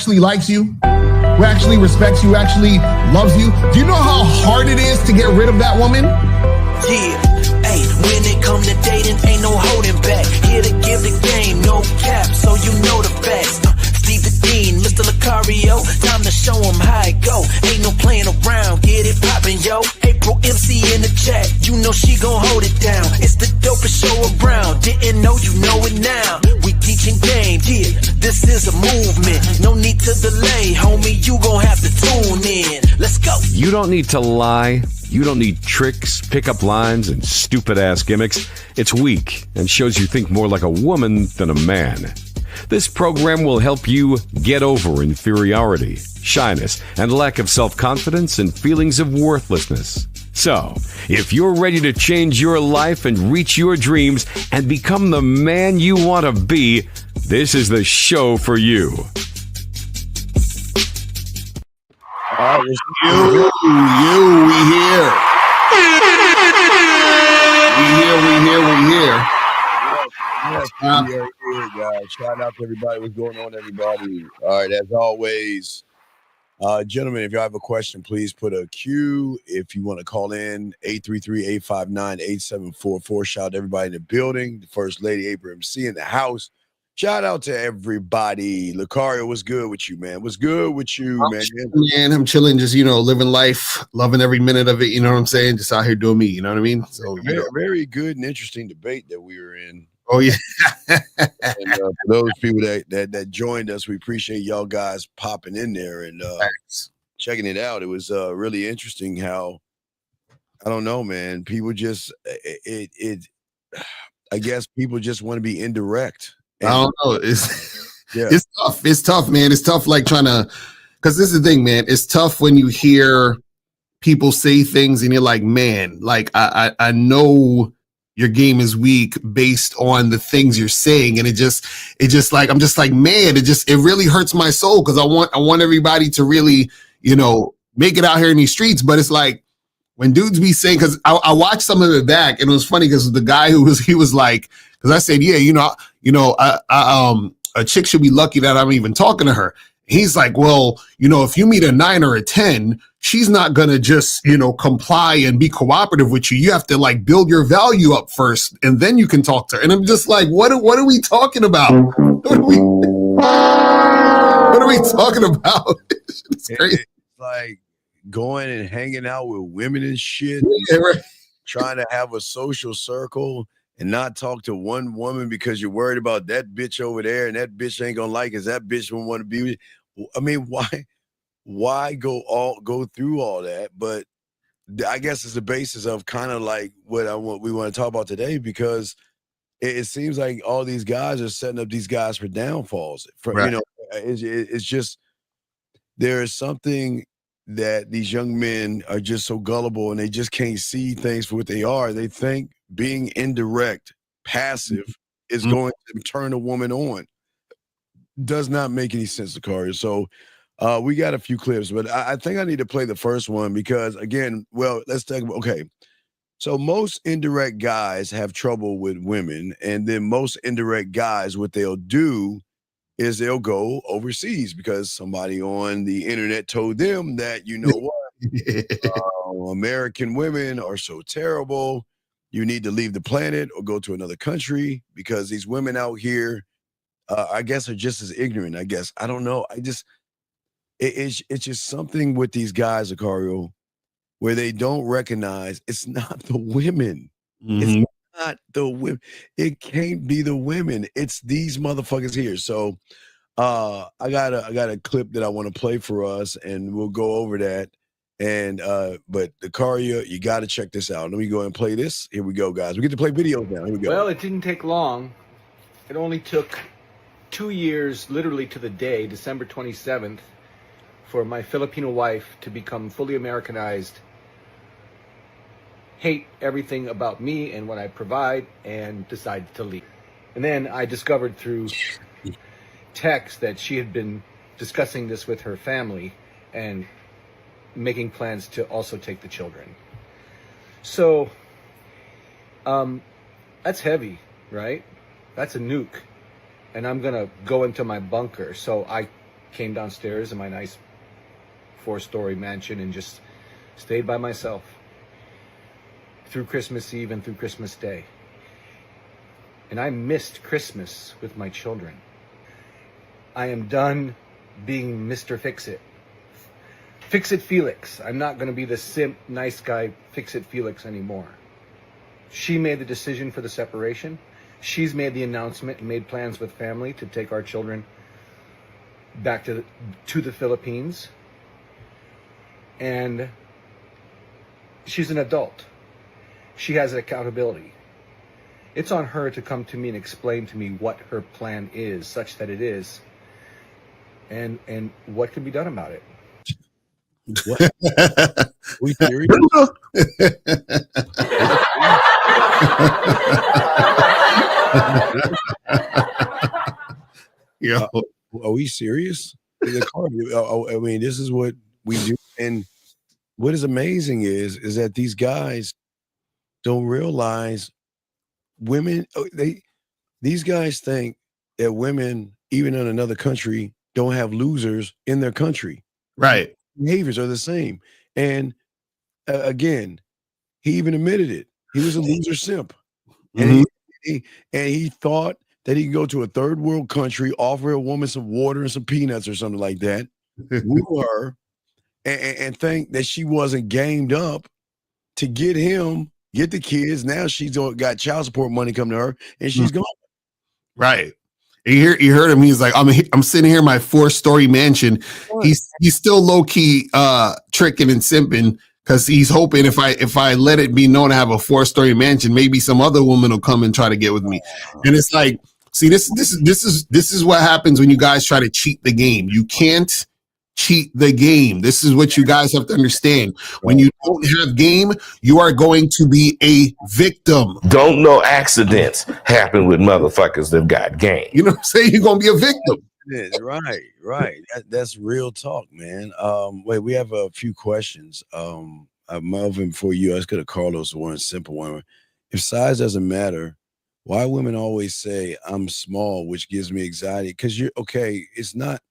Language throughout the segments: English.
actually likes you, who actually respects you, who actually loves you? Do you know how hard it is to get rid of that woman? Yeah, hey, when it come to dating, ain't no holding back. Here to give the game, no cap, so you know the facts. Steve the Dean, Mr. Lucario, time to show him how it go. Ain't no playing around, get it poppin', yo. April MC in the chat, you know she gon' hold it down. It's the dopest show around, didn't know, you know it now. We teaching game, yeah, this is a movement. No need to delay, homie, you gon' have to tune in. Let's go. You don't need to lie. You don't need tricks, pickup lines, and stupid-ass gimmicks. It's weak and shows you think more like a woman than a man. This program will help you get over inferiority, shyness, and lack of self-confidence and feelings of worthlessness. So, if you're ready to change your life and reach your dreams and become the man you want to be, this is the show for you. All right, we here. We here. Yes, we are here, guys. Shout out to everybody. What's going on, everybody? All right, as always, gentlemen, if you have a question, please put a Q. If you want to call in, 833-859-8744. Shout out to everybody in the building. The First Lady, April MC in the house. Shout out to everybody. Lucario, what's good with you, man? What's good with you, man? I'm chilling, just, living life, loving every minute of it. You know what I'm saying? Just out here doing me. You know what I mean? So, very good and interesting debate that we were in. Oh, yeah. And for those people that joined us, we appreciate y'all guys popping in there and checking it out. It was really interesting how, I don't know, man, people just, I guess people just want to be indirect. I don't know. It's tough. It's tough, man. It's tough, like trying to, because this is the thing, man. It's tough when you hear people say things and you're like, man, like I know your game is weak based on the things you're saying, and it just like, I'm just like, man, it really hurts my soul, because I want everybody to really, make it out here in these streets. But it's like, when dudes be saying, because I watched some of it back, and it was funny because the guy he was like, because I said, yeah, a chick should be lucky that I'm even talking to her. He's like, well, if you meet a 9 or a 10, she's not gonna just, comply and be cooperative with you. You have to like build your value up first, and then you can talk to her. And I'm just like, what are we talking about? What are we talking about? It's crazy. It's like going and hanging out with women and shit, Yeah, right. Trying to have a social circle and not talk to one woman because you're worried about that bitch over there, and that bitch ain't gonna like us. That bitch won't want to be with you. I mean, why go through all that? But I guess it's the basis of kind of like we want to talk about today, because it seems like all these guys are setting up these guys for downfalls. Right. It's just, there is something that these young men are just so gullible, and they just can't see things for what they are. They think being indirect, passive is going to turn a woman on. Does not make any sense, Lucario. So we got a few clips, but I think I need to play the first one because, again, let's talk about, okay. So most indirect guys have trouble with women, and then most indirect guys, what they'll do is they'll go overseas because somebody on the internet told them that, American women are so terrible. You need to leave the planet or go to another country because these women out here, I guess, are just as ignorant. I guess. I don't know. It's just something with these guys, Lucario, where they don't recognize it's not the women. It's not the women. It can't be the women. It's these motherfuckers here. So I got a clip that I want to play for us, and we'll go over that. And but Lucario, you got to check this out. Let me go and play this. Here we go, guys. We get to play videos now. Here we go. Well, it didn't take long. It only took 2 years, literally to the day, December 27th, for my Filipino wife to become fully Americanized, hate everything about me and what I provide, and decide to leave. And then I discovered through text that she had been discussing this with her family and making plans to also take the children. So that's heavy, right? That's a nuke. And I'm gonna go into my bunker. So I came downstairs in my nice 4-story mansion and just stayed by myself through Christmas Eve and through Christmas Day. And I missed Christmas with my children. I am done being Mr. Fix-It. Fix-It Felix. I'm not going to be the simp, nice guy, Fix-It Felix anymore. She made the decision for the separation. She's made the announcement and made plans with family to take our children back to the Philippines. And she's an adult. She has accountability. It's on her to come to me and explain to me what her plan is, such that it is, and what can be done about it. What? We serious? Yeah. Are we serious? I mean, this is what we do. And what is amazing is that these guys don't realize women. These guys think that women, even in another country, don't have losers in their country. Right. Behaviors are the same. And again, he even admitted it. He was a loser simp. And he thought that he could go to a third world country, offer a woman some water and some peanuts or something like that, woo her, and think that she wasn't gamed up to get him, get the kids. Now she's got child support money coming to her, and she's gone. Right. You heard him. He's like, I'm sitting here in my 4-story mansion. He's still low key tricking and simping because he's hoping if I let it be known I have a 4-story mansion, maybe some other woman will come and try to get with me. And it's like, see, this is what happens when you guys try to cheat the game. You can't cheat the game. This is what you guys have to understand. When you don't have game, you are going to be a victim. Don't know accidents happen with motherfuckers that got game. You know what I'm saying? You're going to be a victim. Right. That's real talk, man. Wait, we have a few questions. Melvin, for you, I was gonna Carlos one simple one. If size doesn't matter, why women always say I'm small, which gives me anxiety? Because you're okay. It's not.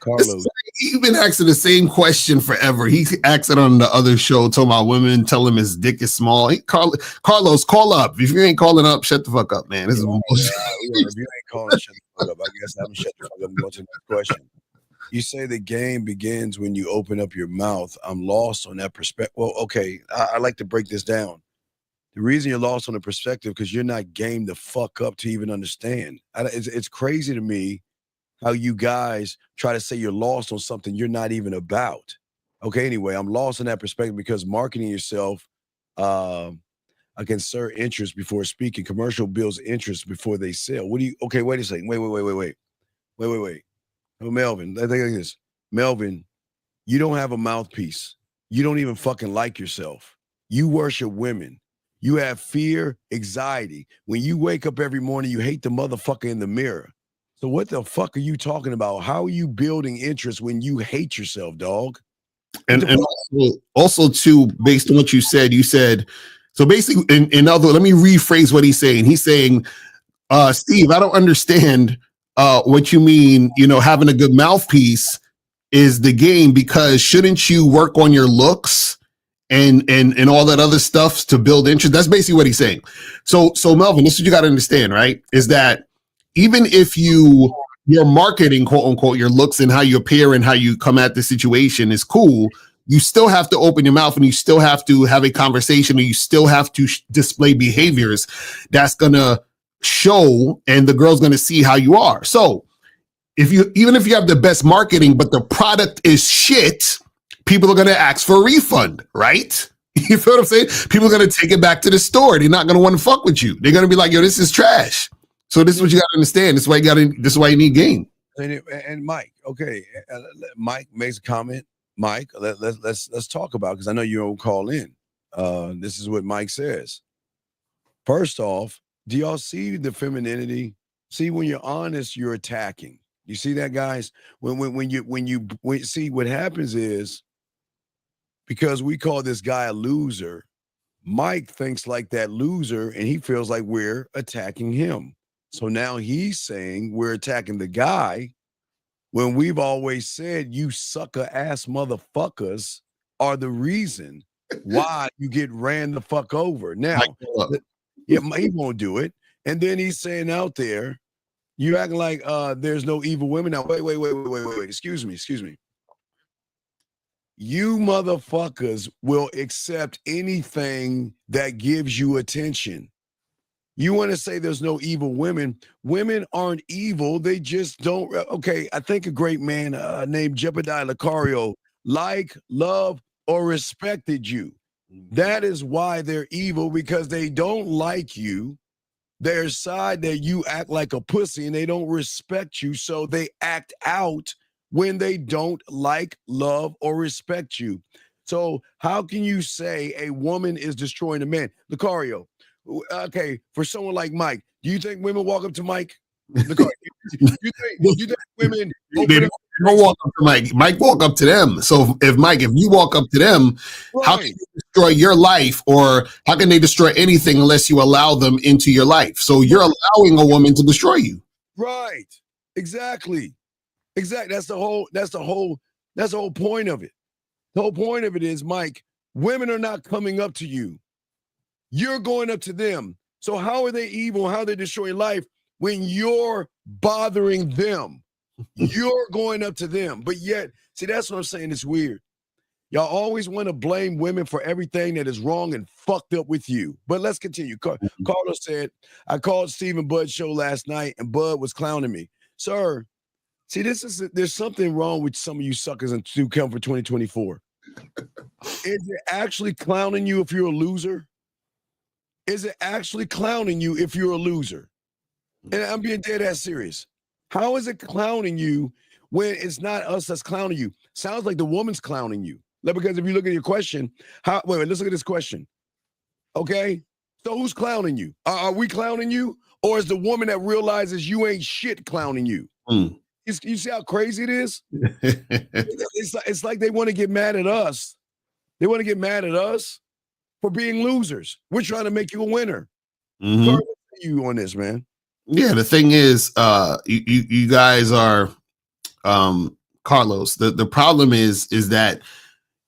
Carlos, He's been asking the same question forever. He asked it on the other show, talking about women, tell him his dick is small. Carlos, call up. If you ain't calling up, shut the fuck up, man. This is bullshit. If you ain't calling, shut the fuck up. I guess I'm shut the fuck up and go to the next question. You say the game begins when you open up your mouth. I'm lost on that perspective. Well, okay, I like to break this down. The reason you're lost on the perspective because you're not game the fuck up to even understand. It's crazy to me how you guys try to say you're lost on something you're not even about. Okay, anyway, I'm lost in that perspective because marketing yourself can stir interest before speaking. Commercial builds interest before they sell. Okay, wait a second. Wait. Oh, Melvin, I think like this. Melvin, you don't have a mouthpiece. You don't even fucking like yourself. You worship women. You have fear, anxiety. When you wake up every morning, you hate the motherfucker in the mirror. So what the fuck are you talking about? How are you building interest when you hate yourself, dog? And also too, based on what you said, so basically let me rephrase what he's saying. He's saying, Steve, I don't understand what you mean, having a good mouthpiece is the game, because shouldn't you work on your looks and all that other stuff to build interest? That's basically what he's saying. So Melvin, this is what you got to understand, right? Is that even if your marketing, quote unquote, your looks and how you appear and how you come at the situation is cool, you still have to open your mouth and you still have to have a conversation, and you still have to display behaviors that's going to show, and the girl's going to see how you are. So even if you have the best marketing, but the product is shit, people are going to ask for a refund, right? You feel what I'm saying? People are going to take it back to the store. They're not going to want to fuck with you. They're going to be like, yo, this is trash. So this is what you got to understand. This is why you need game. And Mike, okay, Mike makes a comment. Mike, let's talk about, because I know you don't call in. This is what Mike says. First off, do y'all see the femininity? See, when you're honest, you're attacking. You see that, guys? When you see, what happens is, because we call this guy a loser, Mike thinks like that loser, and he feels like we're attacking him. So now he's saying we're attacking the guy when we've always said you sucker ass motherfuckers are the reason why you get ran the fuck over. Now, yeah, he won't do it. And then he's saying out there, you acting like there's no evil women. Now, wait. Excuse me. You motherfuckers will accept anything that gives you attention. You want to say there's no evil women. Women aren't evil. They just don't. Okay, I think a great man named Jebediah Lucario love, or respected you. That is why they're evil, because they don't like you. Their side that you act like a pussy and they don't respect you. So they act out when they don't like, love, or respect you. So how can you say a woman is destroying a man? Lucario, okay, for someone like Mike, do you think women walk up to Mike? Lucario, you think women don't walk up to Mike. Mike walk up to them. So if you walk up to them, right, how can you destroy your life, or how can they destroy anything unless you allow them into your life? So you're allowing a woman to destroy you. Right. Exactly. That's the whole point of it. The whole point of it is, Mike, women are not coming up to you. You're going up to them. So how are they evil? How are they destroying life when you're bothering them? You're going up to them. But yet, see, that's what I'm saying. It's weird. Y'all always want to blame women for everything that is wrong and fucked up with you. But let's continue. Carlos said, I called Stephen Budd's show last night and Bud was clowning me. Sir, see, there's something wrong with some of you suckers and do come for 2024. Is it actually clowning you if you're a loser? Is it actually clowning you if you're a loser? And I'm being dead ass serious. How is it clowning you when it's not us that's clowning you? Sounds like the woman's clowning you. Because if you look at your question, wait, let's look at this question. Okay, so who's clowning you? Are we clowning you? Or is the woman that realizes you ain't shit clowning you? You see how crazy it is? It's like they want to get mad at us. They want to get mad at us for being losers. We're trying to make you a winner. Mm-hmm. You on this, man? Yeah, the thing is, you guys are, Carlos. The problem is that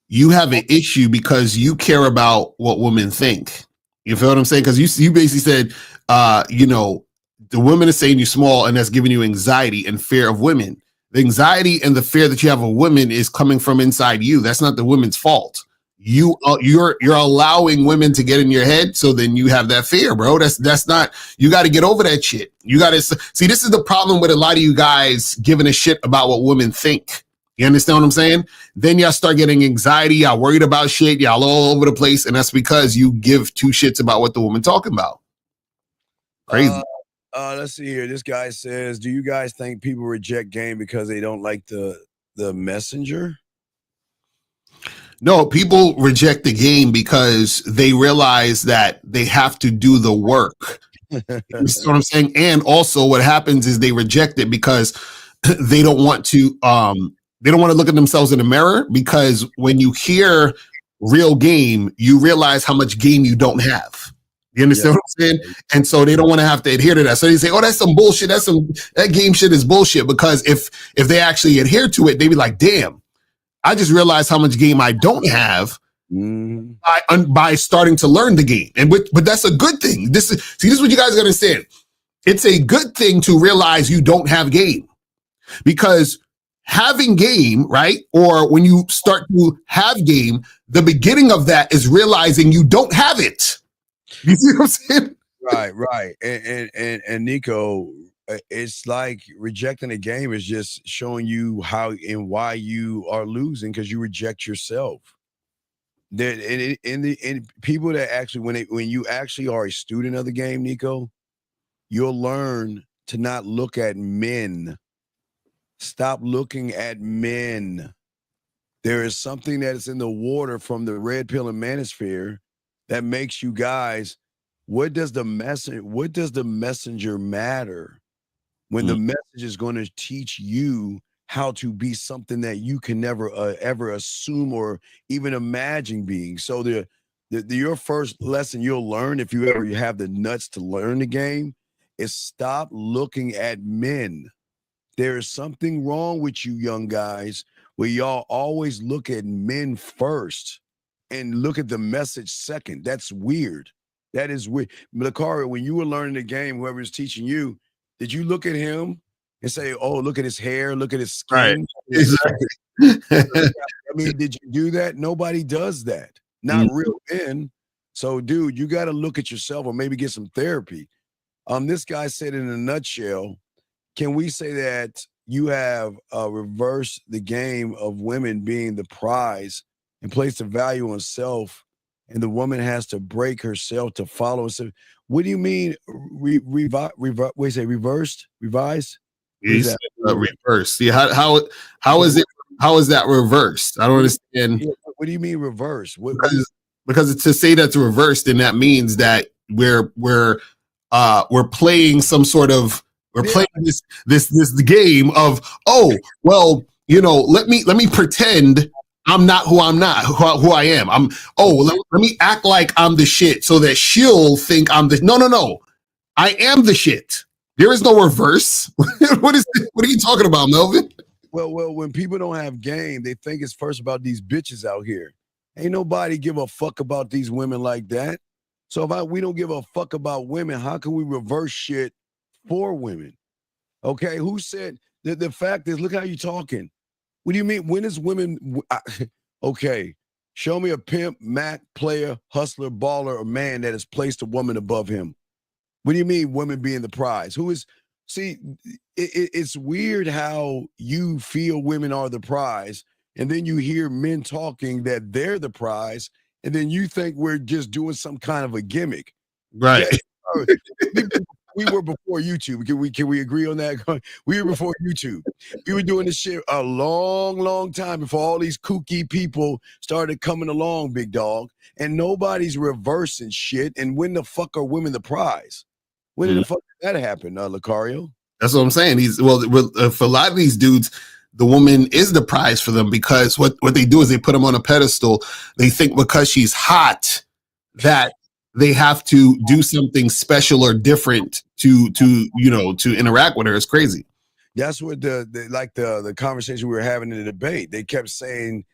you have an issue because you care about what women think. You feel what I'm saying? Because you basically said, the women are saying you're small, and that's giving you anxiety and fear of women. The anxiety and the fear that you have of women is coming from inside you. That's not the women's fault. You're allowing women to get in your head, so then you have that fear, bro. That's not. You got to get over that shit. You got to see. This is the problem with a lot of you guys giving a shit about what women think. You understand what I'm saying? Then y'all start getting anxiety. Y'all worried about shit. Y'all all over the place, and that's because you give two shits about what the woman talking about. Crazy. Let's see here. This guy says, do you guys think people reject game because they don't like the messenger? No, people reject the game because they realize that they have to do the work. You know what I'm saying? And also what happens is they reject it because they don't want to look at themselves in the mirror, because when you hear real game, you realize how much game you don't have. You understand what I'm saying? And so they don't want to have to adhere to that. So they say, oh, that's some bullshit. That game shit is bullshit. Because if they actually adhere to it, they be like, damn, I just realized how much game I don't have by starting to learn the game. But that's a good thing. This is what you guys got to understand. It's a good thing to realize you don't have game, because having game, right? Or when you start to have game, the beginning of that is realizing you don't have it. You see what I'm saying? Right. And Nico, it's like rejecting a game is just showing you how and why you are losing, because you reject yourself. And people that actually, when you actually are a student of the game, Nico, you'll learn to not look at men. Stop looking at men. There is something that is in the water from the red pill and manosphere that makes you guys. What does the messenger matter when the message is going to teach you how to be something that you can never ever assume or even imagine being? So your first lesson you'll learn, if you ever have the nuts to learn the game, is stop looking at men. There is something wrong with you young guys where y'all always look at men first and look at the message second. That's weird. That is weird. Lakari, when you were learning the game, whoever was teaching you, did you look at him and say, oh, look at his hair, look at his skin? Right. Exactly. I mean, did you do that? Nobody does that. Not real men. So, dude, you got to look at yourself or maybe get some therapy. This guy said in a nutshell, can we say that you have reversed the game of women being the prize and placed the value on self, and the woman has to break herself to follow? So, what do you mean? What do you say? Reversed? Revised? Reversed. See how is it? How is that reversed? I don't understand. What do you mean reversed? Because to say that's reversed, then that means that we're playing some sort of playing this game of, oh well, let me pretend I'm not who I'm not, who I am. Let me act like I'm the shit so that she'll think I'm the no. I am the shit. There is no reverse. What are you talking about, Melvin? Well, when people don't have game, they think it's first about these bitches out here. Ain't nobody give a fuck about these women like that. So if we don't give a fuck about women, how can we reverse shit for women? Okay, who said that? The fact is, look how you talking. What do you mean? When is women? Okay, show me a pimp, Mac, player, hustler, baller, or man that has placed a woman above him. What do you mean women being the prize? Who is? See, it's weird how you feel women are the prize, and then you hear men talking that they're the prize, and then you think we're just doing some kind of a gimmick. Right. We were before YouTube. Can we agree on that? We were before YouTube. We were doing this shit a long time before all these kooky people started coming along, big dog. And nobody's reversing shit. And when the fuck are women the prize? When did the fuck did that happen, Lucario? That's what I'm saying. For a lot of these dudes, the woman is the prize for them because what they do is they put them on a pedestal. They think because she's hot that they have to do something special or different to interact with her. It's crazy. That's what the conversation we were having in the debate. They kept telling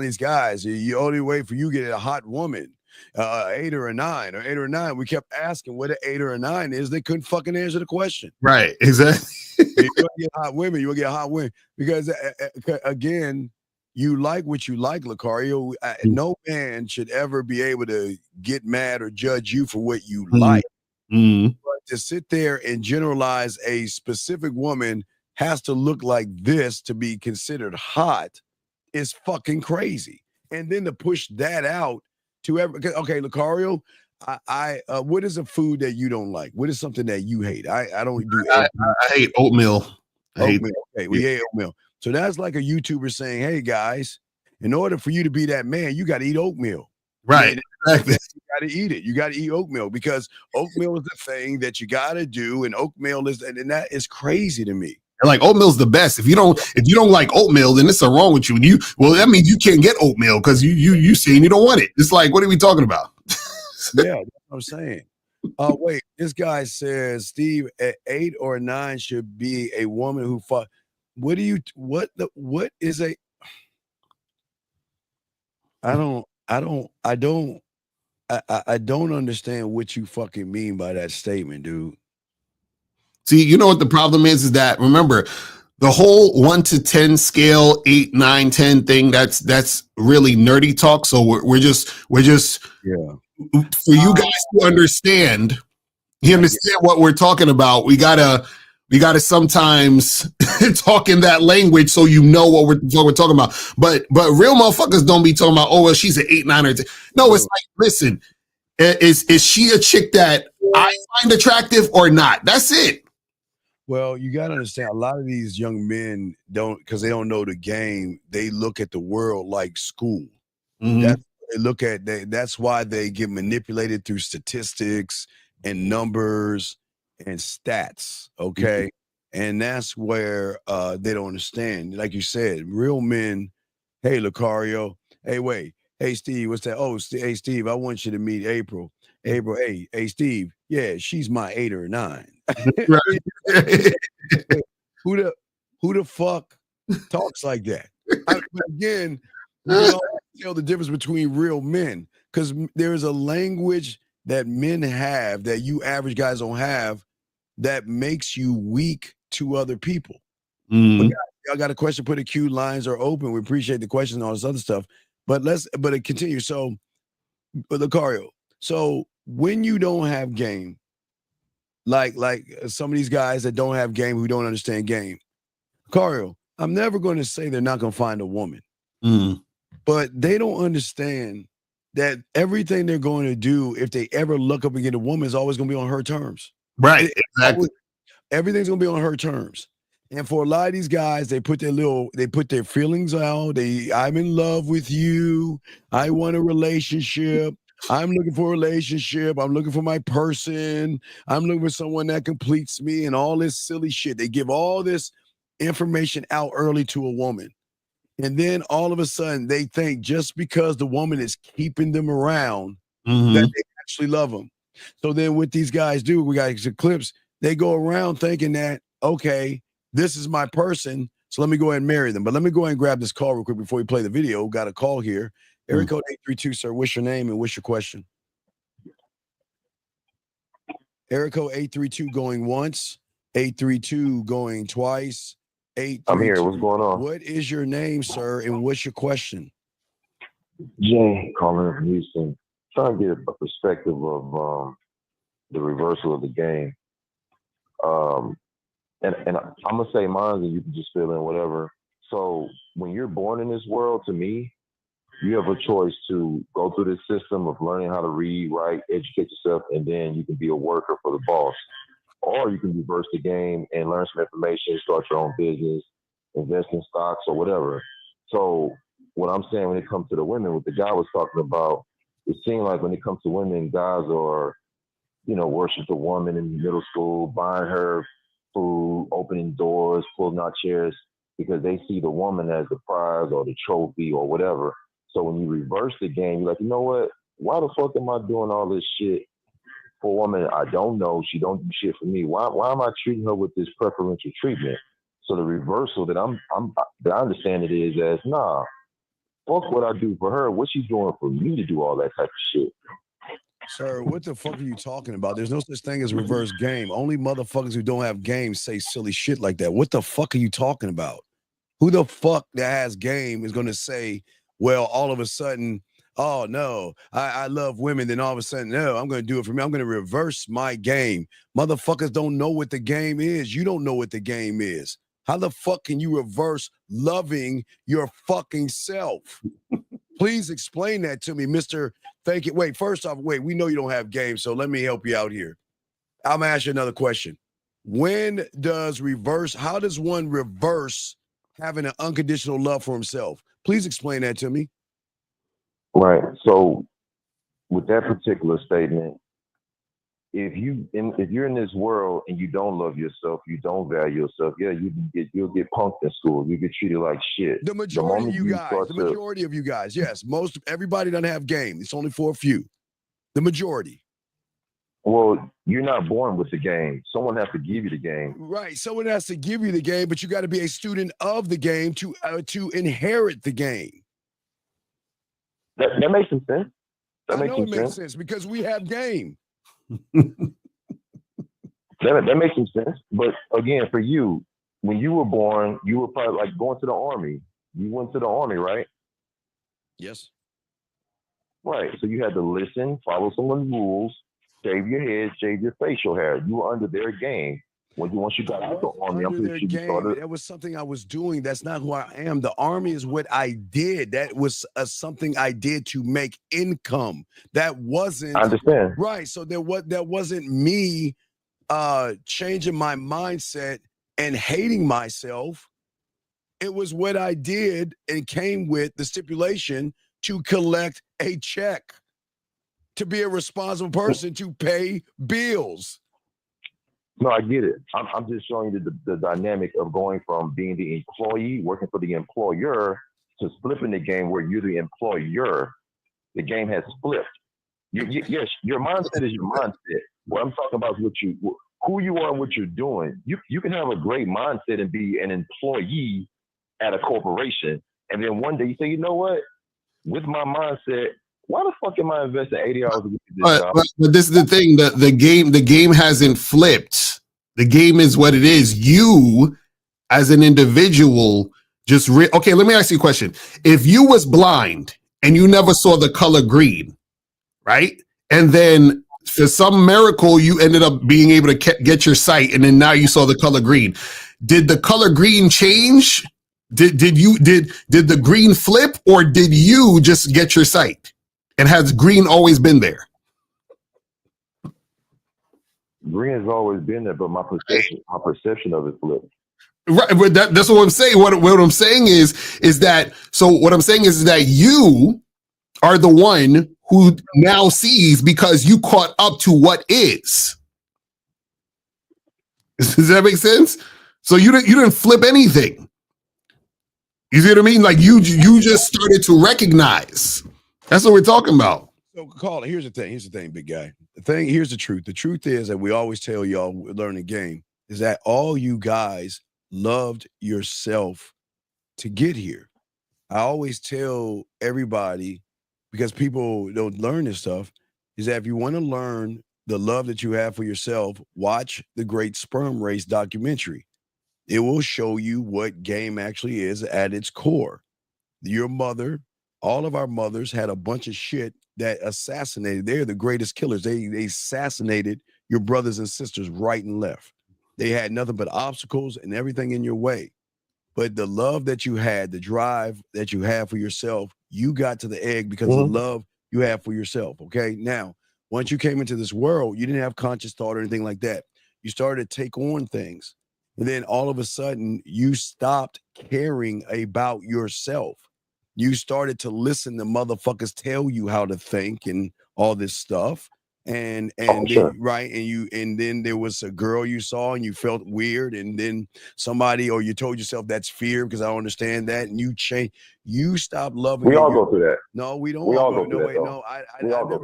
these guys, the only way for you to get a hot woman, 8 or a 9 or 8 or 9. We kept asking what an 8 or a 9 is. They couldn't fucking answer the question. Right, exactly. You want to get hot women, you want to get hot women because again, you like what you like, Lucario. No man should ever be able to get mad or judge you for what you like. But to sit there and generalize a specific woman has to look like this to be considered hot is fucking crazy. And then to push that out to okay, Lucario, what is a food that you don't like? What is something that you hate? I don't do. I hate oatmeal. Oatmeal. Okay, we hate oatmeal. So that's like a YouTuber saying, hey, guys, in order for you to be that man, you got to eat oatmeal. Right. Exactly. You got to eat it. You got to eat oatmeal because oatmeal is the thing that you got to do. And oatmeal is, and that is crazy to me. And like oatmeal's the best. If you don't like oatmeal, then there's something wrong with you. And that means you can't get oatmeal because you saying you don't want it. It's like, what are we talking about? Yeah, that's what I'm saying. Wait, this guy says, Steve, at 8 or 9 should be a woman who fought. What is a? I don't understand what you fucking mean by that statement, dude. See, you know what the problem is that remember the whole 1 to 10 scale, 8, 9, 10 thing. That's really nerdy talk. So we're just yeah. For you guys to understand, what we're talking about. We gotta sometimes talk in that language so you know what we're talking about. But real motherfuckers don't be talking about, oh well, she's an 8, 9, or 10. No, it's like, listen, is she a chick that I find attractive or not? That's it. Well, you got to understand, a lot of these young men don't, because they don't know the game. They look at the world like school. That's why they get manipulated through statistics and numbers and stats. Okay. And that's where they don't understand. Like you said, real men, hey, Lucario, hey, wait, hey, Steve, what's that? Oh, hey, Steve, I want you to meet April. April, hey, Steve, yeah, she's my 8 or 9. Who the fuck talks like that? But again, we can all tell the difference between real men because there's a language that men have that you average guys don't have that makes you weak to other people. But guys, y'all got a question? Put a queue. Lines are open. We appreciate the questions and all this other stuff. But it continues. So, Lucario. So when you don't have game, like some of these guys that don't have game who don't understand game, Lucario, I'm never going to say they're not going to find a woman, but they don't understand that everything they're going to do if they ever look up and get a woman is always going to be on her terms. Right. Exactly. Everything's going to be on her terms. And for a lot of these guys, they put their feelings out. I'm in love with you. I want a relationship. I'm looking for a relationship. I'm looking for my person. I'm looking for someone that completes me and all this silly shit. They give all this information out early to a woman. And then all of a sudden they think just because the woman is keeping them around that they actually love them. So then what these guys do, we got some clips, they go around thinking that, okay, this is my person, so let me go ahead and marry them. But let me go ahead and grab this call real quick before we play the video. Got a call here. Area code 832, sir. What's your name and what's your question? Area code 832 going once, 832 going twice, 832. I'm here. What's going on? What is your name, sir, and what's your question? Jay, calling from Houston. Trying to get a perspective of the reversal of the game. And I'm going to say mine, and you can just fill in whatever. So when you're born in this world, to me, you have a choice to go through this system of learning how to read, write, educate yourself, and then you can be a worker for the boss. Or you can reverse the game and learn some information, start your own business, invest in stocks or whatever. So what I'm saying when it comes to the women, what the guy was talking about, it seems like when it comes to women, guys are, worship the woman in middle school, buying her food, opening doors, pulling out chairs, because they see the woman as the prize or the trophy or whatever. So when you reverse the game, you're like, you know what? Why the fuck am I doing all this shit for a woman I don't know? She don't do shit for me. Why am I treating her with this preferential treatment? So the reversal that I understand it is as, nah, fuck what I do for her. What she's doing for me to do all that type of shit. Sir, what the fuck are you talking about? There's no such thing as reverse game. Only motherfuckers who don't have game say silly shit like that. What the fuck are you talking about? Who the fuck that has game is going to say, well, all of a sudden, oh, no, I love women. Then all of a sudden, no, I'm going to do it for me. I'm going to reverse my game. Motherfuckers don't know what the game is. You don't know what the game is. How the fuck can you reverse loving your fucking self? Please explain that to me, Mr. Fake It. Wait, first off, we know you don't have game, so let me help you out here. I'm going to ask you another question. How does one reverse having an unconditional love for himself? Please explain that to me. Right. So with that particular statement, if you're in this world and you don't love yourself, you don't value yourself, yeah, you'll get punked in school. You get treated like shit. The majority of you guys, yes. Everybody doesn't have game. It's only for a few. The majority. Well, you're not born with the game. Someone has to give you the game. Right. Someone has to give you the game, but you got to be a student of the game to inherit the game. That makes some sense. I know it makes sense because we have game. That makes some sense. But again, for you, when you were born, you were probably like going to the army. You went to the army, right? Yes. Right. So you had to listen, follow some of the rules, shave your head, shave your facial hair. You were under their game. Once you got to the army, I'm pretty sure you started. That was something I was doing. That's not who I am. The army is what I did. That was something I did to make income. That wasn't. I understand. Right. So that wasn't me changing my mindset and hating myself. It was what I did and came with the stipulation to collect a check, to be a responsible person, to pay bills. No, I get it. I'm just showing you the dynamic of going from being the employee, working for the employer, to flipping the game where you're the employer. The game has flipped. Yes, your mindset is your mindset. What I'm talking about is who you are and what you're doing. You can have a great mindset and be an employee at a corporation, and then one day you say, you know what? With my mindset, why the fuck am I investing 80 hours a week in this job? But this is the thing, the game hasn't flipped. The game is what it is. You, as an individual, okay, let me ask you a question. If you was blind and you never saw the color green, right? And then for some miracle, you ended up being able to get your sight, and then now you saw the color green. Did the color green change? Did the green flip, or did you just get your sight? And has green always been there? Green has always been there, but my perception of it flipped. Right, but that's what I'm saying. What I'm saying is that, so what I'm saying is that you are the one who now sees because you caught up to what is. Does that make sense? So you didn't flip anything. You see what I mean? Like you just started to recognize. That's what we're talking about. So, Carl, here's the thing, big guy. Here's the truth. The truth is that we always tell y'all, learn the game, is that all you guys loved yourself to get here. I always tell everybody, because people don't learn this stuff, is that if you want to learn the love that you have for yourself, watch the Great Sperm Race documentary. It will show you what game actually is at its core. Your mother, all of our mothers had a bunch of shit that assassinated. They're the greatest killers. They assassinated your brothers and sisters right and left. They had nothing but obstacles and everything in your way. But the love that you had, the drive that you have for yourself, you got to the egg because of the love you have for yourself. Okay. Now, once you came into this world, you didn't have conscious thought or anything like that. You started to take on things. And then all of a sudden, you stopped caring about yourself. You started to listen to motherfuckers tell you how to think and all this stuff. And then, right. And then there was a girl you saw and you felt weird. And then somebody, or you told yourself that's fear because I don't understand that. And you change, you stop loving. We all go through that. No, we don't. We all go through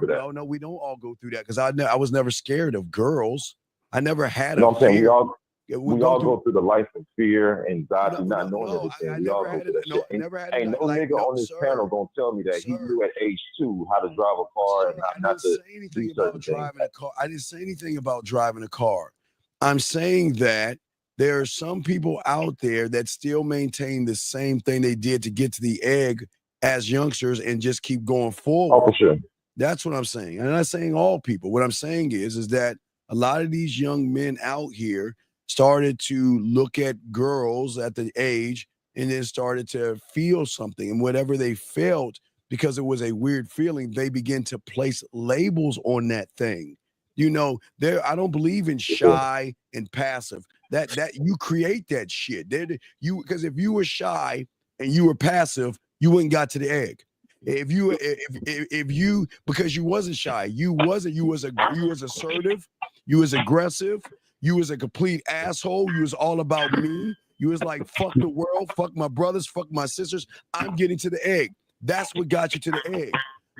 that. No, we don't all go through that because I was never scared of girls. I never had I'm saying we all go through the life of fear and anxiety, not knowing everything. We all go through that shit. Ain't no nigga on this panel gonna tell me that he knew at age 2 how to drive a car and not to do certain things. I didn't say anything about driving a car. I'm saying that there are some people out there that still maintain the same thing they did to get to the egg as youngsters and just keep going forward. Oh, for sure. That's what I'm saying. I'm not saying all people. What I'm saying is that a lot of these young men out here started to look at girls at the age and then started to feel something. And whatever they felt, because it was a weird feeling, they begin to place labels on that thing. You know, I don't believe in shy and passive. That you create that shit. Because if you were shy and you were passive, you wouldn't got to the egg. If you because you wasn't shy, you was assertive, you was aggressive, you was a complete asshole, you was all about me, you was like fuck the world, fuck my brothers, fuck my sisters, I'm getting to the egg. That's what got you to the egg.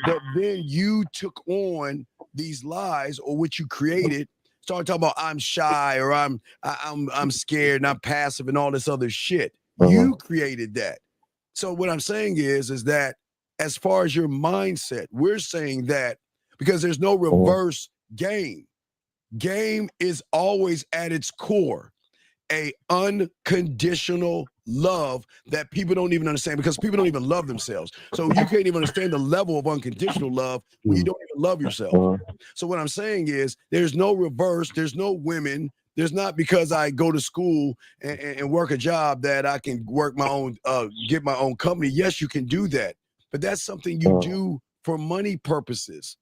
But then you took on these lies, or what you created, started talking about I'm shy, or I'm scared and I'm passive and all this other shit. You created that. So what I'm saying is that as far as your mindset, we're saying that because there's no reverse game. Game is always at its core a unconditional love that people don't even understand, because people don't even love themselves. So you can't even understand the level of unconditional love when you don't even love yourself. So what I'm saying is there's no reverse, there's no women. There's not because I go to school and work a job that I can work my own, get my own company. Yes, you can do that, but that's something you do for money purposes.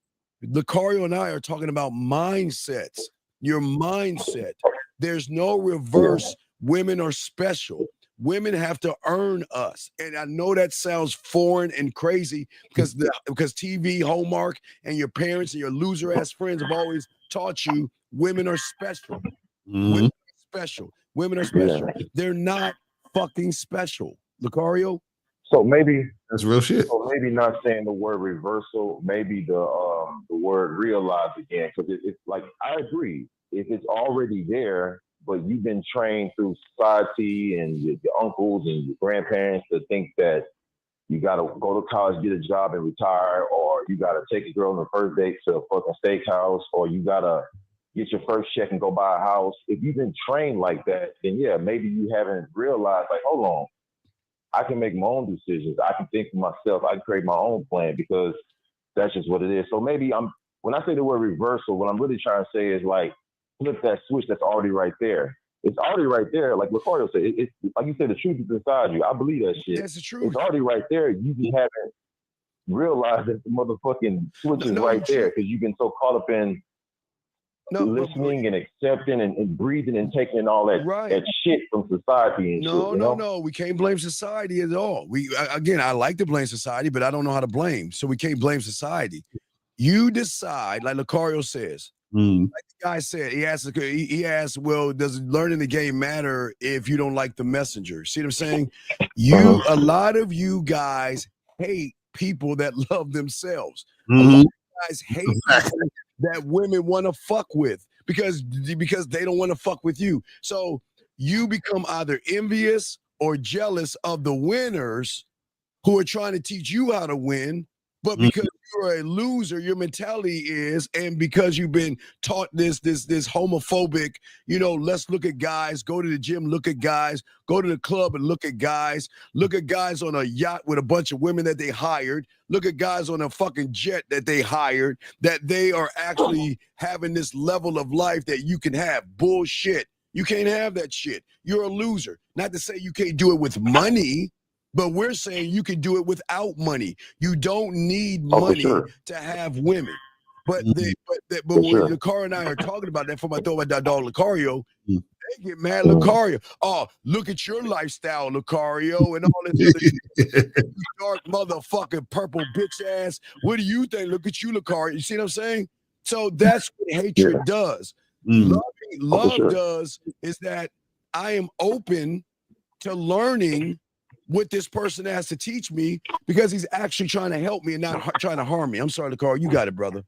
Lucario and I are talking about mindsets, your mindset. There's no reverse. Women are special. Women have to earn us. And I know that sounds foreign and crazy because TV, Hallmark, and your parents and your loser ass friends have always taught you women are special. Women are special. Women are special. They're not fucking special. Lucario? So maybe that's real shit. So maybe not saying the word reversal, maybe the word realize again, because it's like I agree. if it's already there, but you've been trained through society and your uncles and your grandparents to think that you got to go to college, get a job, and retire, or you got to take a girl on the first date to a fucking steakhouse, or you got to get your first check and go buy a house. If you've been trained like that, then yeah, maybe you haven't realized, like, hold on, I can make my own decisions. I can think for myself. I can create my own plan because that's just what it is. So maybe when I say the word reversal, what I'm really trying to say is like, flip that switch that's already right there. It's already right there. Like Ricardo said, it's like you said, the truth is inside you. I believe that shit. That's the truth. It's already right there. You just haven't realized that the motherfucking switch is right there because you've been so caught up in listening and accepting and breathing and taking in all that, that shit from society and shit. No. We can't blame society at all. I like to blame society, but I don't know how to blame. So we can't blame society. You decide, like Lucario says. Like the guy said, he asked, well, does learning the game matter if you don't like the messenger? See what I'm saying? A lot of you guys hate people that love themselves. A lot of you guys hate people that women want to fuck with because they don't want to fuck with you. So you become either envious or jealous of the winners who are trying to teach you how to win. But because you're a loser, your mentality is, and because you've been taught this homophobic, let's look at guys, go to the gym, look at guys, go to the club and look at guys on a yacht with a bunch of women that they hired, look at guys on a fucking jet that they hired, that they are actually having this level of life that you can have. Bullshit. You can't have that shit. You're a loser. Not to say you can't do it with money, but we're saying you can do it without money. You don't need money to have women. But when Lucario and I are talking about that, I thought about that dog Lucario, they get mad Lucario. Oh, look at your lifestyle, Lucario, and all this other dark motherfucking purple bitch ass. What do you think? Look at you, Lucario. You see what I'm saying? So that's what hatred does. Love does is that I am open to learning what this person has to teach me because he's actually trying to help me and not trying to harm me. I'm sorry, Lucario. You got it, brother.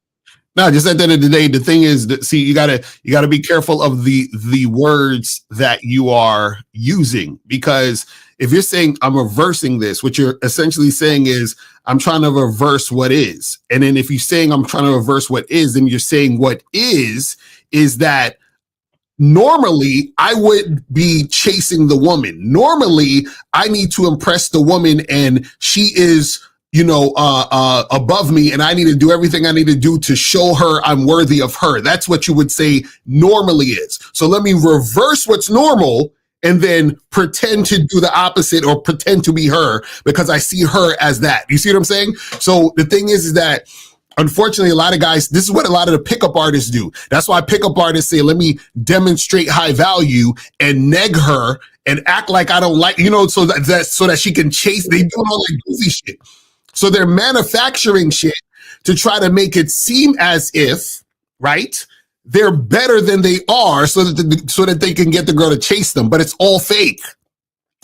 No, just at the end of the day, the thing is that you gotta be careful of the words that you are using, because if you're saying I'm reversing this, what you're essentially saying is I'm trying to reverse what is. And then if you're saying I'm trying to reverse what is, then you're saying what is that normally I would be chasing the woman. Normally I need to impress the woman and she is, above me and I need to do everything I need to do to show her I'm worthy of her. That's what you would say normally is. So let me reverse what's normal and then pretend to do the opposite or pretend to be her because I see her as that. You see what I'm saying? So the thing is that unfortunately, a lot of guys, this is what a lot of the pickup artists do. That's why pickup artists say, let me demonstrate high value and neg her and act like I don't like, so that she can chase. They do all that goofy shit. So they're manufacturing shit to try to make it seem as if, right, they're better than they are so that they can get the girl to chase them. But it's all fake.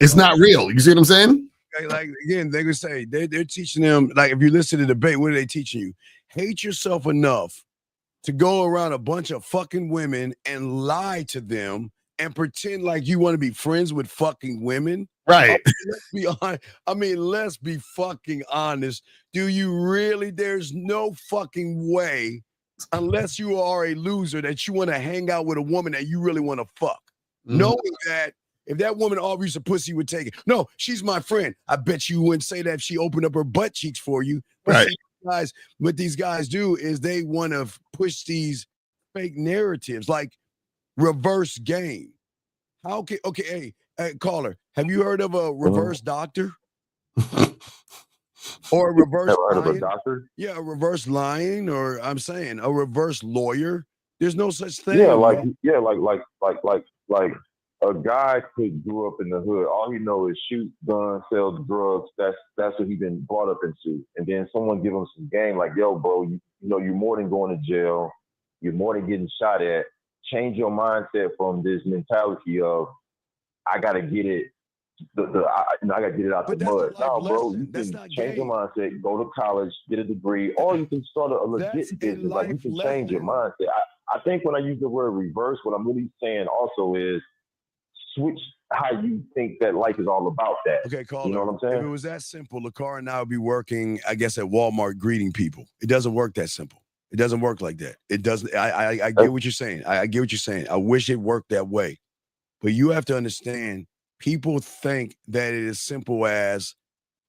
It's not real. You see what I'm saying? Like again, they would say they're teaching them, like if you listen to the debate, what are they teaching you? Hate yourself enough to go around a bunch of fucking women and lie to them and pretend like you want to be friends with fucking women. Right. Let's be fucking honest. Do you really? There's no fucking way, unless you are a loser, that you want to hang out with a woman that you really want to fuck. Knowing that if that woman offers a pussy, you would take it. No, she's my friend. I bet you wouldn't say that if she opened up her butt cheeks for you. But right. What these guys do is they want to push these fake narratives, like reverse game. Hey, caller, have you heard of a reverse doctor? Or a reverse Never heard of a doctor? Yeah, a reverse lying, or I'm saying a reverse lawyer. There's no such thing. Like a guy could grew up in the hood. All he knows is shoot guns, sell drugs. That's what he's been brought up into. And then someone give him some game like, yo, bro, you're more than going to jail. You're more than getting shot at. Change your mindset from this mentality of I gotta get it. I gotta get it out the mud. No, bro, you can change your mindset, go to college, get a degree, or you can start a legit business. Like you can change your mindset. I think when I use the word reverse, what I'm really saying also is switch how you think that life is all about that. Okay, caller. You know what I'm saying? If it was that simple, Lakar and I would be working, I guess, at Walmart greeting people. It doesn't work that simple. It doesn't work like that. It doesn't. I get what you're saying. I get what you're saying. I wish it worked that way. But you have to understand, people think that it is simple as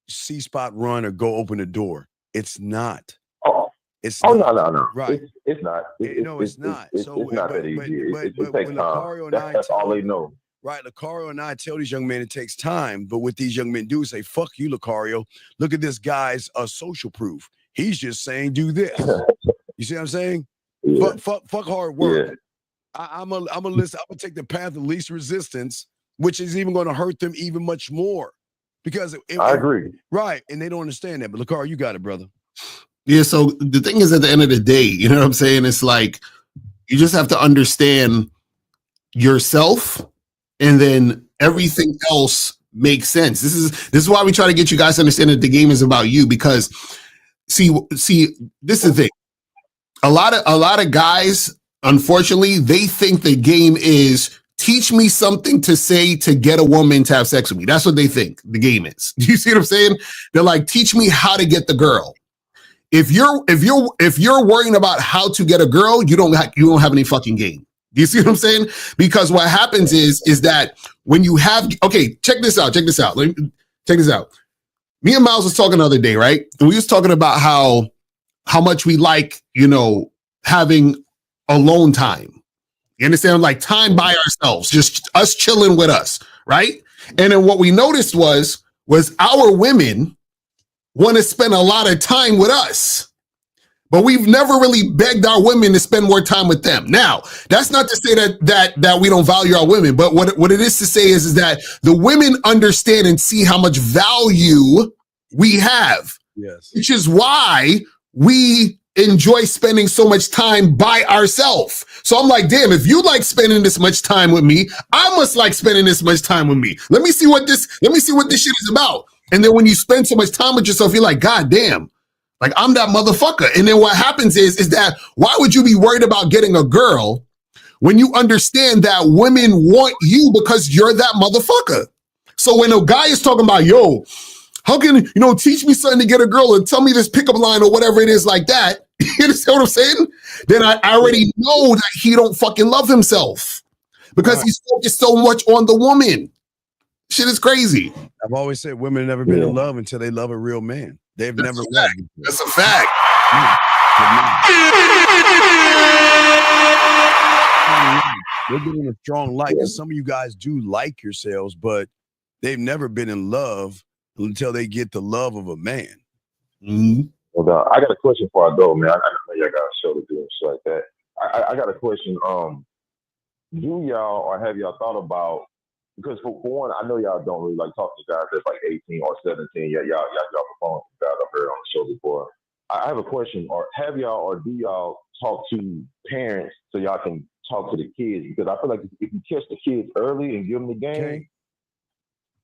see spot run or go open the door. It's not. Oh, It's oh not. no. Right. It's not. No, it's not. It's not that easy. It takes when time. Lucario and I That's all they know. Right, Lucario and I tell these young men it takes time, but what these young men do is say, fuck you, Lucario. Look at this guy's social proof. He's just saying, do this. You see what I'm saying? Yeah. Fuck hard work. Yeah. I'm gonna take the path of least resistance, which is even going to hurt them even much more. Because I agree. Right, and they don't understand that. But Lucario, you got it, brother. Yeah, so the thing is, at the end of the day, you know what I'm saying? It's like, you just have to understand yourself, and then everything else makes sense. This is why we try to get you guys to understand that the game is about you, because see, this is the thing. A lot of guys, unfortunately, they think the game is teach me something to say to get a woman to have sex with me. That's what they think the game is. Do you see what I'm saying? They're like, teach me how to get the girl. If you're worrying about how to get a girl, you don't have any fucking game. Do you see what I'm saying? Because what happens is that when you have, okay, check this out. Check this out. Me and Miles was talking the other day, right? And we was talking about how much we like, having alone time. You understand? Like time by ourselves, just us chilling with us, right? And then what we noticed was our women want to spend a lot of time with us. But we've never really begged our women to spend more time with them. Now, that's not to say that we don't value our women, but what it is to say is that the women understand and see how much value we have. Yes. Which is why we enjoy spending so much time by ourselves. So I'm like, damn, if you like spending this much time with me, I must like spending this much time with me. Let me see what this shit is about. And then when you spend so much time with yourself, you're like, God damn. Like, I'm that motherfucker. And then what happens is that why would you be worried about getting a girl when you understand that women want you because you're that motherfucker? So when a guy is talking about, yo, how can, teach me something to get a girl and tell me this pickup line or whatever it is like that, you understand what I'm saying? Then I already know that he don't fucking love himself because he's focused so much on the woman. Shit is crazy. I've always said women have never been in love until they love a real man. They've never loved. That's a fact. They've been in a strong light because some of you guys do like yourselves, but they've never been in love until they get the love of a man. Mm-hmm. Well, I got a question for I go, man. I know y'all got a show to do and shit like that. I got a question. Do y'all or have y'all thought about, because for one, I know y'all don't really like talking to guys that's like 18 or 17. Y'all perform guys I've heard on the show before. I have a question, or have y'all or do y'all talk to parents so y'all can talk to the kids? Because I feel like if you catch the kids early and give them the game,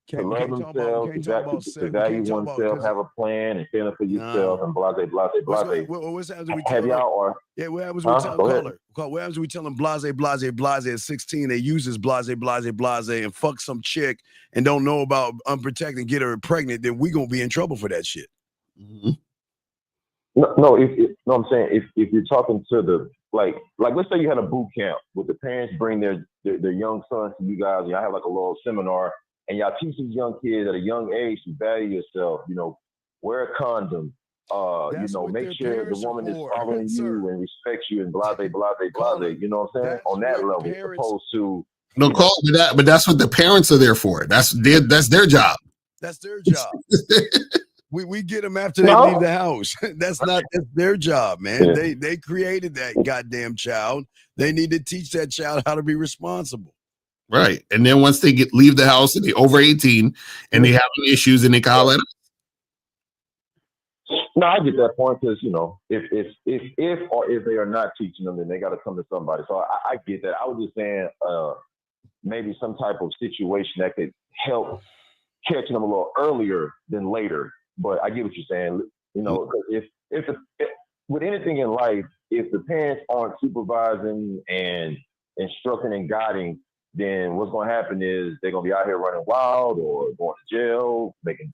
to love themselves, to value oneself, have a plan and stand up for yourself, and blase. Have y'all or what happens when we tell them what happens when we tell them blase at 16? They uses blase and fuck some chick and don't know about unprotected and get her pregnant. Then we gonna be in trouble for that shit. Mm-hmm. No, I'm saying if you're talking to the like let's say you had a boot camp with the parents bring their young sons to you guys, and y'all have like a little seminar. And y'all teach these young kids at a young age to value yourself, wear a condom, make sure the woman is following you and respects you and blase, you know what I'm saying? On that level, opposed to but that's what the parents are there for. That's their job. That's their job. We get them after they leave the house. That's their job, man. Yeah. They created that goddamn child. They need to teach that child how to be responsible. Right. And then once they leave the house and they're over 18 and they have issues and they can holler at us. No, I get that point because, if they are not teaching them, then they got to come to somebody. So I get that. I was just saying maybe some type of situation that could help catching them a little earlier than later. But I get what you're saying. If with anything in life, if the parents aren't supervising and instructing and guiding, then what's going to happen is they're going to be out here running wild or going to jail, making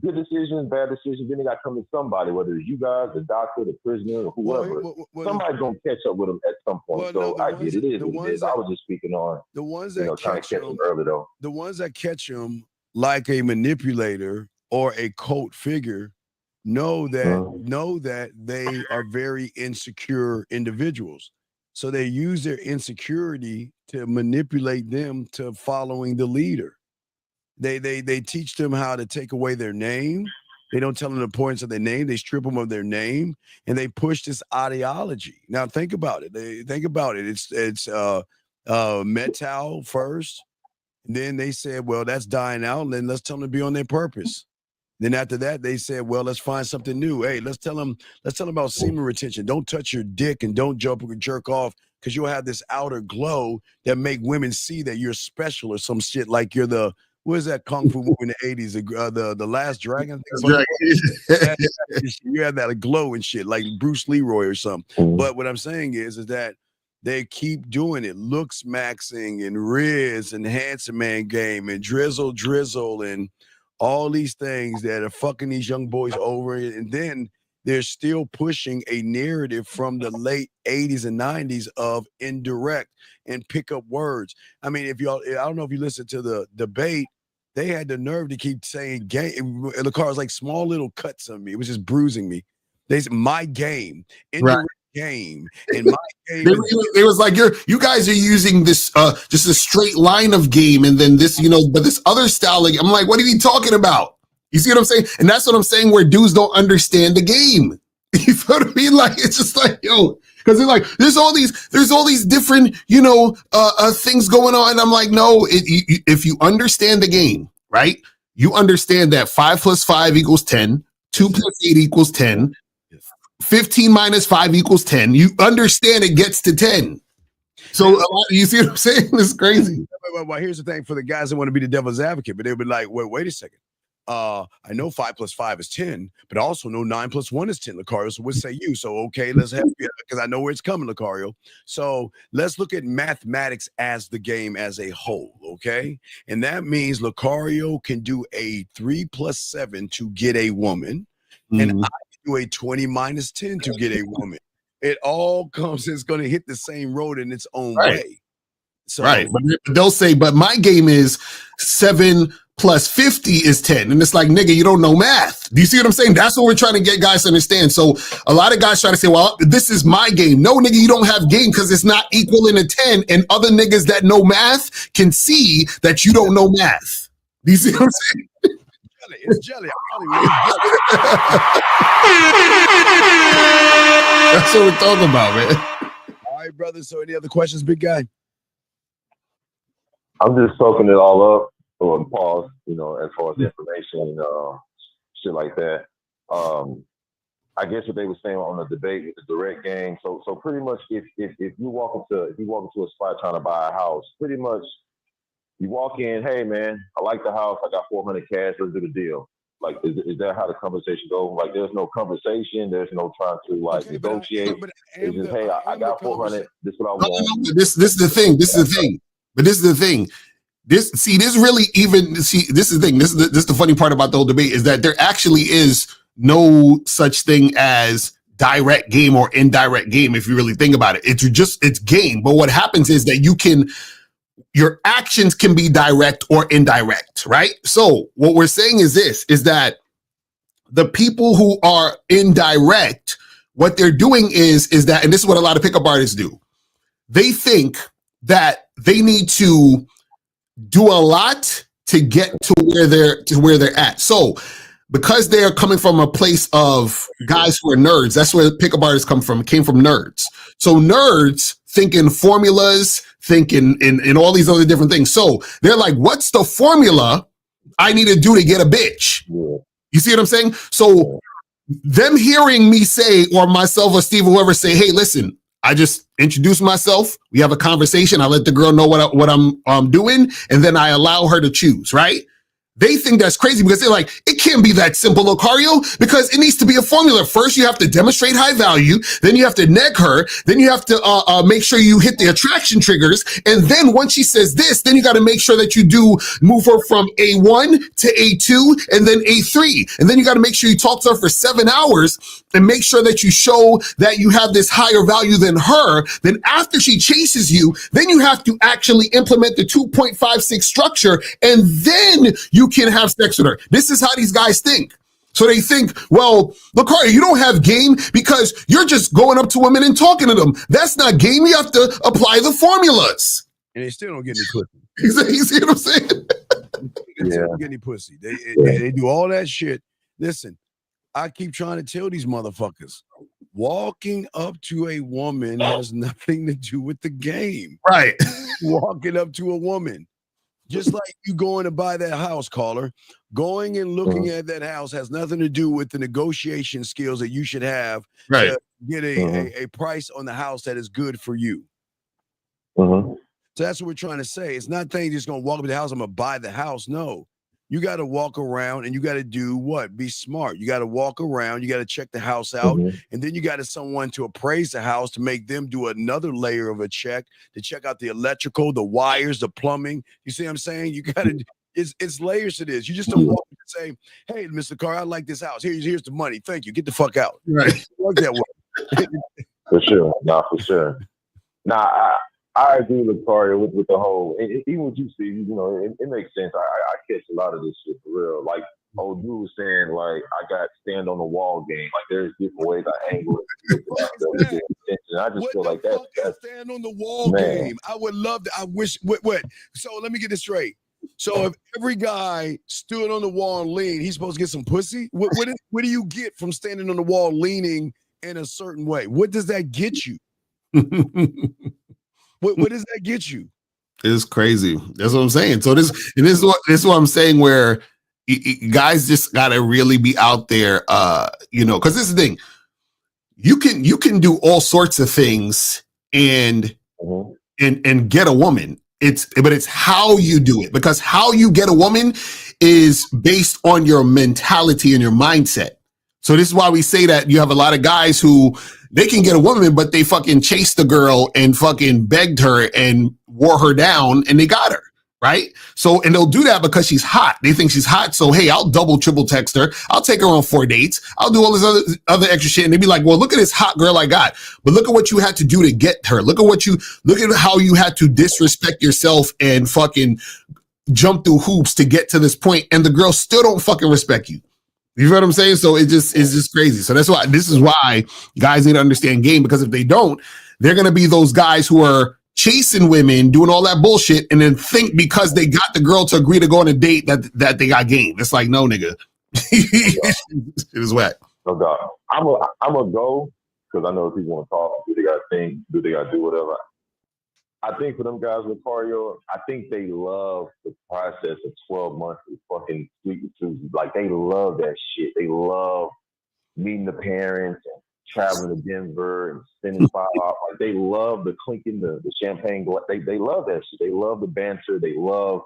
good decisions, bad decisions. Then they got to come to somebody, whether it's you guys, the doctor, the prisoner, or whoever. Somebody's going to catch up with them at some point. So I get it. It is. I was just speaking on the ones that trying to catch them early, though. The ones that catch them like a manipulator or a cult figure know that they are very insecure individuals. So they use their insecurity to manipulate them to following the leader. They teach them how to take away their name. They don't tell them the importance of their name. They strip them of their name, and they push this ideology. Now think about it. It's metal first. And then they said, well, that's dying out. And then let's tell them to be on their purpose. Then after that, they said, well, let's find something new. Hey, let's tell them about semen retention. Don't touch your dick and don't jerk off, because you'll have this outer glow that make women see that you're special or some shit, like you're the, what is that kung fu movie in the 80s? The Last Dragon? You have that glow and shit, like Bruce Leroy or something. But what I'm saying is that they keep doing it. Looks maxing and Riz and Handsome Man Game and Drizzle and all these things that are fucking these young boys over. And then they're still pushing a narrative from the late 80s and 90s of indirect and pick up words. I mean, I don't know if you listen to the debate, they had the nerve to keep saying game. The car was like small little cuts on me. It was just bruising me. They said my game, indirect game, and my game. It was like you guys are using this just a straight line of game, and then this, but this other style. Like, I'm like, what are you talking about? You see what I'm saying? And that's what I'm saying, where dudes don't understand the game. You feel what I mean? Like, it's just like, yo, because they're like, there's all these different, things going on. And I'm like, no, if you understand the game, right? You understand that 5 + 5 = 10, 2 + 8 = 10, 15 - 5 = 10. You understand it gets to 10. So you see what I'm saying? It's crazy. Well, here's the thing for the guys that want to be the devil's advocate, but they'll be like, wait a second. I know 5 + 5 is 10, but I also know 9 + 1 is 10, Lucario. So what say you? So, okay, let's have you, because I know where it's coming, Lucario. So let's look at mathematics as the game as a whole, okay? And that means Lucario can do a 3 + 7 to get a woman, and I can do a 20 - 10 to get a woman. It all comes, it's going to hit the same road in its own way. So, right, but they'll say, but my game is 7 + 50 is 10. And it's like, nigga, you don't know math. Do you see what I'm saying? That's what we're trying to get guys to understand. So a lot of guys try to say, well, this is my game. No, nigga, you don't have game because it's not equal in a 10. And other niggas that know math can see that you don't know math. Do you see what I'm saying? It's jelly. I'm telling you, it's jelly. That's what we're talking about, man. All right, brother. So any other questions, big guy? I'm just soaking it all up. Or pause, as far as the information, shit like that. I guess what they were saying on the debate with the direct game. So pretty much, if you walk into a spot trying to buy a house, pretty much you walk in, hey man, I like the house, I got 400 cash, let's do the deal. Like, is that how the conversation goes? Like, there's no conversation, there's no trying to negotiate. It's just, hey, I got 400, this is what I want. No, this is the thing. This is the thing. But this is the thing. This is the thing. This is the funny part about the whole debate, is that there actually is no such thing as direct game or indirect game. If you really think about it, it's game. But what happens is that your actions can be direct or indirect, right? So what we're saying is that the people who are indirect, what they're doing is that, and this is what a lot of pickup artists do. They think that they need to do a lot to get to where they're at. So because they are coming from a place of guys who are nerds, that's where pickup artists came from nerds. So nerds thinking formulas, thinking in all these other different things. So they're like, what's the formula I need to do to get a bitch? Yeah. You see what I'm saying? So them hearing me say, or myself or Steve, or whoever say, hey, listen, I just introduce myself. We have a conversation. I let the girl know what I'm doing, and then I allow her to choose, right? they think that's crazy because they're like, it can't be that simple, Lucario, because it needs to be a formula. First, you have to demonstrate high value. Then you have to neg her. Then you have to make sure you hit the attraction triggers. And then once she says this, then you got to make sure that you do move her from A1 to A2 and then A3. And then you got to make sure you talk to her for 7 hours and make sure that you show that you have this higher value than her. Then after she chases you, then you have to actually implement the 2.56 structure, and then you can have sex with her. This is how these guys think. So they think, well, Lucario, you don't have game because you're just going up to women and talking to them. That's not game. You have to apply the formulas. And they still don't get any pussy. You see what I'm saying? They still don't get any pussy. They do all that shit. Listen, I keep trying to tell these motherfuckers, walking up to a woman has nothing to do with the game. Right. Walking up to a woman. Just like you going to buy that house, caller, going and looking at that house has nothing to do with the negotiation skills that you should have to get a price on the house that is good for you. So that's what we're trying to say. It's not saying just going to walk up to the house, I'm going to buy the house. No. You got to walk around and you got to do what? Be smart. You got to walk around. You got to check the house out. And then you got someone to appraise the house to make them do another layer of a check to check out the electrical, the wires, the plumbing. You see what I'm saying? You got to, it's layers to this. You just don't walk and say, hey, Mr. Carr, I like this house. Here's the money. Thank you. Get the fuck out. Right. Work that way. For sure. For sure. I agree with Lucario with the whole, and even what you see, you know, it makes sense. I catch a lot of this shit for real. Like old dude was saying, like, I got stand on the wall game. Like there's different ways I angle it. And I just feel like that's stand on the wall game. I would love to. I wish. What? So let me get this straight. So if every guy stood on the wall and leaned, he's supposed to get some pussy. What do you get from standing on the wall leaning in a certain way? What does that get you? What does that get you? It's crazy. That's what I'm saying. So this is what I'm saying, where guys just gotta really be out there, you know, because this is the thing. You can do all sorts of things and get a woman. But it's how you do it, because how you get a woman is based on your mentality and your mindset. So this is why we say that you have a lot of guys who they can get a woman, but they fucking chased the girl and fucking begged her and wore her down and they got her, right? So, and they'll do that because she's hot. They think she's hot. So, hey, I'll double, triple text her. I'll take her on 4 dates. I'll do all this other extra shit. And they'd be like, well, look at this hot girl I got. But look at what you had to do to get her. Look at how you had to disrespect yourself and fucking jump through hoops to get to this point. And the girl still don't fucking respect you. You know what I'm saying? So it's just crazy. So this is why guys need to understand game, because if they don't, they're going to be those guys who are chasing women, doing all that bullshit, and then think because they got the girl to agree to go on a date that they got game. It's like, no, nigga. It is whack. No doubt. I'm a go, because I know people want to talk. Do they got to think? Do they got to do whatever? I think for them guys with Lucario, I think they love the process of 12 months of fucking Sweet and Susie. Like, they love that shit. They love meeting the parents and traveling to Denver and spending 5 hours. Like, they love the clinking, the champagne. They love that shit. They love the banter. They love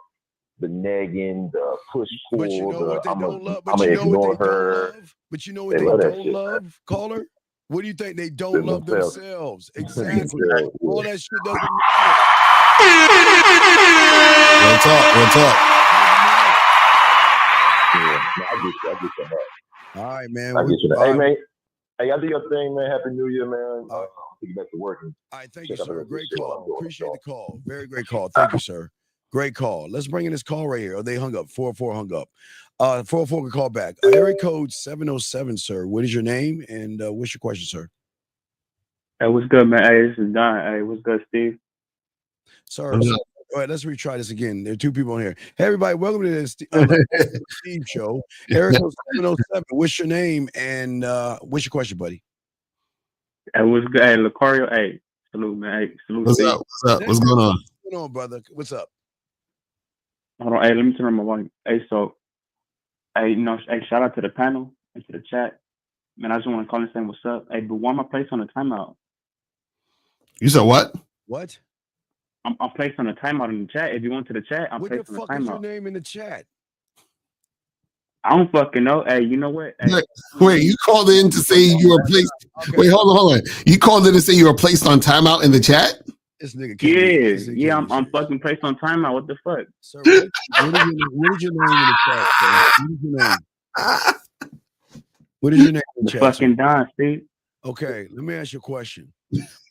the nagging, the push-pull. But you know what they don't love? I'm going to ignore her. But you know what they don't love, caller? What do you think? They don't love themselves. Exactly. All that shit doesn't matter. Real talk. Yeah, I get you. All right, man. I get you. Hey, man. Hey, y'all do your thing, man. Happy New Year, man. I'll get back to working. All right, thank you, sir. Great call. Appreciate the call. Very great call. Thank you, sir. Great call. Let's bring in this call right here. Oh, they hung up. 404 hung up. 404 can call back. Area code 707, sir. What is your name and what's your question, sir? Hey, what's good, man? Hey, this is Don. Hey, what's good, Steve? Sir. All right, let's retry this again. There are 2 people in here. Hey, everybody, welcome to the Steve Show. Area code 707. What's your name and what's your question, buddy? Hey, what's good? Hey, Lucario. Hey, salute, man. Hey, salute. What's up? What's going on? What's going on, brother? What's up? Hold on. Hey, let me turn on my volume. Hey, so, hey, hey, shout out to the panel and to the chat. Man, I just want to call and say what's up. Hey, but why am I placed on a timeout? You said what? What? I'm placed on a timeout in the chat. If you went to the chat, I'm what the placed on a fuck is your timeout. name in the chat? I don't fucking know. Hey, you know what? Hey, Wait, you called in to say you were placed. Okay. Wait, hold on. You called in to say you were placed on timeout in the chat? This nigga can't yeah, be, yeah, I'm fucking placed on timeout. What the fuck? Sir, what is your name in the chat, sir? What is your name? What is your name in the The chat? fucking Don, Steve. Okay, let me ask you a question.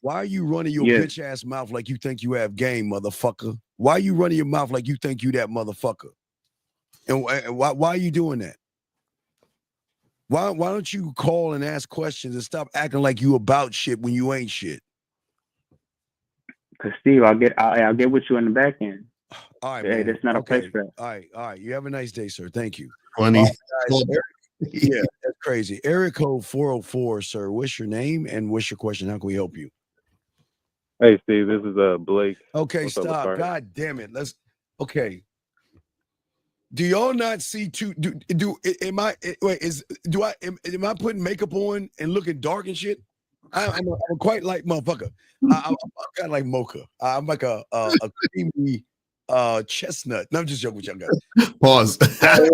Why are you running your Yeah. bitch ass mouth like you think you have game, motherfucker? Why are you running your mouth like you think you that motherfucker? And why are you doing that? Why don't you call and ask questions and stop acting like you about shit when you ain't shit? Cause Steve, I'll get with you in the back end. All right, Hey, man. that's not a place for that. All right. You have a nice day, sir. Thank you. Funny. Yeah, that's crazy. Area code 404, sir. What's your name and what's your question? How can we help you? Hey, Steve, this is Blake. Okay, What's up, stop. Lakari? God damn it. Okay. Do y'all not see am I putting makeup on and looking dark and shit? I'm quite like motherfucker. I'm kind of like mocha. I'm like a creamy chestnut. No, I'm just joking with y'all guys. Pause. I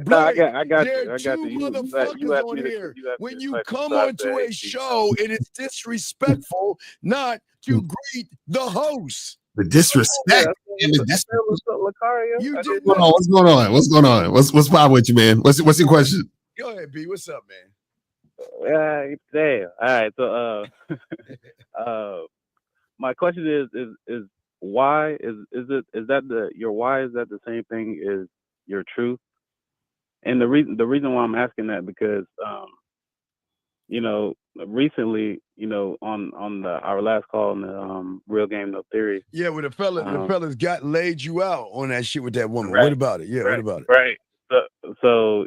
got There you. are I got two you. motherfuckers on here. When you come onto a show, it is disrespectful not to greet the host. The disrespect. And the disrespect. What's up, Lakari? You did What's going on? What's going on? What's fine with you, man? What's your question? Go ahead, B. What's up, man? Damn. All right. So, my question is why your why is that the same thing as your truth? And the reason why I'm asking that because recently, on our last call on the Real Game No Theory. Yeah, well, the fellas got laid you out on that shit with that woman. Right, What about it? Yeah, right, what about it? Right. So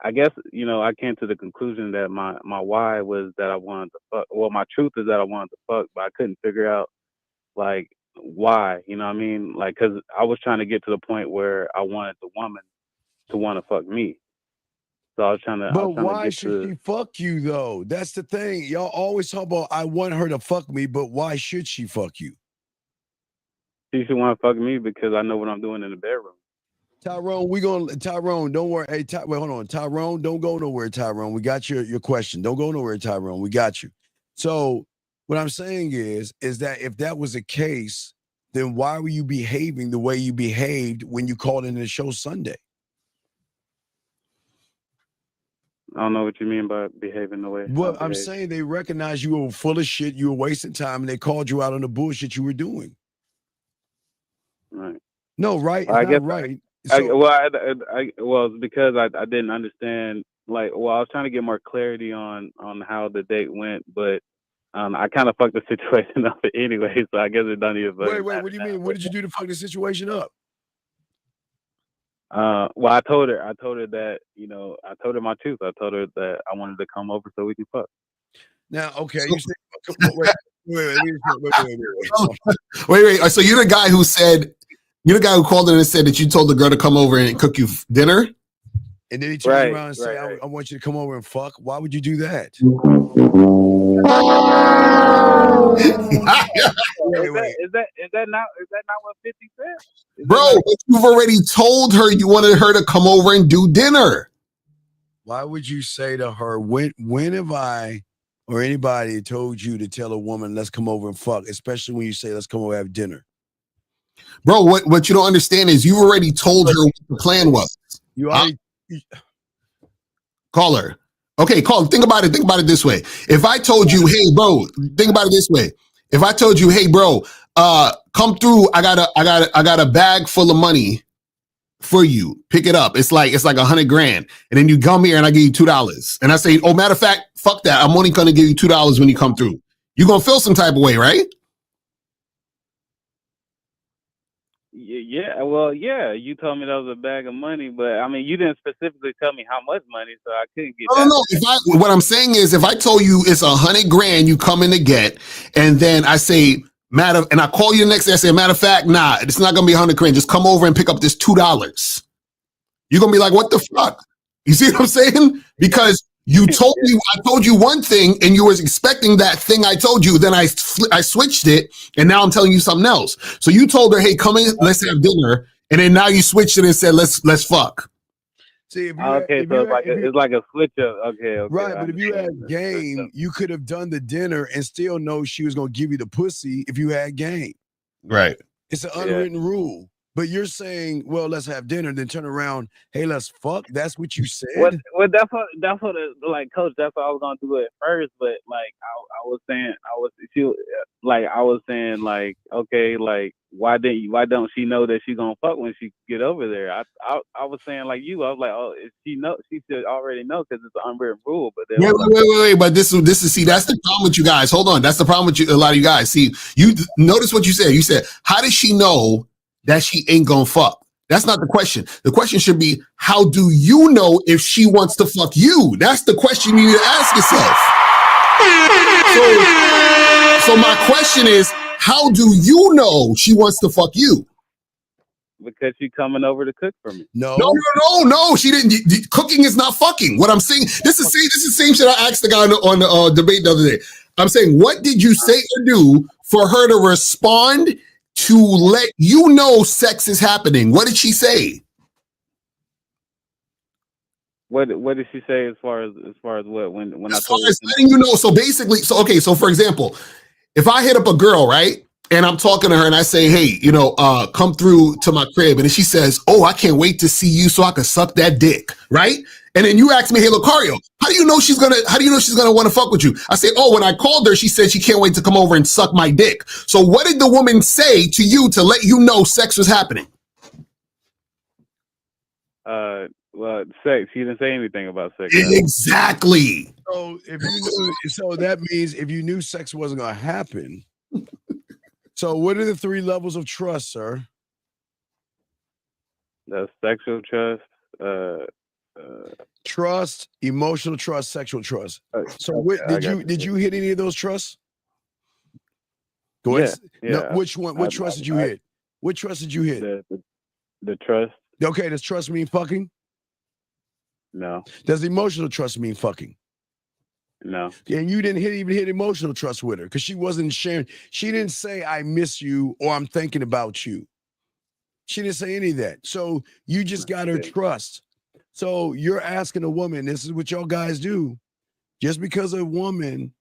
I guess I came to the conclusion that my why was that I wanted to fuck. Well, my truth is that I wanted to fuck, but I couldn't figure out like why. You know what I mean? Like, cause I was trying to get to the point where I wanted the woman to want to fuck me. So I was trying to. But why should she fuck you though? That's the thing. Y'all always talk about I want her to fuck me, but why should she fuck you? She should want to fuck me because I know what I'm doing in the bedroom. Tyrone, don't worry. Hey, wait, hold on. Tyrone, don't go nowhere, Tyrone. We got your question. Don't go nowhere, Tyrone. We got you. So what I'm saying is that if that was the case, then why were you behaving the way you behaved when you called in the show Sunday? I don't know what you mean by behaving the way. Well, I'm saying they recognized you were full of shit, you were wasting time, and they called you out on the bullshit you were doing. Right. No, right? It's I not guess right. It's because I didn't understand. Like, well, I was trying to get more clarity on how the date went, but I kind of fucked the situation up anyway. So I guess it doesn't even. Wait, what do you mean? What did you do to fuck the situation up? Well, I told her that, I told her my truth. I told her that I wanted to come over so we could fuck. Now, okay, So, you said, wait. So you're the guy who said, you're the guy who called in and said that you told the girl to come over and cook you dinner? And then he turned around and said, I want you to come over and fuck. Why would you do that? Is that not what 50 said? Bro, but you've already told her you wanted her to come over and do dinner. Why would you say to her, when have I or anybody told you to tell a woman, let's come over and fuck, especially when you say, let's come over and have dinner? Bro, what you don't understand is you already told her what the plan was. You already call her. Okay, call. Think about it this way. If I told you, hey, bro, think about it this way. If I told you, hey, bro, come through, I got a bag full of money for you. Pick it up. It's like $100 grand. And then you come here and I give you $2. And I say, oh, matter of fact, fuck that. I'm only gonna give you $2 when you come through. You're gonna feel some type of way, right? Yeah, well, yeah, you told me that was a bag of money, but I mean, you didn't specifically tell me how much money, so I couldn't get that. No. What I'm saying is, if I told you it's $100 grand you come in to get, and then I say, and I call you the next day, I say, matter of fact, nah, it's not gonna be $100 grand. Just come over and pick up this $2. You're gonna be like, what the fuck? You see what I'm saying? Because you told me, I told you one thing, and you was expecting that thing I told you. Then I switched it, and now I'm telling you something else. So you told her, "Hey, come in, let's have dinner," and then now you switched it and said, "Let's fuck." See, if you Okay, if so you it's like if you it's like a switch up. Okay, right, I but if you understand. had The switch game, up. you could have done the dinner and still know she was gonna give you the pussy if you had game. Right. It's an Yeah. unwritten rule. But you're saying, well, let's have dinner, then turn around, hey, let's fuck. That's what you What? said. What? That's what. Like, coach. That's what I was gonna do at first, but like, I was saying, I was saying, like, okay, like, why don't she know that she gonna fuck when she get over there? I was saying like you. I was like, oh, if she should already know because it's an unwritten rule. But then Wait. But this is see, that's the problem with you guys. Hold on. That's the problem with you. A lot of you guys. See, you notice what you said. You said, how does she know that she ain't gonna fuck? That's not the question. The question should be, how do you know if she wants to fuck you? That's the question you need to ask yourself. So my question is, how do you know she wants to fuck you? because she coming over to cook for me. No. No. She didn't. Cooking is not fucking. What I'm saying, this is the same shit I asked the guy on the debate the other day. I'm saying, what did you say or do for her to respond to let you know sex is happening? What did she say? What did she say as far as what when I As far told as letting you know, so basically, so for example, if I hit up a girl, right, and I'm talking to her and I say, hey, come through to my crib, and then she says, oh, I can't wait to see you so I can suck that dick, right? And then you ask me, hey, Lucario, how do you know she's gonna want to fuck with you? I say, oh, when I called her, she said she can't wait to come over and suck my dick. So what did the woman say to you to let you know sex was happening? well, sex. She didn't say anything about sex. Exactly. So so that means if you knew sex wasn't gonna happen. So what are the 3 levels of trust, sir? The sexual trust. Trust, emotional trust, sexual trust. So okay, did you hit any of those trusts? Go ahead. Yeah. No, which one? What trust did you hit? What trust did you hit? The trust. Okay, does trust mean fucking? No. Does emotional trust mean fucking? No. And you didn't even hit emotional trust with her because she wasn't sharing. She didn't say, I miss you or I'm thinking about you. She didn't say any of that. So you just got her trust. So you're asking a woman, this is what y'all guys do. Just because a woman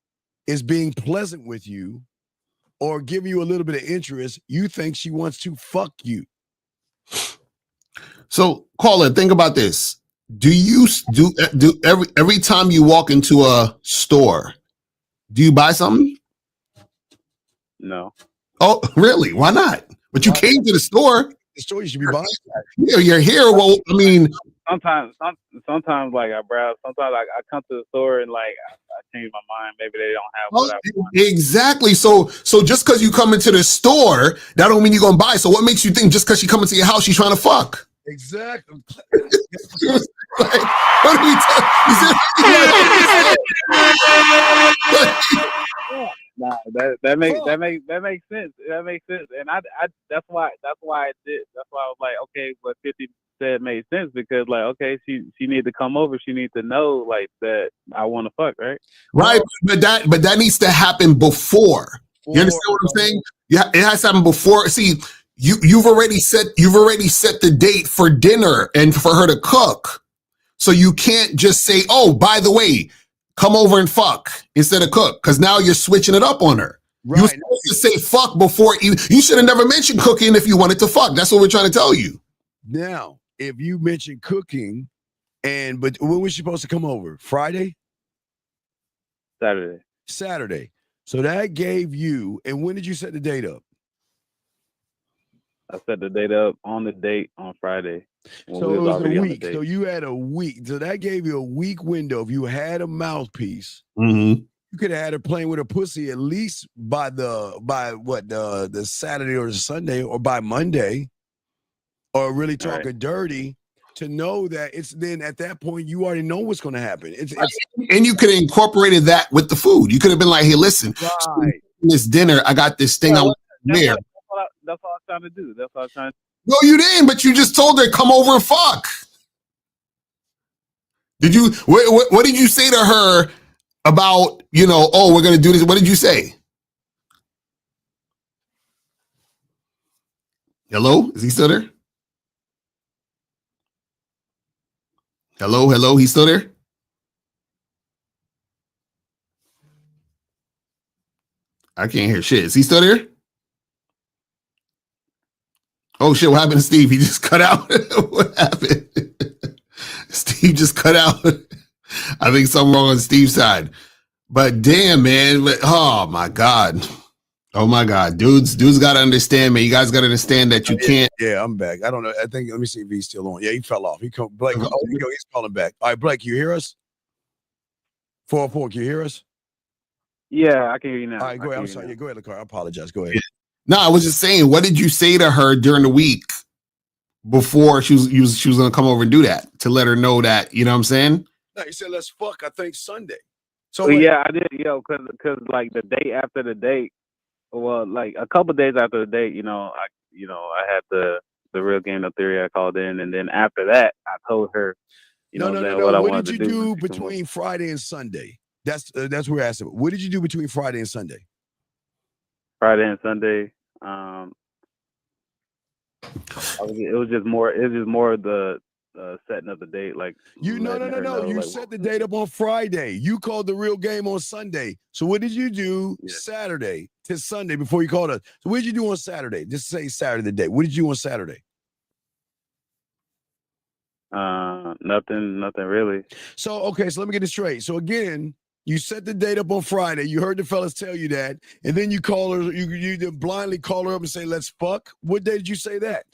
is being pleasant with you or giving you a little bit of interest, you think she wants to fuck you. So, caller, think about this. Do you do every time you walk into a store, do you buy something? No. Oh, really? Why not? But you came to the store. The store you should be buying. Yeah, you're here. Well, I mean, sometimes like I browse. Sometimes I come to the store and like I change my mind. Maybe they don't have what I want. Exactly. So just because you come into the store, that don't mean you're gonna buy. So what makes you think just because she come into your house, she's trying to fuck? Exactly. Like, what are we talking? Nah, that makes sense. That makes sense, and I that's why I did. That's why I was like, okay, what 50 said made sense because like, okay, she need to come over. She needs to know like that I want to fuck, right? Right, but that needs to happen before. You understand what I'm saying? Yeah, it has to happen before. See, you've already set the date for dinner and for her to cook. So you can't just say, oh, by the way, come over and fuck instead of cook, because now you're switching it up on her. Right. You're supposed to say fuck before you should have never mentioned cooking if you wanted to fuck. That's what we're trying to tell you. Now, if you mentioned cooking, but when was she supposed to come over? Friday? Saturday. So that gave you, and when did you set the date up? I set the date up on the date on Friday. So it was a week. So you had a week. So that gave you a week window. If you had a mouthpiece, you could have had her playing with her pussy at least by the Saturday or the Sunday or by Monday, or really talking dirty to know that it's then at that point you already know what's going to happen. And you could have incorporated that with the food. You could have been like, hey, listen, this dinner, I got this thing I want to wear. That's all I'm trying to do. That's all I'm trying to do. No, you didn't, but you just told her, come over and fuck. Did you, what did you say to her about, oh, we're going to do this? What did you say? Hello? Is he still there? Hello. He's still there? I can't hear shit. Is he still there? Oh shit, what happened to Steve? He just cut out. What happened? Steve just cut out. I think something wrong on Steve's side. But damn, man. Oh my God. Oh my God. Dudes got to understand, man. You guys got to understand that you can't. Yeah, I'm back. I don't know. I think, let me see if he's still on. Yeah, he fell off. Blake, he's calling back. All right, Blake, you hear us? 404, can you hear us? Yeah, I can hear you now. All right, go ahead. I'm sorry. Yeah, go ahead, LaCar. I apologize. Go ahead. No, I was just saying, what did you say to her during the week before she was going to come over and do that, to let her know that, you know what I'm saying? No, he said, let's fuck, I think Sunday. So yeah, I did, cause like the day after the date, well, like a couple days after the date, I had the real game of theory. I called in, and then after that, I told her, no. What did you do between Friday and Sunday? That's what we're asking. What did you do between Friday and Sunday? Friday and Sunday, it was just more of the setting of the date. Like no. You like, set the date up on Friday. You called the real game on Sunday. So what did you do Saturday to Sunday before you called us? So what did you do on Saturday? Just say Saturday the date. What did you do on Saturday? Nothing really. So okay, so let me get this straight. So again, you set the date up on Friday. You heard the fellas tell you that, and then you call her. You then blindly call her up and say, "Let's fuck." What day did you say that?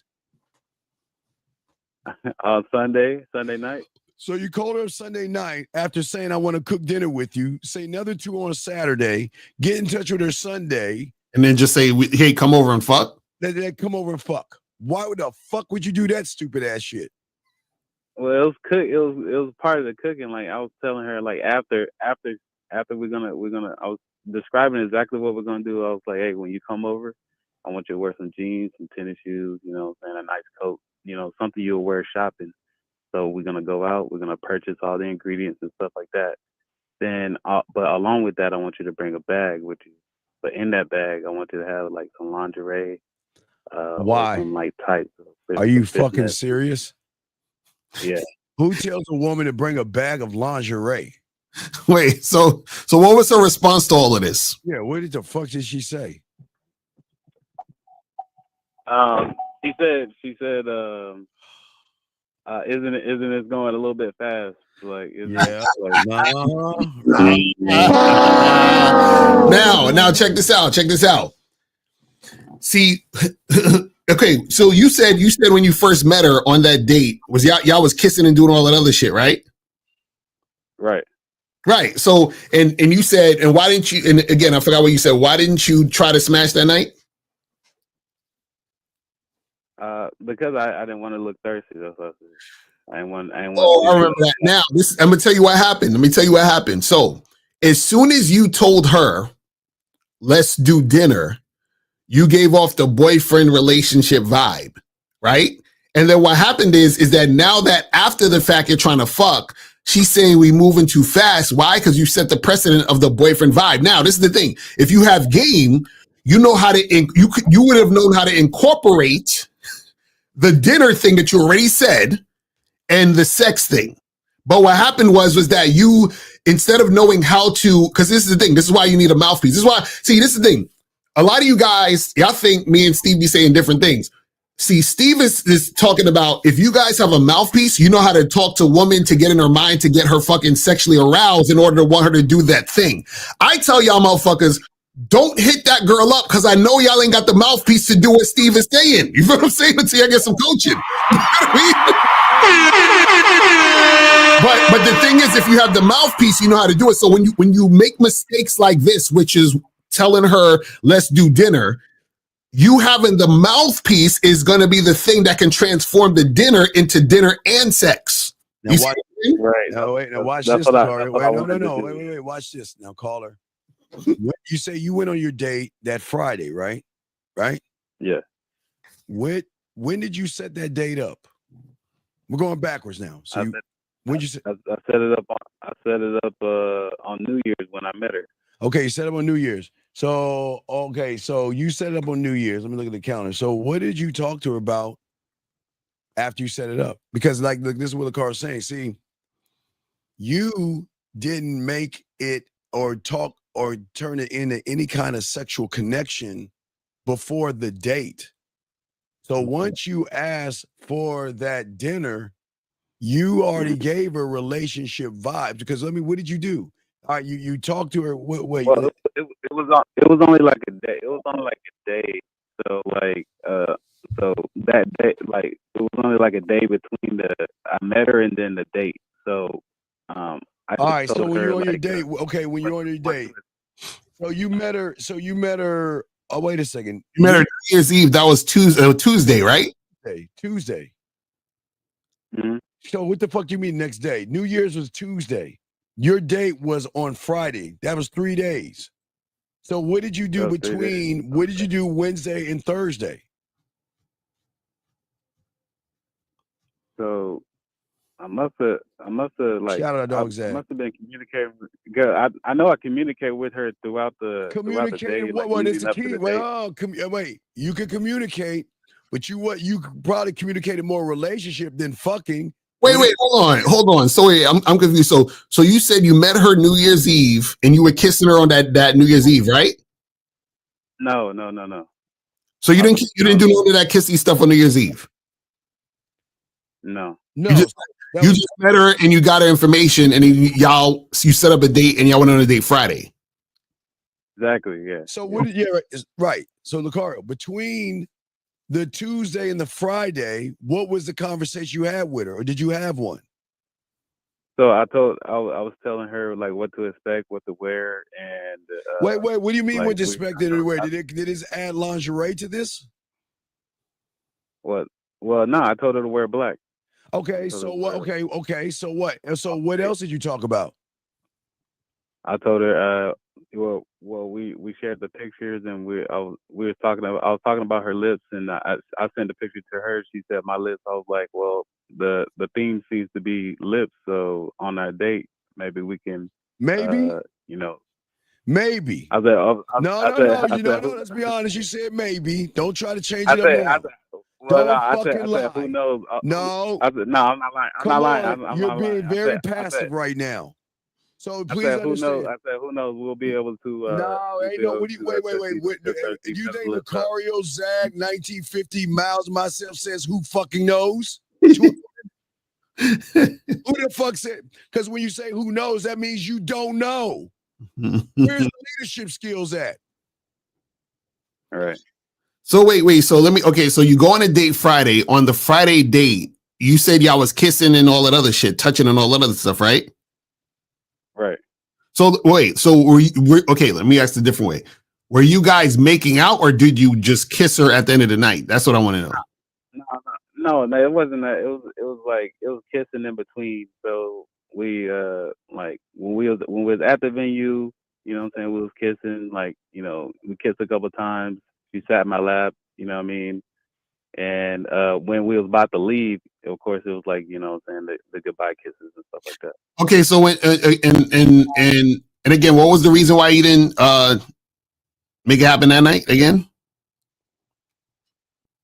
Sunday night. So you called her up Sunday night after saying, "I want to cook dinner with you." Say another 2 on Saturday. Get in touch with her Sunday, and then just say, "Hey, come over and fuck." Then come over and fuck. Why would the fuck would you do that stupid ass shit? Well, it was part of the cooking. Like I was telling her, like after we're gonna. I was describing exactly what we're gonna do. I was like, hey, when you come over, I want you to wear some jeans, some tennis shoes, and a nice coat, something you'll wear shopping. So we're gonna go out. We're gonna purchase all the ingredients and stuff like that. Then, but along with that, I want you to bring a bag with you. But in that bag, I want you to have like some lingerie. Why? Some like tights. Are you fucking serious? Yeah. Who tells a woman to bring a bag of lingerie? Wait, so what was her response to all of this? Yeah, what the fuck did she say? She said, isn't it going a little bit fast? Like, Now check this out. See, okay, so you said when you first met her on that date, was y'all was kissing and doing all that other shit, right? Right. So and you said, and why didn't you? And again, I forgot what you said. Why didn't you try to smash that night? Because I didn't want to look thirsty. That's what I want. I remember that. Now, I'm gonna tell you what happened. Let me tell you what happened. So, as soon as you told her, "Let's do dinner," you gave off the boyfriend relationship vibe, right? And then what happened is that now that after the fact you're trying to fuck, she's saying we moving too fast. Why? Because you set the precedent of the boyfriend vibe. Now, this is the thing. If you have game, you know how to, you would have known how to incorporate the dinner thing that you already said and the sex thing. But what happened was that you, instead of knowing how to, because this is the thing, this is why you need a mouthpiece. This is the thing. A lot of you guys, y'all think me and Steve be saying different things. See, Steve is talking about if you guys have a mouthpiece, you know how to talk to a woman to get in her mind to get her fucking sexually aroused in order to want her to do that thing. I tell y'all motherfuckers, don't hit that girl up because I know y'all ain't got the mouthpiece to do what Steve is saying. You know what I'm saying? Until I get some coaching. You know what I mean? But the thing is, if you have the mouthpiece, you know how to do it. So when you make mistakes like this, which is telling her, let's do dinner, you having the mouthpiece is going to be the thing that can transform the dinner into dinner and sex. Now watch, right. Now wait. Now watch this. Wait. Watch this. Now call her. You say you went on your date that Friday, right? Right? Yeah. When did you set that date up? We're going backwards now. So when you set? I set it up. I set it up on New Year's when I met her. Okay, you set up on New Year's. So so you set it up on New Year's. Let me look at the calendar. So what did you talk to her about after you set it up? Because like this is what the car is saying. See, you didn't make it or talk or turn it into any kind of sexual connection before the date. So once you asked for that dinner, you already gave her relationship vibes. Because what did you do? All right, you talked to her. Wait. Well, it was only like a day. It was only like a day. So so that day, like it was only like a day between I met her and then the date. So all right. So when you're on your date, when you're on your date, so you met her. Oh, wait a second. You met her New Year's Eve. That was Tuesday, right? Tuesday. Mm-hmm. So what the fuck you mean next day? New Year's was Tuesday. Your date was on Friday. That was 3 days. So what did you do what did you do Wednesday and Thursday? So I must have like shout out dog Zach. I must have been communicating good. I know I communicated with her throughout the day. What is the key? Wait, you can communicate, but you probably communicated more relationship than fucking. Wait, hold on. So wait, I'm confused. So you said you met her New Year's Eve and you were kissing her on that New Year's Eve, right? No. So you didn't do none of that kissy stuff on New Year's Eve? No. You just met her and you got her information, and then you set up a date and y'all went on a date Friday. Exactly. Yeah. So right. So Lucario, between the Tuesday and the Friday, what was the conversation you had with her, or did you have one? So I was telling her like what to expect, what to wear, and wait. What do you mean what to expect to wear? Did it add lingerie to this? What? Well, no. I told her to wear black. Okay. So what? Okay. So what? So what else did you talk about? I told her. We shared the pictures, and I was talking about her lips, and I sent a picture to her. She said my lips. I was like, well, the theme seems to be lips. So on that date, maybe we can maybe. I said, no. Let's be honest. You said maybe. Don't try to change it up now. I said, who knows? No. I said, no, I'm not lying. I'm not lying. You're being very passive right now. So please understand. I said, who knows? We'll be able to. No, ain't no. Wait. You think Lucario, Zag, 1950, Miles, myself says, who fucking knows? Who the fuck said? Because when you say who knows, that means you don't know. Where's the leadership skills at? All right. So wait. So so you go on a date Friday. On the Friday date, you said y'all was kissing and all that other shit, touching and all that other stuff, right? Right. So wait. So okay? Let me ask the different way. Were you guys making out, or did you just kiss her at the end of the night? That's what I want to know. No, it wasn't that. It was kissing in between. So we like when we was at the venue, you know what I'm saying, we was kissing, like, you know, we kissed a couple of times. She sat in my lap, you know what I mean? And when we was about to leave, of course, it was like, you know what I'm saying, the goodbye kisses and stuff like that. Okay, so when and again, what was the reason why you didn't make it happen that night again?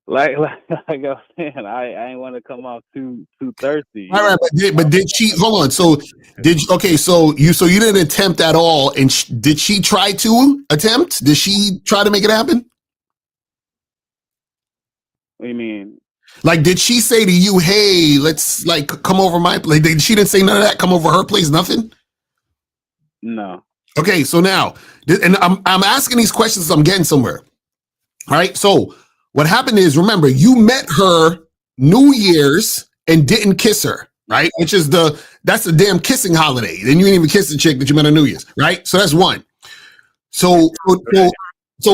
Like I was saying, I ain't want to come off too thirsty. All right, but did she? Hold on. So So you didn't attempt at all, and did she try to attempt? Did she try to make it happen? What do you mean? Like, did she say to you, "Hey, let's like come over my place"? She didn't say none of that. Come over her place, nothing. No. Okay, so now, and I'm asking these questions, so I'm getting somewhere. All right, so what happened is, remember, you met her New Year's and didn't kiss her, right? Which is that's the damn kissing holiday. Then you didn't even kiss the chick that you met on New Year's, right? So that's one. So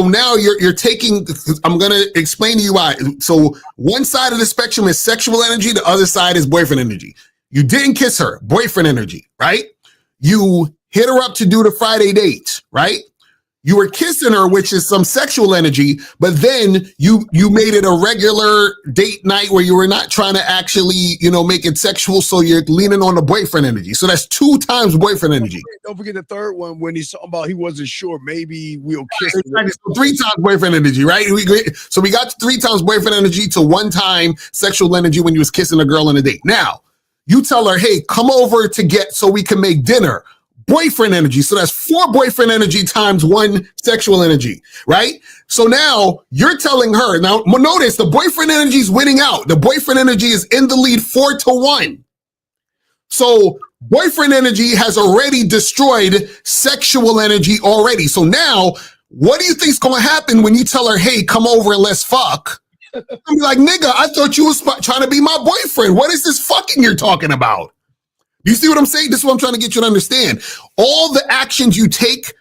now you're taking. I'm gonna explain to you why. So one side of the spectrum is sexual energy, the other side is boyfriend energy. You didn't kiss her, boyfriend energy, right? You hit her up to do the Friday date, right? You were kissing her, which is some sexual energy, but then you made it a regular date night where you were not trying to actually, make it sexual. So you're leaning on the boyfriend energy. So that's 2 times boyfriend energy. Don't forget the third one when he's talking about he wasn't sure. Maybe we'll kiss. Right. So 3 times boyfriend energy, right? So we got 3 times boyfriend energy to 1 time sexual energy when you was kissing a girl on a date. Now, You tell her, hey, come over so we can make dinner. Boyfriend energy. So that's 4 boyfriend energy times 1 sexual energy, right? So now you're telling her, now notice the boyfriend energy is winning out. The boyfriend energy is in the lead 4-1. So boyfriend energy has already destroyed sexual energy already. So now what do you think's going to happen when you tell her, hey, come over and let's fuck? I'm like, nigga, I thought you was trying to be my boyfriend. What is this fucking you're talking about? You see what I'm saying? This is what I'm trying to get you to understand. All the actions you take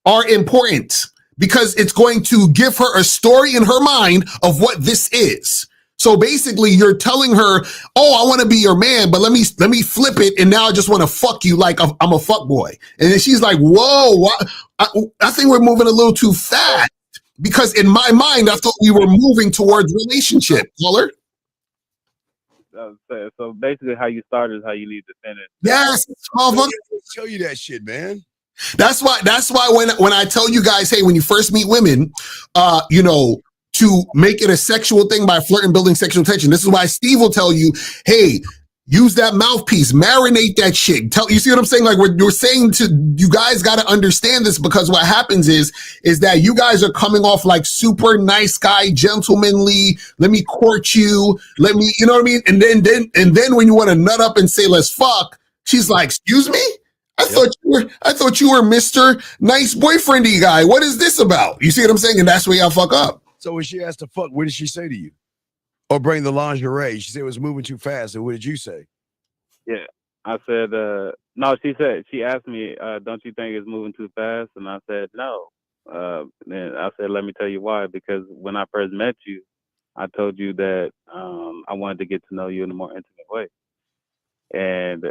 are important because it's going to give her a story in her mind of what this is. So basically you're telling her, oh, I want to be your man, but let me flip it. And now I just want to fuck you like I'm a fuck boy. And then she's like, whoa, I think we're moving a little too fast because in my mind, I thought we were moving towards relationship. Caller? So basically, how you start is how you need to finish. Yes, tell you that shit, man. That's why when I tell you guys, hey, when you first meet women, to make it a sexual thing by flirting, building sexual tension. This is why Steve will tell you, hey, use that mouthpiece, marinate that shit. You see what I'm saying? Like we're saying to you guys got to understand this because what happens is that you guys are coming off like super nice guy, gentlemanly. Let me court you. Let me, you know what I mean? And then when you want to nut up and say, let's fuck, she's like, excuse me? I thought you were Mr. Nice boyfriendy guy. What is this about? You see what I'm saying? And that's where y'all fuck up. So when she asked to fuck, what did she say to you? Or bring the lingerie? She said it was moving too fast. And what did you say? Yeah, I said, no, she asked me, don't you think it's moving too fast? And I said, no. Then I said, let me tell you why. Because when I first met you, I told you that I wanted to get to know you in a more intimate way. And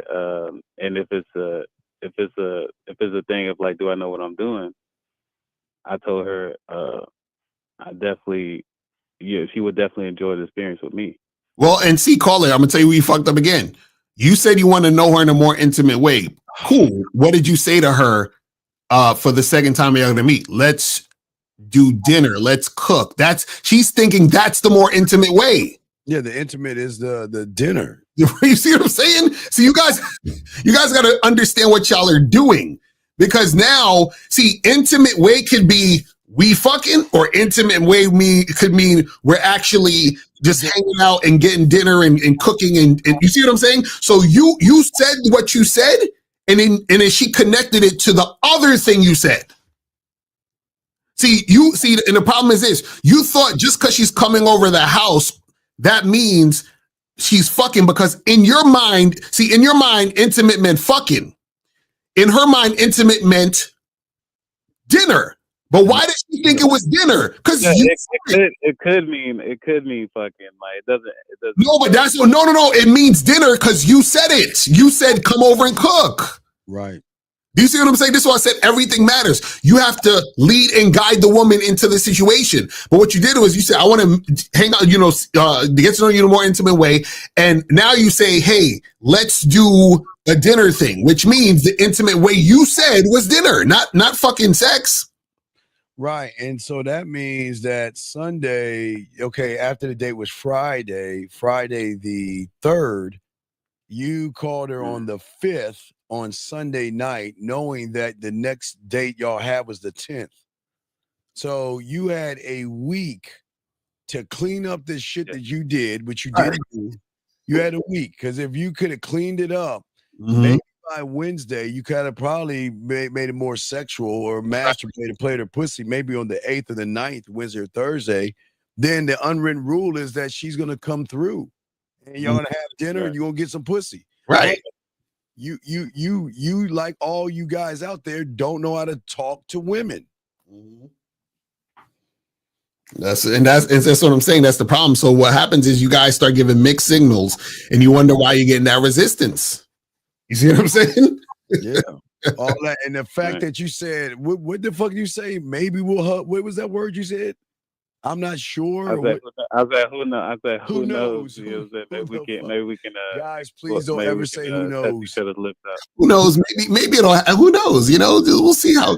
if it's a thing of like, do I know what I'm doing? I told her, she would definitely enjoy the experience with me. Well, and see, caller, I'm gonna tell you where you fucked up again. You said you want to know her in a more intimate way. Cool. What did you say to her for the second time you're gonna meet? Let's do dinner. Let's cook. She's thinking that's the more intimate way. Yeah, the intimate is the dinner. You see what I'm saying? So you guys got to understand what y'all are doing because now, see, intimate way could be we fucking, or intimate way could mean we're actually just hanging out and getting dinner and cooking and you see what I'm saying? So you said what you said, and then she connected it to the other thing you said. And the problem is this: you thought just because she's coming over the house, that means she's fucking, because in your mind, intimate meant fucking. In her mind, intimate meant dinner. But why did she think it was dinner? Because it could mean fucking. Like it doesn't. No, but no. It means dinner because you said it. You said come over and cook. Right. Do you see what I'm saying? This is why I said everything matters. You have to lead and guide the woman into the situation. But what you did was you said, I want to hang out, to get to know you in a more intimate way. And now you say, hey, let's do a dinner thing, which means the intimate way you said was dinner, not fucking sex. Right. And so that means that Sunday, okay, after the date was Friday the 3rd, you called her on the 5th on Sunday night, knowing that the next date y'all had was the 10th. So you had a week to clean up this shit that you did, which you didn't do. You had a week, because if you could have cleaned it up, maybe by Wednesday, you kind of probably made it more sexual or masturbated, played her pussy, maybe on the 8th or the 9th, Wednesday or Thursday. Then the unwritten rule is that she's going to come through and y'all going to have dinner and you're going to get some pussy. Right. You like all you guys out there don't know how to talk to women. That's what I'm saying. That's the problem. So what happens is you guys start giving mixed signals and you wonder why you're getting that resistance. You see what I'm saying? Yeah. All that. And the fact that you said, what the fuck you say? Maybe we'll hug. What was that word you said? I'm not sure. I said, who knows? I said, who knows? Maybe we can. Guys, please don't ever say who knows. Who knows? Maybe it'll. Who knows? We'll see how.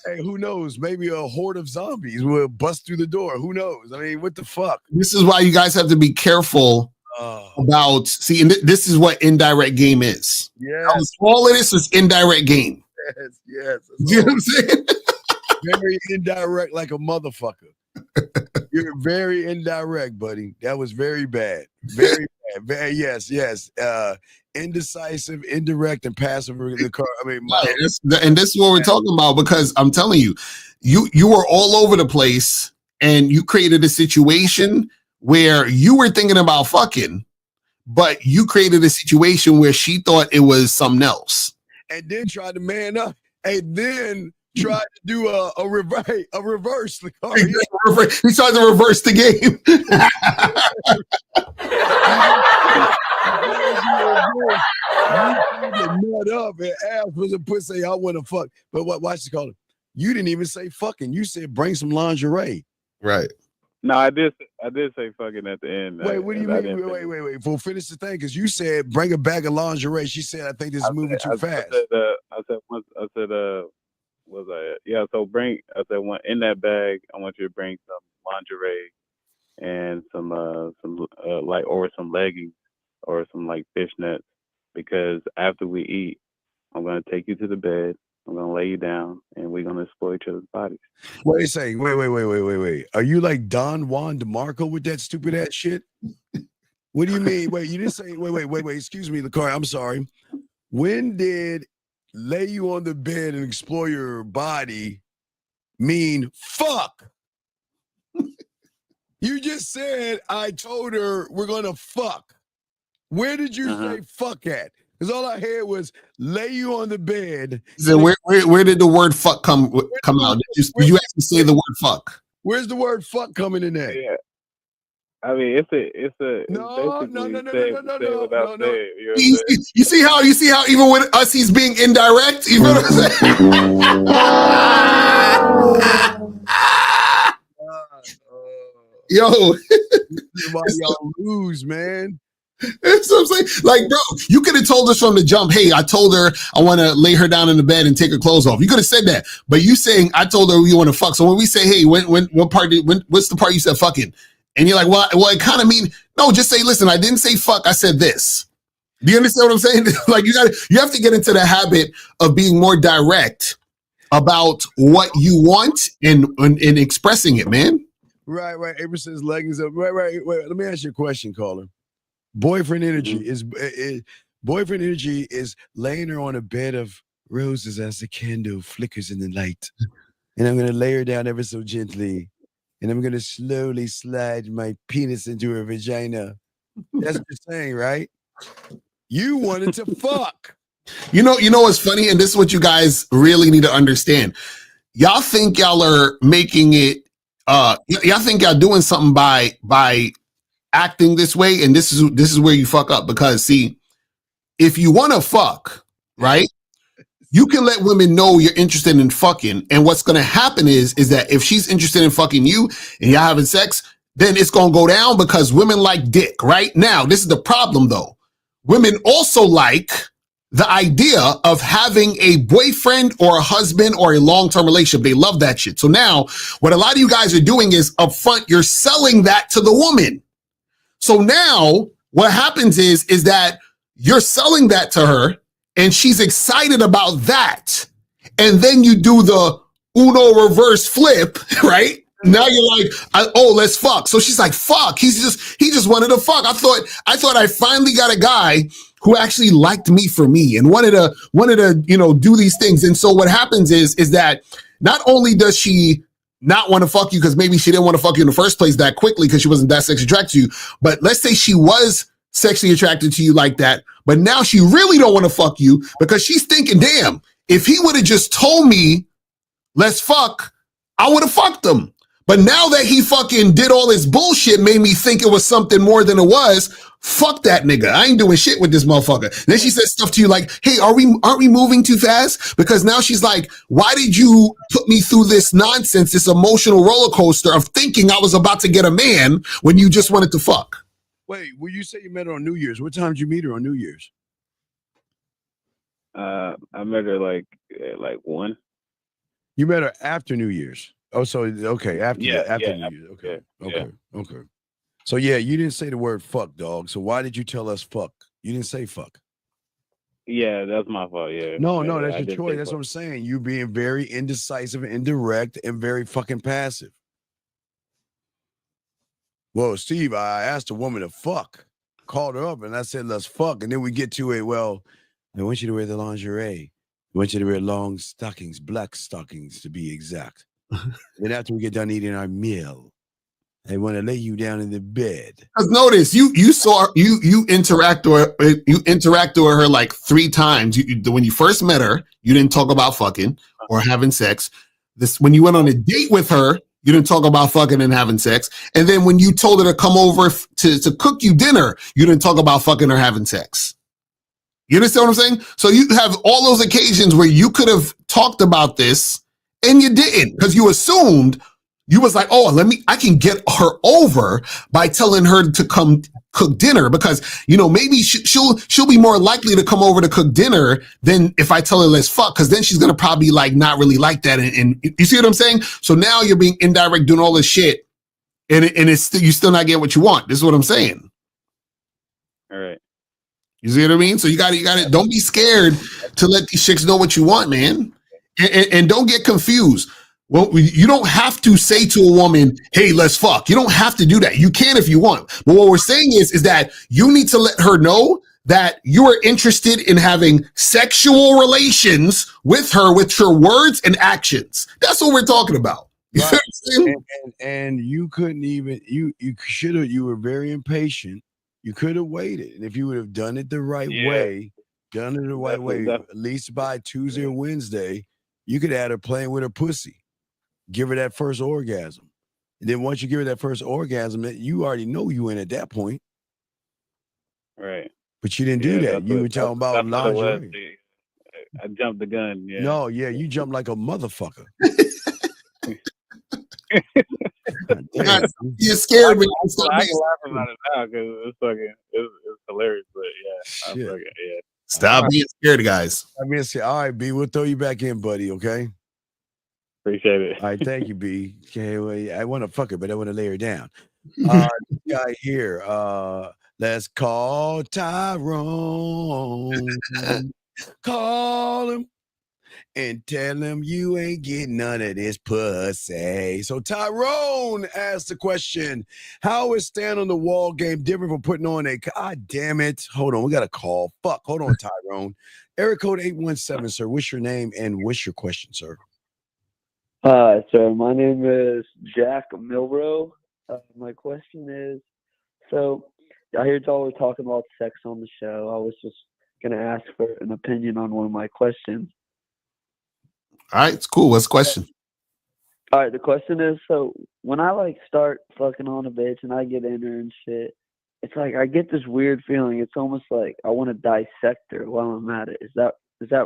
Hey, who knows? Maybe a horde of zombies will bust through the door. Who knows? I mean, what the fuck? This is why you guys have to be careful about see, and this is what indirect game is. Yes. All of this is indirect game. Yes. You know what I'm saying? Very indirect, like a motherfucker. You're very indirect, buddy. That was very bad. Very bad. Yes. Indecisive, indirect, and passive. And this is what we're talking about, because I'm telling you, you were all over the place, and you created a situation where you were thinking about fucking, but you created a situation where she thought it was something else, and then tried to man up, and then tried to do a reverse. He tried to reverse the game. Nut up and ass was a pussy. I want to fuck, but watch this call. You didn't even say fucking. You said bring some lingerie. Right. No, I did say fucking at the end. Wait, what do you mean? Wait. We'll finish the thing, because you said bring a bag of lingerie. She said, I think this is moving too fast. So in that bag, I want you to bring some lingerie and some leggings or some like fishnets, because after we eat, I'm gonna take you to the bed. I'm gonna lay you down, and we're gonna explore each other's bodies. Wait a second. Wait. Are you like Don Juan DeMarco with that stupid ass shit? What do you mean? Wait, you didn't say. Wait. Excuse me, Lakari. I'm sorry. When did lay you on the bed and explore your body mean fuck? You just said I told her we're gonna fuck. Where did you say fuck at? Because all I heard was lay you on the bed. So where did the word fuck come out? Did you actually say the word fuck? Where's the word fuck coming in there? Yeah. I mean, no. You see how even with us he's being indirect? You know what I'm saying? Yo, why y'all lose, man. That's what I'm saying. Like, bro, you could have told us from the jump, hey, I told her I want to lay her down in the bed and take her clothes off. You could have said that. But you saying I told her you want to fuck. So when we say, hey, what's the part you said fucking? And you're like, well, it kind of mean, no, just say, listen, I didn't say fuck, I said this. Do you understand what I'm saying? Like, you have to get into the habit of being more direct about what you want and expressing it, man. Right. Aberson's leggings up. Right. Wait, let me ask you a question, caller. Boyfriend energy is laying her on a bed of roses as the candle flickers in the light. And I'm going to lay her down ever so gently. And I'm going to slowly slide my penis into her vagina. That's what you're saying, right? You wanted to fuck. You know what's funny? And this is what you guys really need to understand. Y'all think y'all are making it, y'all think y'all doing something by acting this way, and this is where you fuck up, because see, if you want to fuck, right, you can let women know you're interested in fucking, and what's going to happen is that if she's interested in fucking you and y'all having sex, then it's going to go down, because women like dick. Right now, this is the problem though. Women also like the idea of having a boyfriend or a husband or a long-term relationship. They love that shit. So now what a lot of you guys are doing is upfront, you're selling that to the woman. So now what happens is that you're selling that to her and she's excited about that. And then you do the Uno reverse flip, right? Now you're like, let's fuck. So she's like, fuck. He just wanted to fuck. I thought I finally got a guy who actually liked me for me and wanted to, do these things. And so what happens is that not only does she not want to fuck you because maybe she didn't want to fuck you in the first place that quickly because she wasn't that sexually attracted to you, but let's say she was sexually attracted to you like that, but now she really don't want to fuck you because she's thinking, damn, if he would have just told me, let's fuck, I would have fucked him. But now that he fucking did all this bullshit, made me think it was something more than it was. Fuck that nigga. I ain't doing shit with this motherfucker. Then she says stuff to you like, hey, aren't we moving too fast? Because now she's like, why did you put me through this nonsense, this emotional roller coaster of thinking I was about to get a man when you just wanted to fuck? Wait, well, you say you met her on New Year's. What time did you meet her on New Year's? I met her like 1. You met her after New Year's. Oh, so okay, after New Year's. Okay. So yeah, you didn't say the word fuck, dog. So why did you tell us fuck? You didn't say fuck. Yeah, that's my fault. Yeah. No, Yeah, that's I your did choice. say That's fuck. what I'm saying. You being very indecisive and indirect and very fucking passive. Well, Steve, I asked a woman to fuck, called her up, and I said, let's fuck. And then we get to it. Well, I want you to wear the lingerie. I want you to wear long stockings, black stockings to be exact. Then after we get done eating our meal, I want to lay you down in the bed. Because notice you interacted with her like 3 times. When you first met her, you didn't talk about fucking or having sex. When you went on a date with her, you didn't talk about fucking and having sex. And then when you told her to come over to cook you dinner, you didn't talk about fucking or having sex. You understand what I'm saying? So you have all those occasions where you could have talked about this and you didn't, because you assumed. You was like, oh, I can get her over by telling her to come cook dinner, because, maybe she'll be more likely to come over to cook dinner than if I tell her let's fuck, because then she's going to probably like not really like that. And you see what I'm saying? So now you're being indirect, doing all this shit, and you still not get what you want. This is what I'm saying. All right. You see what I mean? So you got it. Don't be scared to let these chicks know what you want, man. And don't get confused. Well, you don't have to say to a woman, hey, let's fuck. You don't have to do that. You can if you want. But what we're saying is that you need to let her know that you are interested in having sexual relations with her with your words and actions. That's what we're talking about. Right. And you couldn't even, you were very impatient. You could have waited. And if you would have done it the right way, at least by Tuesday or Wednesday, you could have had her playing with her pussy. Give her that first orgasm. And then once you give her that first orgasm, you already know you in at that point. Right. But you didn't do that. You were talking about lingerie. I jumped the gun. Yeah. No, you jumped like a motherfucker. You're scared. I can laugh about it now because it's hilarious. But yeah, Stop being scared, guys. All right, B, we'll throw you back in, buddy. Okay. Appreciate it. All right, thank you, B. Okay, well, I want to fuck her, but I want to lay her down. This guy here, let's call Tyrone. Call him and tell him you ain't getting none of this pussy. So Tyrone asked the question, how is stand on the wall game different from putting on a, God damn it. Hold on, we got a call. Fuck, hold on, Tyrone. Area code 817, sir. What's your name and what's your question, sir? Hi, sir. My name is Jack Milrow. My question is, so I heard y'all were talking about sex on the show. I was just going to ask for an opinion on one of my questions. All right, it's cool. What's the question? All right, the question is, so when I start fucking on a bitch and I get in her and shit, it's like I get this weird feeling. It's almost like I want to dissect her while I'm at it. Is that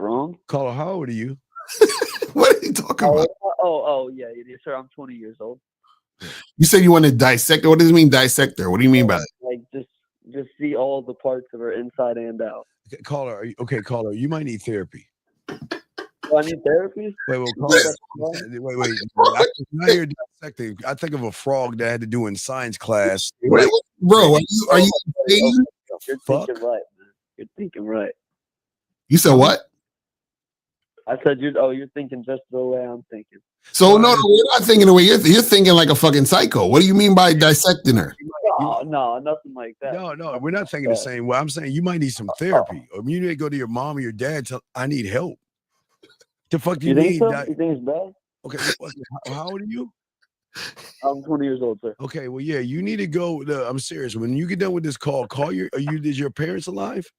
wrong? Caller, how old are you? What are you talking about? Yeah, sir. I'm 20 years old. You said you want to dissect her. What does it mean, dissect her? What do you mean by that? Like just see all the parts of her inside and out. Okay, caller, caller, you might need therapy. Do I need therapy? Wait. I hear dissecting. I think of a frog that had to do in science class. Wait, bro, are you You're thinking right, man. You're thinking right. You said what? I said you're thinking just the way I'm thinking. So no, we're not thinking the way you're thinking like a fucking psycho. What do you mean by dissecting her? No, nothing like that. No, we're not thinking the same way. I'm saying you might need some therapy, or you need to go to your mom or your dad. Tell I need help. The fuck do you need? So? You think it's bad? Okay, how old are you? I'm 20 years old, sir. Okay, well, yeah, you need to go. I'm serious. When you get done with this call, is your parents alive?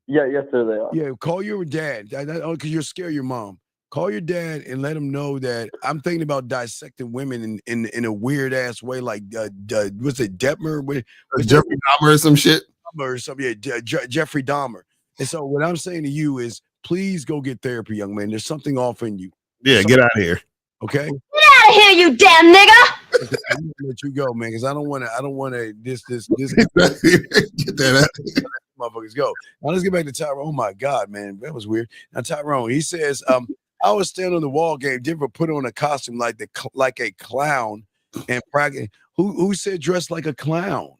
Yeah, yes, sir, they are. Yeah, call your dad. Because you're scared of your mom. Call your dad and let him know that I'm thinking about dissecting women in a weird ass way, like what's it, Detmer? Jeffrey Dahmer or some shit? Or something, yeah, Jeffrey Dahmer. And so what I'm saying to you is, please go get therapy, young man. There's something off in you. Yeah, get out of here. Okay? Get out of here, you damn nigga! I'm gonna let you go, man, because I don't want to. This. Get that out. Motherfuckers go. Now let's get back to Tyrone. Oh my God, man, that was weird. Now Tyrone, he says, I was standing on the wall game. Denver put on a costume like a clown and practice. Who said dress like a clown?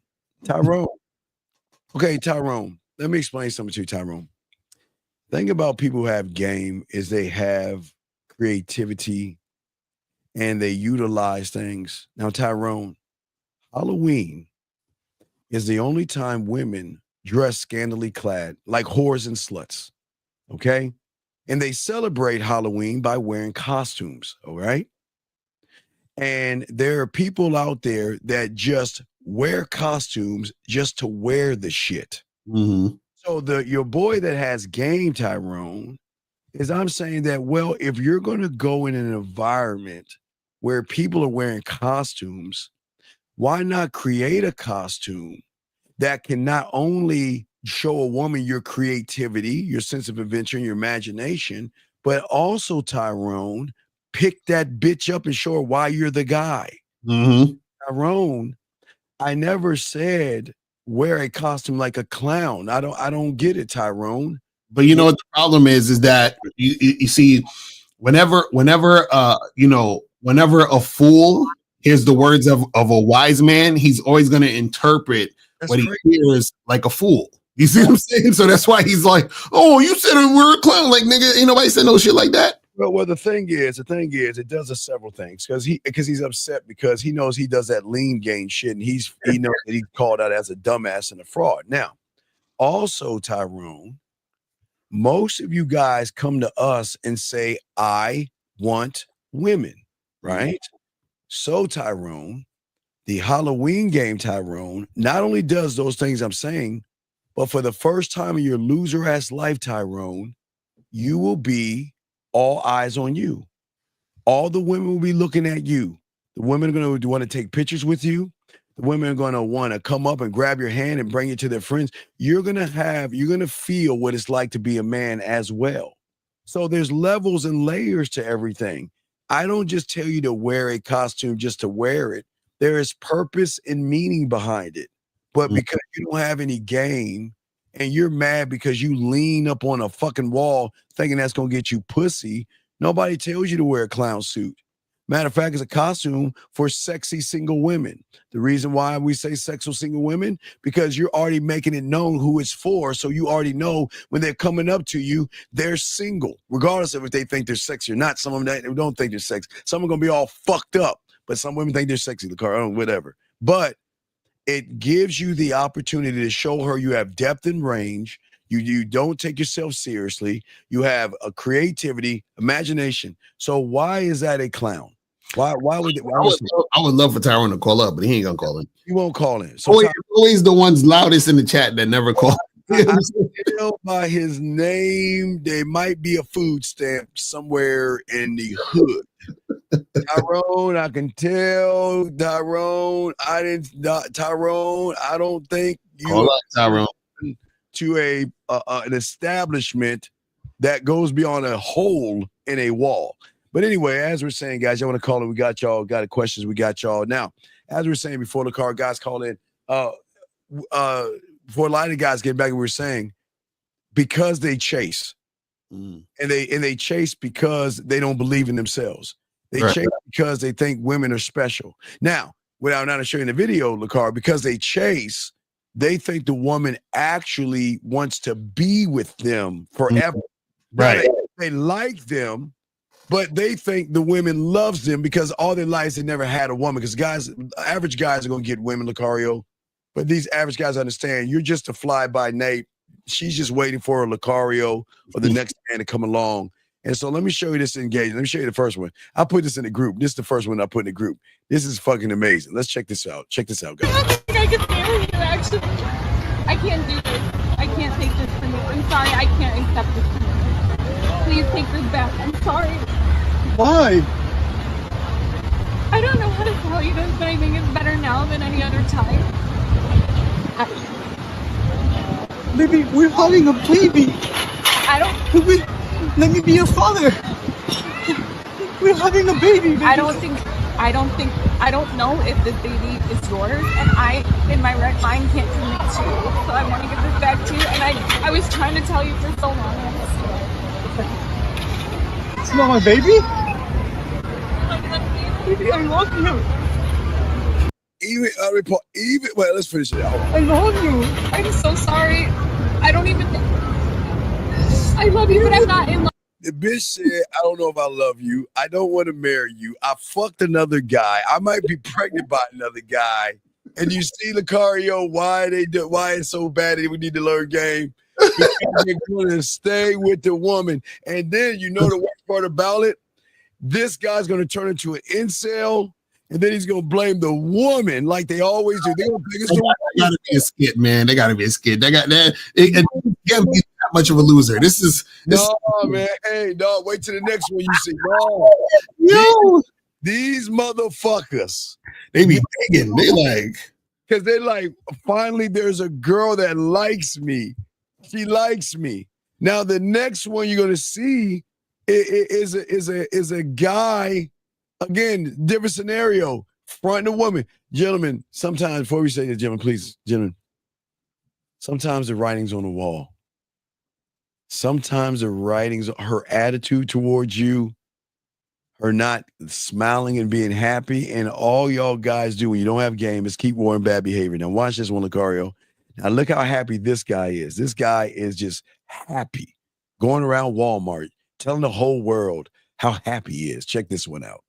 Tyrone. Okay, Tyrone. Let me explain something to you, Tyrone. Thing about people who have game is they have creativity and they utilize things. Now, Tyrone, Halloween is the only time women dress scantily clad like whores and sluts. Okay? And they celebrate Halloween by wearing costumes. All right? And there are people out there that just wear costumes just to wear the shit. Mm-hmm. So your boy that has game, Tyrone, is I'm saying that, well, if you're going to go in an environment where people are wearing costumes, why not create a costume that can not only show a woman your creativity, your sense of adventure, and your imagination, but also, Tyrone, pick that bitch up and show her why you're the guy. Mm-hmm. Tyrone, I never said wear a costume like a clown. I don't get it, Tyrone. But you know what the problem is that you see, whenever a fool hears the words of a wise man, he's always going to interpret what he hears like a fool. You see what I'm saying? So that's why he's like, "Oh, you said we're a clown, like nigga, ain't nobody said no shit like that." Well, the thing is, it does several things because he's upset because he knows he does that lean gain shit, and he knows that he's called out as a dumbass and a fraud. Now, also, Tyrone, most of you guys come to us and say, "I want women," right? So, Tyrone, the Halloween game, Tyrone, not only does those things I'm saying, but for the first time in your loser ass life, Tyrone, you will be all eyes on you. All the women will be looking at you. The women are going to want to take pictures with you. The women are going to want to come up and grab your hand and bring you to their friends. You're going to feel what it's like to be a man as well. So there's levels and layers to everything. I don't just tell you to wear a costume just to wear it. There is purpose and meaning behind it. But because you don't have any game and you're mad because you lean up on a fucking wall thinking that's going to get you pussy, nobody tells you to wear a clown suit. Matter of fact, it's a costume for sexy single women. The reason why we say sexual single women, because you're already making it known who it's for. So you already know when they're coming up to you, they're single, regardless of if they think they're sexy or not. Some of them don't think they're sexy. Some are going to be all fucked up, but some women think they're sexy, whatever. But it gives you the opportunity to show her you have depth and range. You don't take yourself seriously. You have a creativity, imagination. So why is that a clown? Why would I would love for Tyrone to call up, but he ain't gonna call in. He won't call in. So always the ones loudest in the chat that never call. I can tell by his name, there might be a food stamp somewhere in the hood. Tyrone, I can tell. Tyrone, I don't think you call up, Tyrone, to an establishment that goes beyond a hole in a wall. But anyway, as we're saying, guys, y'all want to call in? We got y'all. Got the questions? We got y'all. Now, as we're saying before the car, guys call in. Before a lot of guys get back, we were saying because they chase, and they chase because they don't believe in themselves. They chase because they think women are special. Now, without not showing the video, Lacar, because they chase, they think the woman actually wants to be with them forever. Right? They like them. But they think the women loves them because all their lives they never had a woman. Because average guys are gonna get women, Lucario. But these average guys understand you're just a fly by night. She's just waiting for a Lucario or the next man to come along. And so let me show you this engagement. Let me show you the first one. I put this in the group. This is the first one I put in the group. This is fucking amazing. Let's check this out. Check this out, guys. I don't think I can stay with you, actually. I can't do this. I can't take this from you. I'm sorry. I can't accept this from you. Please take this back. I'm sorry. Why? I don't know how to tell you this, but I think it's better now than any other time. Baby, we're having a baby. I don't. Let me be your father. We're having a baby. Baby. I don't know if this baby is yours, and I, in my right mind, can't commit to you. So I want to give this back to you, and I was trying to tell you for so long. It's not my baby? Baby, I love you. even well, let's finish it out. I love you. I'm so sorry. I don't even think I love you, but I'm not in love. The bitch said, I don't know if I love you. I don't want to marry you. I fucked another guy. I might be pregnant by another guy. And you see, Lucario, why it's so bad that we need to learn game. Because they're going to stay with the woman. And then you know the worst part about it? This guy's going to turn into an incel. And then he's gonna blame the woman like they always do. They're gonna think it's the woman. Gotta be a skit, man. They gotta be a skit. They got that. It can't be that much of a loser. This is man. Hey, dog. Wait till the next one you see. These motherfuckers. They be begging. They like because they're like, finally, there's a girl that likes me. She likes me. Now the next one you're gonna see is a guy. Again, different scenario. Front a woman. Gentlemen, sometimes, before we say this, gentlemen, please, gentlemen, sometimes the writing's on the wall. Sometimes the writing's, her attitude towards you, her not smiling and being happy, and all y'all guys do when you don't have game is keep wearing bad behavior. Now watch this one, Lucario. Now look how happy this guy is. This guy is just happy. Going around Walmart, telling the whole world how happy he is. Check this one out.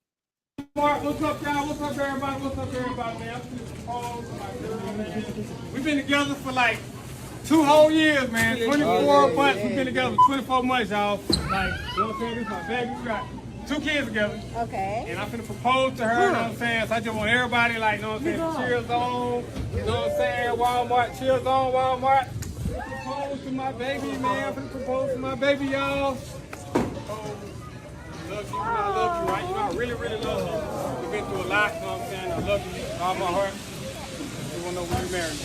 What's up, y'all? What's up, everybody? What's up, everybody, man? We've been together for like 2 whole years, man. 24 months. We've been together 24 months, y'all. Like, you know what I'm saying? This is my baby. We got 2 kids together. Okay. And I'm finna propose to her, you know what I'm saying? So I just want everybody, like, you know what I'm saying? Cheers on, you know what I'm saying? Walmart, cheers on, Walmart. I'm finna propose to my baby, man. I'm finna propose to my baby, y'all. Love you, I love you, right? You know, I really, really love you. We've been through a lot, you know what I'm saying? I love you with all my heart. You wanna know when you marry me.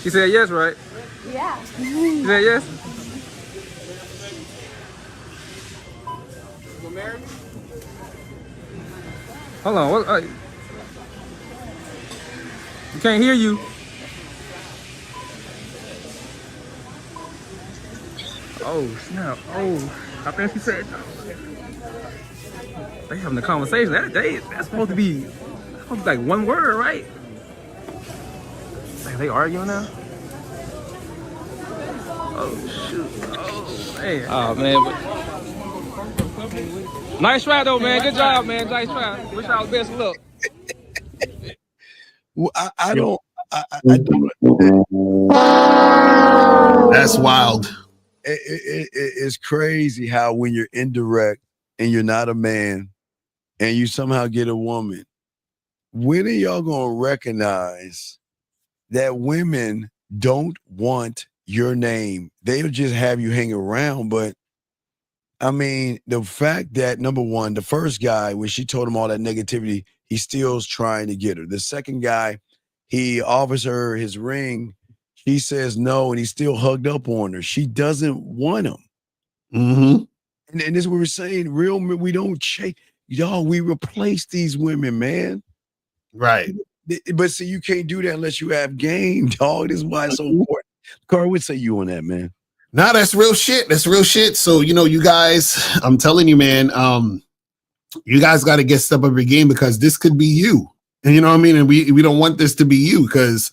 She said yes, right? Yeah. She said yes? You gonna marry me? Hold on, what? You can't hear you. Oh, snap. Oh, I think she said no. They having a conversation. That's supposed to be like one word, right? Like they arguing now? Oh, shoot. Oh, man. Oh, man. But... Nice try, though, man. Good job, man. Nice try. Wish y'all the best of luck. Well, I don't. That's wild. It's crazy how when you're indirect and you're not a man and you somehow get a woman, when are y'all gonna recognize that women don't want your name? They'll just have you hang around. But I mean, the fact that number one, the first guy, when she told him all that negativity, he still's trying to get her. The second guy, he offers her his ring. He says no, and he's still hugged up on her. She doesn't want him. Mm-hmm. And this is what we're saying. Real men, we don't chase. Y'all, we replace these women, man. Right. But see, you can't do that unless you have game, dog. This is why it's so important. Carl, what say you on that, man? Nah, that's real shit. That's real shit. So, you know, you guys, I'm telling you, man, you guys got to step up your game because this could be you. And you know what I mean? And we don't want this to be you because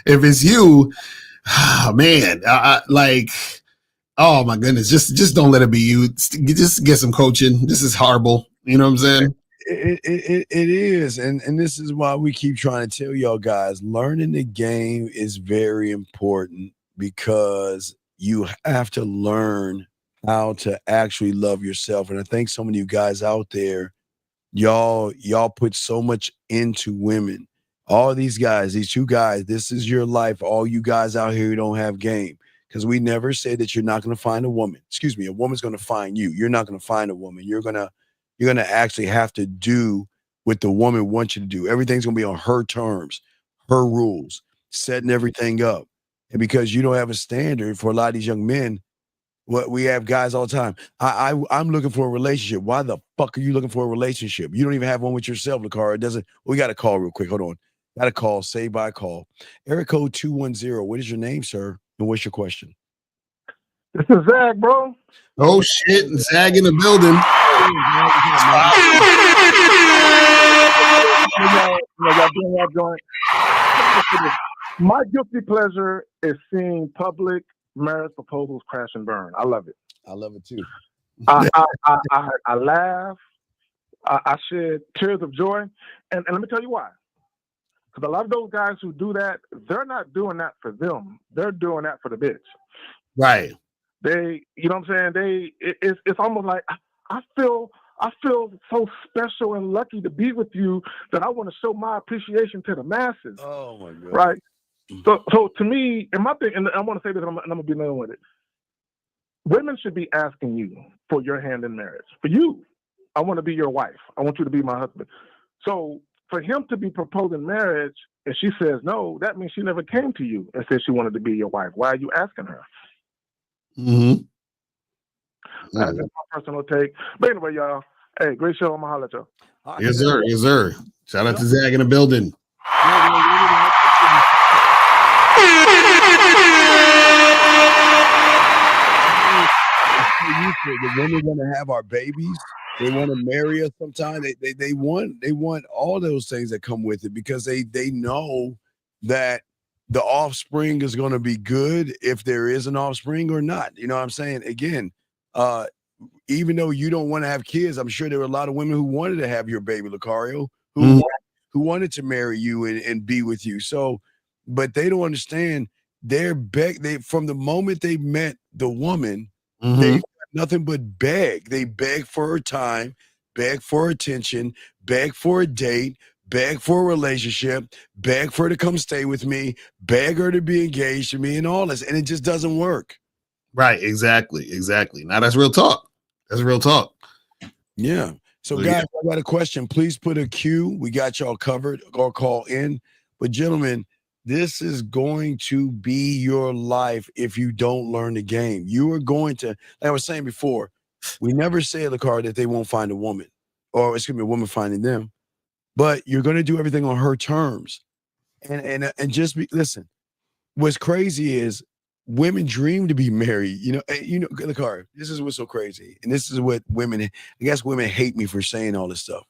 if it's you, man, like, oh my goodness, just don't let it be you. Just get some coaching. This is horrible. You know what I'm saying? It is. And this is why we keep trying to tell y'all guys, learning the game is very important because you have to learn how to actually love yourself. And I think some of you guys out there, y'all put so much into women. All these guys, these 2 guys, this is your life. All you guys out here who don't have game. Because we never say that you're not going to find a woman. Excuse me, a woman's going to find you. You're not going to find a woman. You're gonna actually have to do what the woman wants you to do. Everything's going to be on her terms, her rules, setting everything up. And because you don't have a standard for a lot of these young men, what we have guys all the time. I'm looking for a relationship. Why the fuck are you looking for a relationship? You don't even have one with yourself, Lucar. It doesn't. We got a call real quick. Hold on. Got a call. Saved by a call. Area code 210. What is your name, sir? And what's your question? This is Zach, bro. Oh shit, Zag in the building. My guilty pleasure is seeing public marriage proposals crash and burn. I love it. I love it too. I laugh. I shed tears of joy. And let me tell you why. Because a lot of those guys who do that, they're not doing that for them. They're doing that for the bitch. Right. They, you know what I'm saying? It's almost like I feel so special and lucky to be with you that I want to show my appreciation to the masses. Oh my God. Right. So to me, and my thing, and I want to say this, and I'm gonna be done with it. Women should be asking you for your hand in marriage. For you, I want to be your wife. I want you to be my husband. So for him to be proposing marriage and she says no, that means she never came to you and said she wanted to be your wife. Why are you asking her? Mm-hmm. That's just my personal take. But anyway, y'all, hey, great show. I'm gonna holler at y'all. Yes, sir. Yes, sir. Shout out to Zag in the building. The women want to have our babies. They want to marry us sometime. They want all those things that come with it because they know that the offspring is going to be good if there is an offspring or not. You know what I'm saying? Again, even though you don't want to have kids, I'm sure there were a lot of women who wanted to have your baby, Lucario, who wanted to marry you and be with you. So, but they don't understand. They from the moment they met the woman, they nothing but beg. They beg for her time, beg for her attention, beg for a date, beg for a relationship, beg for her to come stay with me, beg her to be engaged to me and all this. And it just doesn't work. Right. Exactly. Now that's real talk. That's real talk. Yeah. So guys, I got a question. Please put a Q. We got y'all covered or call in. But gentlemen, this is going to be your life if you don't learn the game. You are going to, like I was saying before, we never say, Lacar, that they won't find a woman or it's going to be a woman finding them, but you're going to do everything on her terms. And just listen, what's crazy is women dream to be married. Lacar, this is what's so crazy. And this is what women, I guess women hate me for saying all this stuff.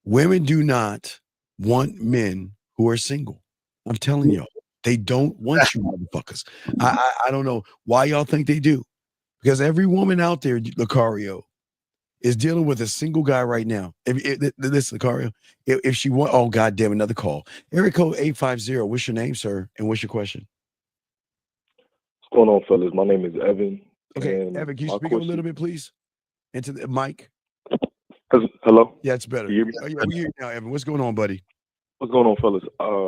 Women do not want men who are single. I'm telling y'all, they don't want you motherfuckers. I don't know why y'all think they do. Because every woman out there, Lucario, is dealing with a single guy right now. Listen, Lucario, if she want, oh, goddamn, another call. Area code 850. What's your name, sir? And what's your question? What's going on, fellas? My name is Evan. Okay, Evan, can you speak up a little bit, please? Into the mic. Hello? Yeah, it's better. You hear me? Oh, yeah, we hear you now, Evan. What's going on, buddy? What's going on, fellas?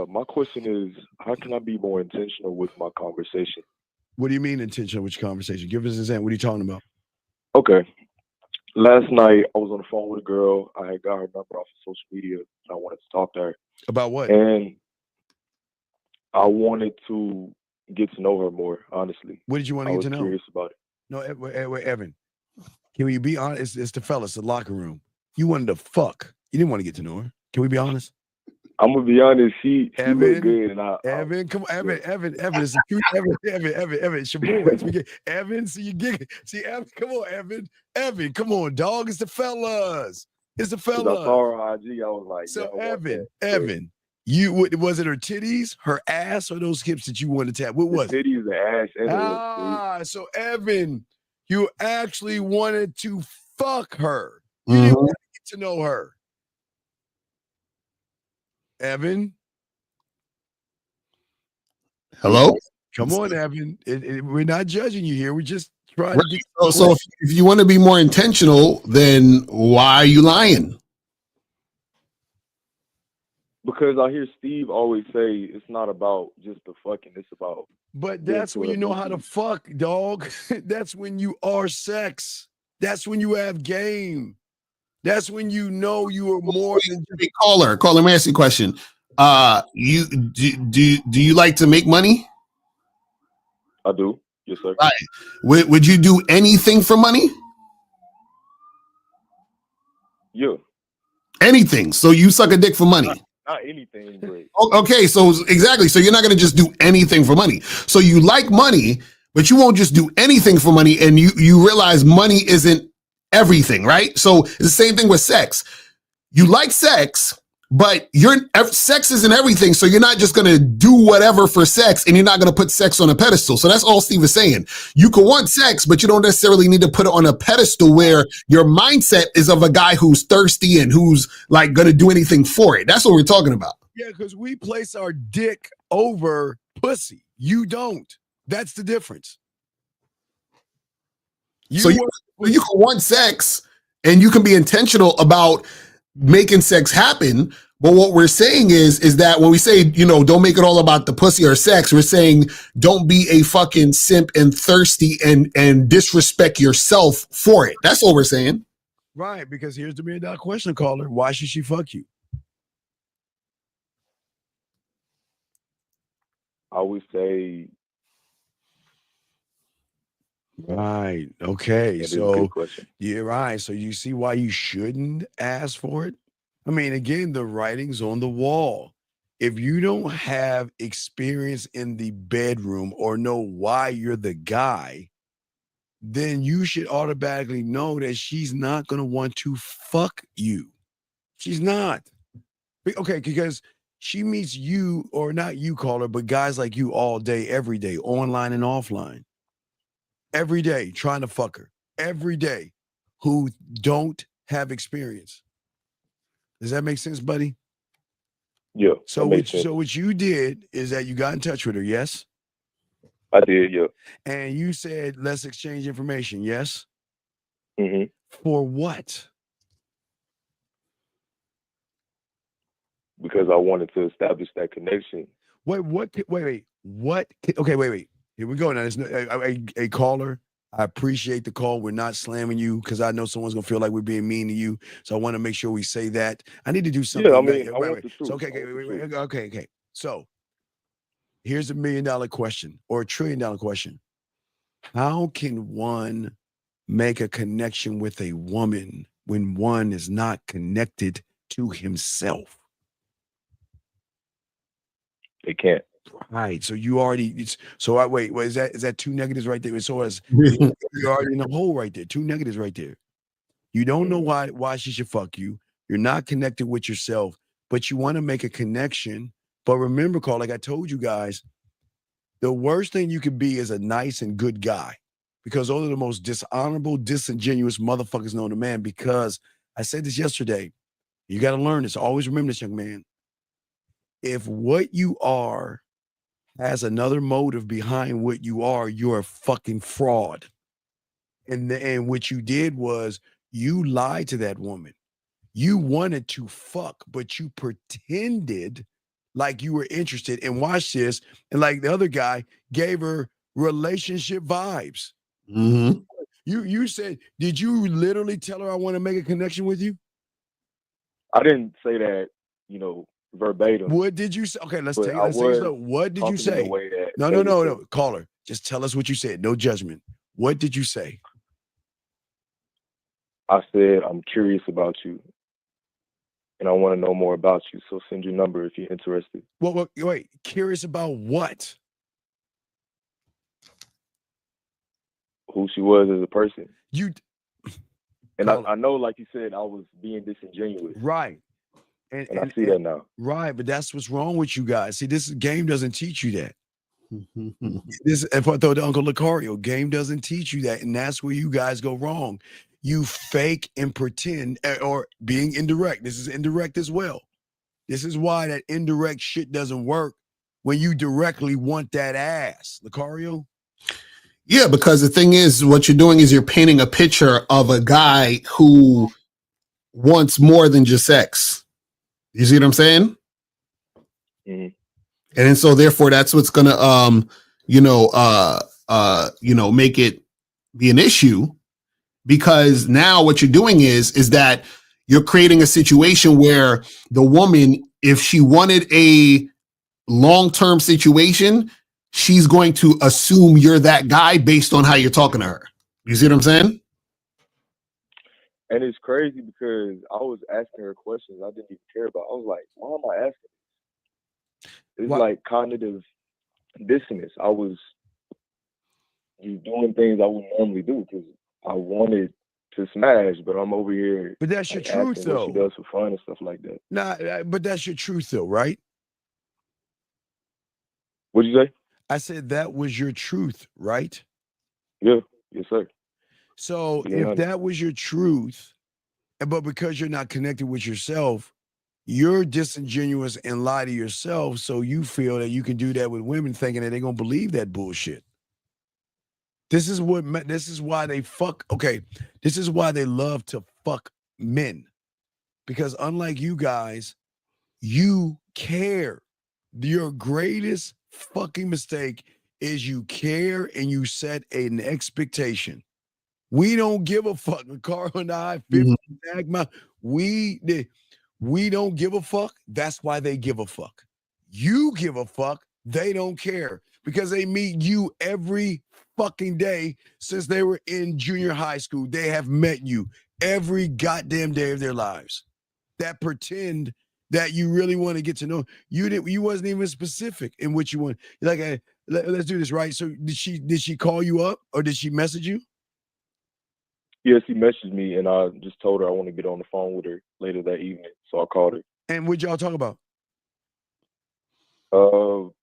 My question is, how can I be more intentional with my conversation? What do you mean intentional with your conversation? Give us an example. What are you talking about? Okay. Last night, I was on the phone with a girl. I had got her number off of social media, and I wanted to talk to her. About what? And I wanted to get to know her more, honestly. What did you want to get to know? I was curious about it. No, Evan, can we be honest? It's the fellas, the locker room. You wanted to fuck. You didn't want to get to know her. Can we be honest? I'm gonna be honest. She looked good, and Evan, come on, Evan, it's the truth. Evan, it's your boy. Evan, see you giggling. See, Evan, come on, Evan, come on, dog. It's the fellas. It's the fellas. I saw her on IG. I was like, so Evan, was it her titties, her ass, or those hips that you wanted to tap? What was it? Titties, the ass, and the lips. So Evan, you actually wanted to fuck her. You didn't want to get to know her. Evan? Hello? Come on, Evan. We're not judging you here. We're just trying to get so if you want to be more intentional, then why are you lying? Because I hear Steve always say it's not about just the fucking, it's about. But that's when you know how to fuck, dog. That's when you are sex. That's when you have game. That's when you know you are more than just caller. Let me ask you a question. You do you like to make money? I do. Yes, sir. Right. Would you do anything for money? Yeah. Anything. So you suck a dick for money. Not anything, but okay, so exactly. So you're not gonna just do anything for money. So you like money, but you won't just do anything for money, and you realize money isn't everything, right? So it's the same thing with sex. You like sex, but sex isn't everything. So you're not just going to do whatever for sex, and you're not going to put sex on a pedestal. So that's all Steve is saying. You can want sex, but you don't necessarily need to put it on a pedestal where your mindset is of a guy who's thirsty and who's like going to do anything for it. That's what we're talking about. Yeah, because we place our dick over pussy. You don't. That's the difference. So you can want sex, and you can be intentional about making sex happen. But what we're saying is that when we say, don't make it all about the pussy or sex, we're saying don't be a fucking simp and thirsty and disrespect yourself for it. That's what we're saying. Right, because here's the $1 million question, caller. Why should she fuck you? I would say. Right. Okay. That is a good So question. you're right. So you see why you shouldn't ask for it? I mean, again, the writing's on the wall. If you don't have experience in the bedroom or know why you're the guy, then you should automatically know that she's not going to want to fuck you. She's not. Okay, because she meets you, or not you, caller, but guys like you all day, every day, online and offline. Every day, trying to fuck her. Every day, who don't have experience. Does that make sense, buddy? Yeah. So what you did is that you got in touch with her, yes? I did, yeah. And you said, let's exchange information, yes? Mm-hmm. For what? Because I wanted to establish that connection. Wait. What? Okay, wait. Here we go. Now, there's a caller. I appreciate the call. We're not slamming you because I know someone's gonna feel like we're being mean to you. So I want to make sure we say that. I need to do something. Yeah, I mean, I want the truth. So okay. So here's a $1 million question or $1 trillion question. How can one make a connection with a woman when one is not connected to himself? They can't. Right. So you already is that 2 negatives right there? So you're already in the hole right there. 2 negatives right there. You don't know why she should fuck you. You're not connected with yourself, but you want to make a connection. But remember, Carl, like I told you guys, the worst thing you could be is a nice and good guy, because those are the most dishonorable, disingenuous motherfuckers known to man. Because I said this yesterday, you got to learn this. Always remember this, young man. If what you are has another motive behind what you are, you're a fucking fraud. And what you did was you lied to that woman. You wanted to fuck, but you pretended like you were interested. And watch this. And like the other guy gave her relationship vibes. Mm-hmm. You said, did you literally tell her I want to make a connection with you? I didn't say that, verbatim. What did you say? Okay, let's take it slow. What did you say? No. Caller, just tell us what you said. No judgment. What did you say? I said, I'm curious about you, and I want to know more about you. So send your number if you're interested. Well, wait. Curious about what? Who she was as a person. And Caller. I know, like you said, I was being disingenuous. Right. And I see that now. Right, but that's what's wrong with you guys. See, this game doesn't teach you that. If I throw to Uncle Lucario, game doesn't teach you that, and that's where you guys go wrong. You fake and pretend, or being indirect. This is indirect as well. This is why that indirect shit doesn't work when you directly want that ass, Lucario. Yeah, because the thing is, what you're doing is you're painting a picture of a guy who wants more than just sex. You see what I'm saying? Mm-hmm. And so therefore that's what's gonna make it be an issue, because now what you're doing is that you're creating a situation where the woman, if she wanted a long-term situation, she's going to assume you're that guy based on how you're talking to her. You see what I'm saying? And it's crazy because I was asking her questions I didn't even care about. I was like, why am I asking? It's like cognitive dissonance. I was just doing things I wouldn't normally do because I wanted to smash, but I'm over here. But that's your like, truth, asking what she though. does for fun and stuff like that. Nah, but that's your truth, though, right? What'd you say? I said that was your truth, right? Yeah, yes, sir. So Yeah, if honey. that was your truth, but because you're not connected with yourself, you're disingenuous and lie to yourself. So you feel that you can do that with women, thinking that they're gonna believe that bullshit. This is why they fuck. Okay, this is why they love to fuck men, because unlike you guys, you care. Your greatest fucking mistake is you care and you set an expectation. We don't give a fuck. Carl and I, 50 Magma, we don't give a fuck. That's why they give a fuck. You give a fuck. They don't care because they meet you every fucking day since they were in junior high school. They have met you every goddamn day of their lives. That pretend that you really want to get to know. You wasn't even specific in what you want. Like, let's do this, right? So did she call you up or did she message you? Yes, he messaged me, and I just told her I want to get on the phone with her later that evening. So I called her. And what'd y'all talk about? Well,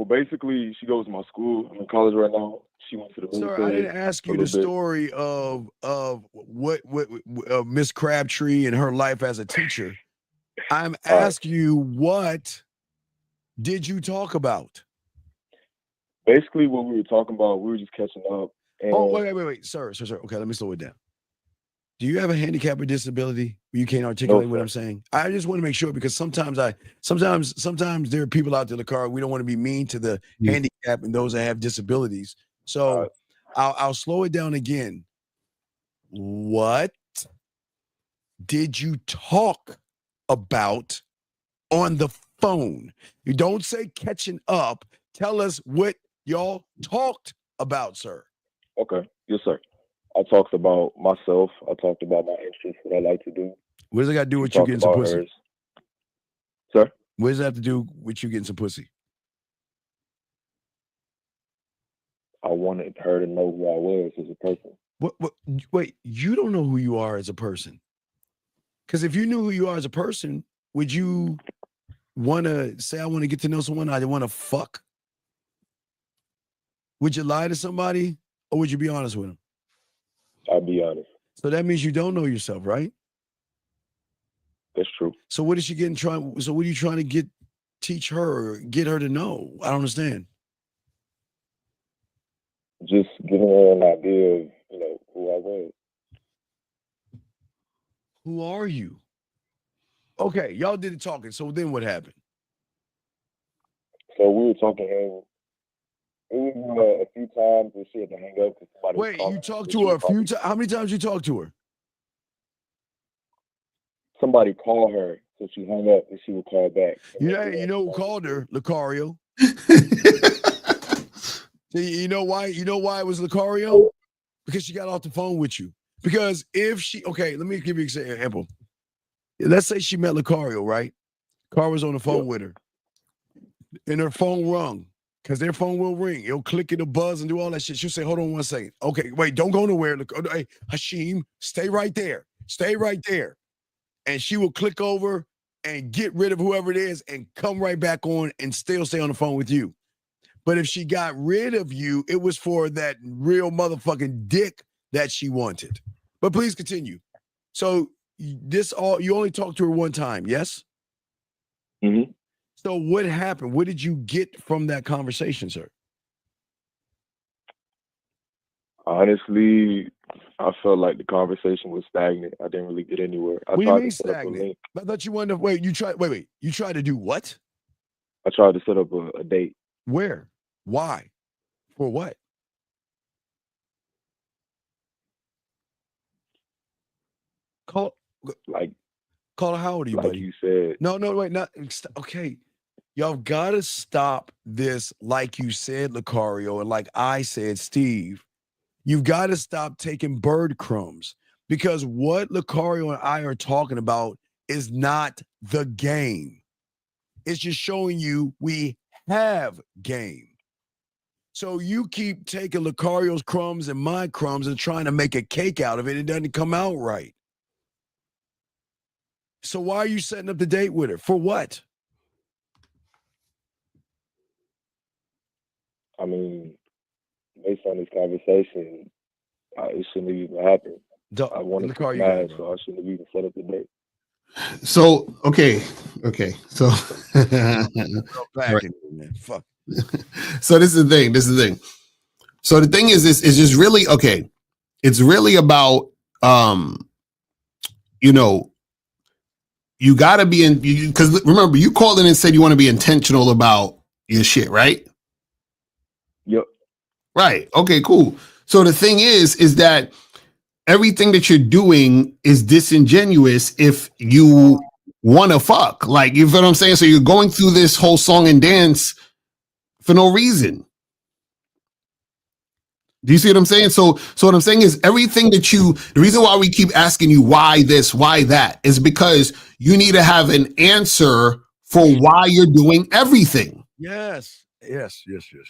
basically, she goes to my school. I'm in college right now. She went to the military. Sir, I didn't ask you the story of what Miss Crabtree and her life as a teacher. I'm asking you, what did you talk about? Basically, what we were talking about, we were just catching up. And Oh, wait, sir. Okay, let me slow it down. Do you have a handicap or disability where you can't articulate what I'm saying? I just want to make sure because sometimes there are people out there in the car. We don't want to be mean to the handicap and those that have disabilities. So I'll slow it down again. What did you talk about on the phone? You don't say catching up. Tell us what y'all talked about, sir. Okay, yes, sir. I talked about myself. I talked about my interests, what I like to do. What does it got to do with you getting some pussy? Hers. Sir? What does that have to do with you getting some pussy? I wanted her to know who I was as a person. Wait, you don't know who you are as a person. Because if you knew who you are as a person, would you want to say, I want to get to know someone, I want to fuck? Would you lie to somebody or would you be honest with them? I'll be honest. So that means you don't know yourself, right? That's true. So what is she getting so what are you trying to teach her or get her to know? I don't understand. Just giving her an idea of, who I was. Who are you? Okay, y'all did the talking. So then what happened? So we were talking a few times and she had to hang up because somebody was calling. You talked to her a few times. How many times you talked to her? Somebody called her, so she hung up and she would call back. You know who called her? Lucario. You know why? You know why it was Lucario? Because she got off the phone with you. Because let me give you an example. Let's say she met Lucario, right? Car was on the phone with her. And her phone rung. Because their phone will ring. It'll click, it'll buzz and do all that shit. She'll say, hold on 1 second. Okay, wait, don't go nowhere. Hey, Hashim, stay right there. Stay right there. And she will click over and get rid of whoever it is and come right back on and still stay on the phone with you. But if she got rid of you, it was for that real motherfucking dick that she wanted. But please continue. So you only talked to her one time, yes? Mm-hmm. So what happened? What did you get from that conversation, sir? Honestly, I felt like the conversation was stagnant. I didn't really get anywhere. What do you mean stagnant? I thought you wanted to you tried to do what? I tried to set up a date. Where? Why? For what? Caller, how old are you, buddy? Like you said. No, wait, okay. Y'all gotta stop this, like you said, Lucario, and like I said, Steve. You've got to stop taking bird crumbs because what Lucario and I are talking about is not the game. It's just showing you we have game. So you keep taking Lucario's crumbs and my crumbs and trying to make a cake out of it. It doesn't come out right. So why are you setting up the date with her? For what? I mean, based on this conversation, it shouldn't have even happened. I wanted to smash, so I shouldn't have even set up the date. So okay. So back in, man. Fuck. So this is the thing. So the thing is, this is just really okay. It's really about you gotta be in, because remember, you called in and said you want to be intentional about your shit, right? Yep. Right. Okay, cool. So the thing is that everything that you're doing is disingenuous if you want to fuck. Like, you feel what I'm saying? So you're going through this whole song and dance for no reason. Do you see what I'm saying? So what I'm saying is everything that the reason why we keep asking you why this, why that, is because you need to have an answer for why you're doing everything. Yes. You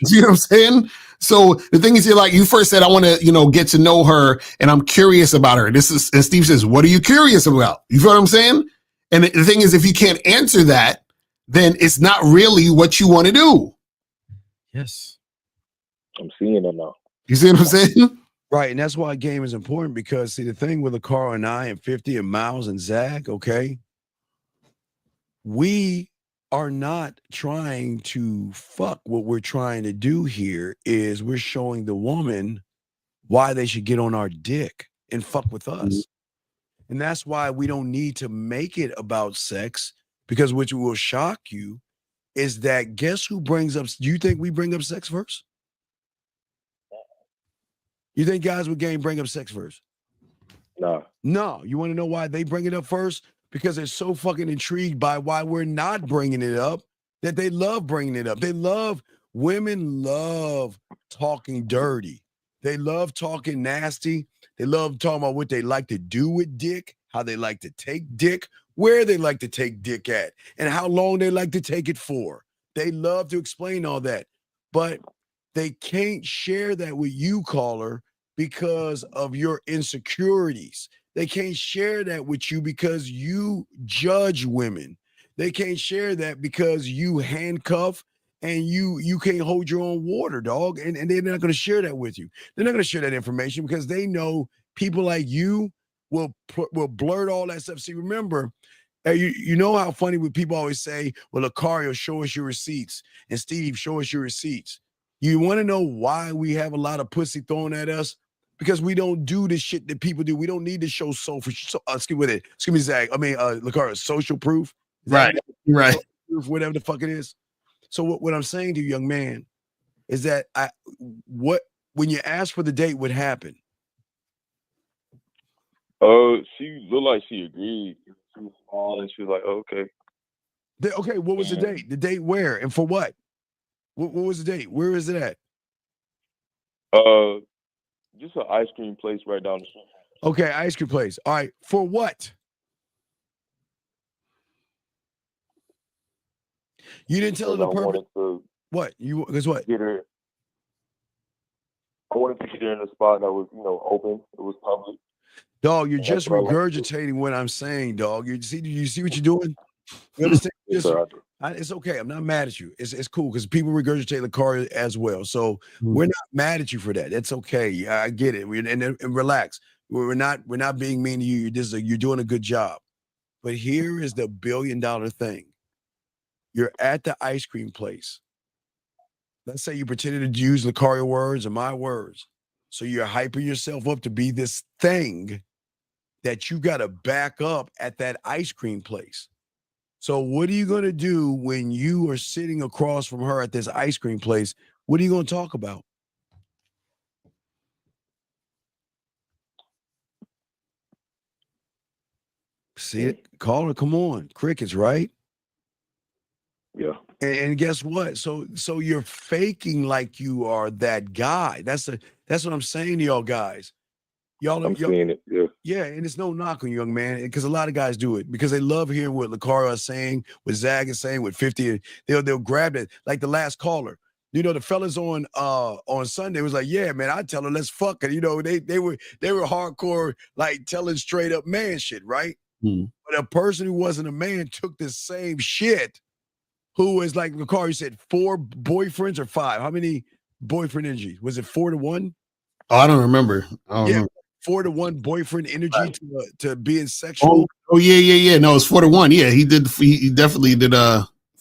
see what I'm saying? So the thing is, you first said, I want to, get to know her and I'm curious about her. And Steve says, what are you curious about? You feel what I'm saying? And the thing is, if you can't answer that, then it's not really what you want to do. Yes. I'm seeing it now. You see what I'm saying? Right. And that's why game is important, because see, the thing with Lakara and I and 50 and Miles and Zach, okay, we are not trying to fuck. What we're trying to do here is we're showing the woman why they should get on our dick and fuck with us. And that's why we don't need to make it about sex, because which will shock you is that guess who brings up, do you think we bring up sex first? You think guys with game bring up sex first? No. You want to know why they bring it up first? Because they're so fucking intrigued by why we're not bringing it up, that they love bringing it up. Women love talking dirty. They love talking nasty. They love talking about what they like to do with dick, how they like to take dick, where they like to take dick at, and how long they like to take it for. They love to explain all that. But they can't share that with you, caller, because of your insecurities. They can't share that with you because you judge women. They can't share that because you handcuff and you can't hold your own water, dog. And they're not going to share that with you. They're not going to share that information because they know people like you will blurt all that stuff. See, remember, you know how funny when people always say, well, Lucario, show us your receipts. And Steve, show us your receipts. You want to know why we have a lot of pussy thrown at us? Because we don't do the shit that people do. We don't need to show excuse me, Zach. Lucario, social proof. Right. Proof, whatever the fuck it is. So what I'm saying to you, young man, is that when you ask for the date, what happened? She looked like she agreed. She was small and she was like, oh, okay. Okay, what was the date? The date where and for what? What was the date? Where is it at? Just an ice cream place right down the street. Okay, ice cream place. All right, for what? You didn't tell her the purpose. What? Guess what? Get her. I wanted to get her in a spot that was, open. It was public. Dog, you're just regurgitating what I'm saying, dog. You see what you're doing? You understand? Yes, sir, it's okay. I'm not mad at you. It's cool because people regurgitate the car as well. So we're not mad at you for that. It's okay. I get it. And relax. We're not being mean to you. You're doing a good job. But here is the $1 billion thing. You're at the ice cream place. Let's say you pretended to use Lucario words or my words. So you're hyping yourself up to be this thing that you got to back up at that ice cream place. So what are you going to do when you are sitting across from her at this ice cream place? What are you going to talk about? See it? Caller, come on. Crickets, right? Yeah. And guess what? So you're faking like you are that guy. That's what I'm saying to y'all guys. I'm seeing it. Yeah. Yeah, and it's no knock on you, young man, because a lot of guys do it because they love hearing what Lucario is saying, what Zag is saying, what 50. They'll grab it like the last caller. You know, the fellas on Sunday was like, yeah, man, I tell her let's fuck. And you know, they were hardcore, like telling straight up man shit, right? But a person who wasn't a man took the same shit, who was like Licari said, 4 boyfriends or 5. How many boyfriend energy? Was it 4 to 1? Oh, I don't remember. I don't remember. 4 to 1 boyfriend energy to being sexual. Oh yeah. No, it's 4 to 1. Yeah, he did. He definitely did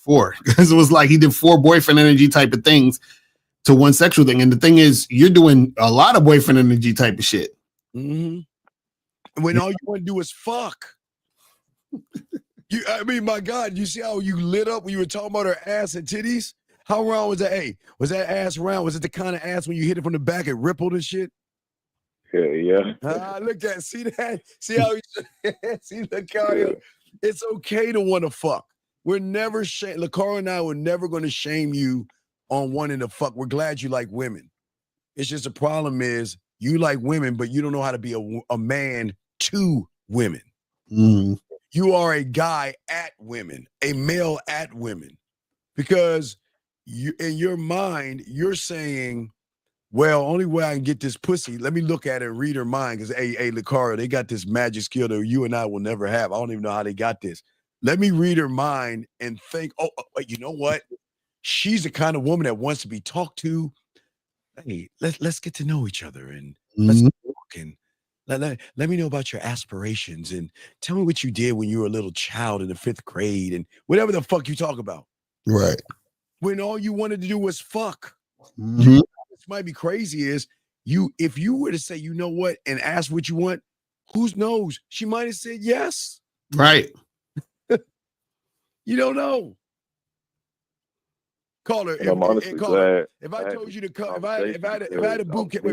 4 because it was like he did 4 boyfriend energy type of things to 1 sexual thing. And the thing is, you're doing a lot of boyfriend energy type of shit. When all you want to do is fuck. I mean, my God, you see how you lit up when you were talking about her ass and titties? How round was that? Hey, was that ass round? Was it the kind of ass when you hit it from the back it rippled and shit? Yeah. Look at, see that? See how see Lucario? It's okay to want to fuck. We're never Lucario and I were never going to shame you on wanting to fuck. We're glad you like women. It's just the problem is you like women, but you don't know how to be a man to women. You are a guy at women, a male at women, because you, in your mind, you're saying, well, only way I can get this pussy, let me look at it and read her mind, because, hey, Lucario, they got this magic skill that you and I will never have. I don't even know how they got this. Let me read her mind and think, wait, you know what? She's the kind of woman that wants to be talked to. Hey, let's get to know each other and let's talk and let me know about your aspirations and tell me what you did when you were a little child in the 5th grade and whatever the fuck you talk about. Right. When all you wanted to do was fuck. This might be crazy is if you were to say, you know what, and ask what you want, who knows? She might have said yes. Right. You don't know. Call her. I'm honestly glad. If I told you to call, if I had a boot camp,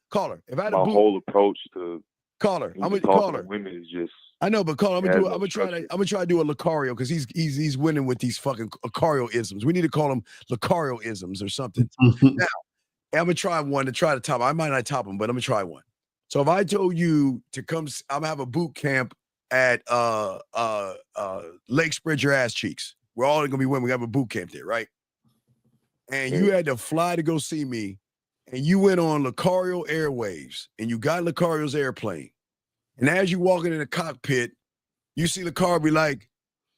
call her. If I had my whole approach to call her, I'm gonna call her. Women is just. I know, but call her. I'm gonna try to do a Lucario because he's winning with these fucking Lucario isms. We need to call them Lucario isms or something. Now, I'm gonna try one to try to top. I might not top him, but I'm gonna try one. So if I told you to come, I'm gonna have a boot camp at Lake Spread Your Ass Cheeks. We're all gonna be women. We have a boot camp there, right? And you had to fly to go see me, and you went on Lucario Airwaves, and you got Lucario's airplane. And as you walking in the cockpit, you see Lucario be like,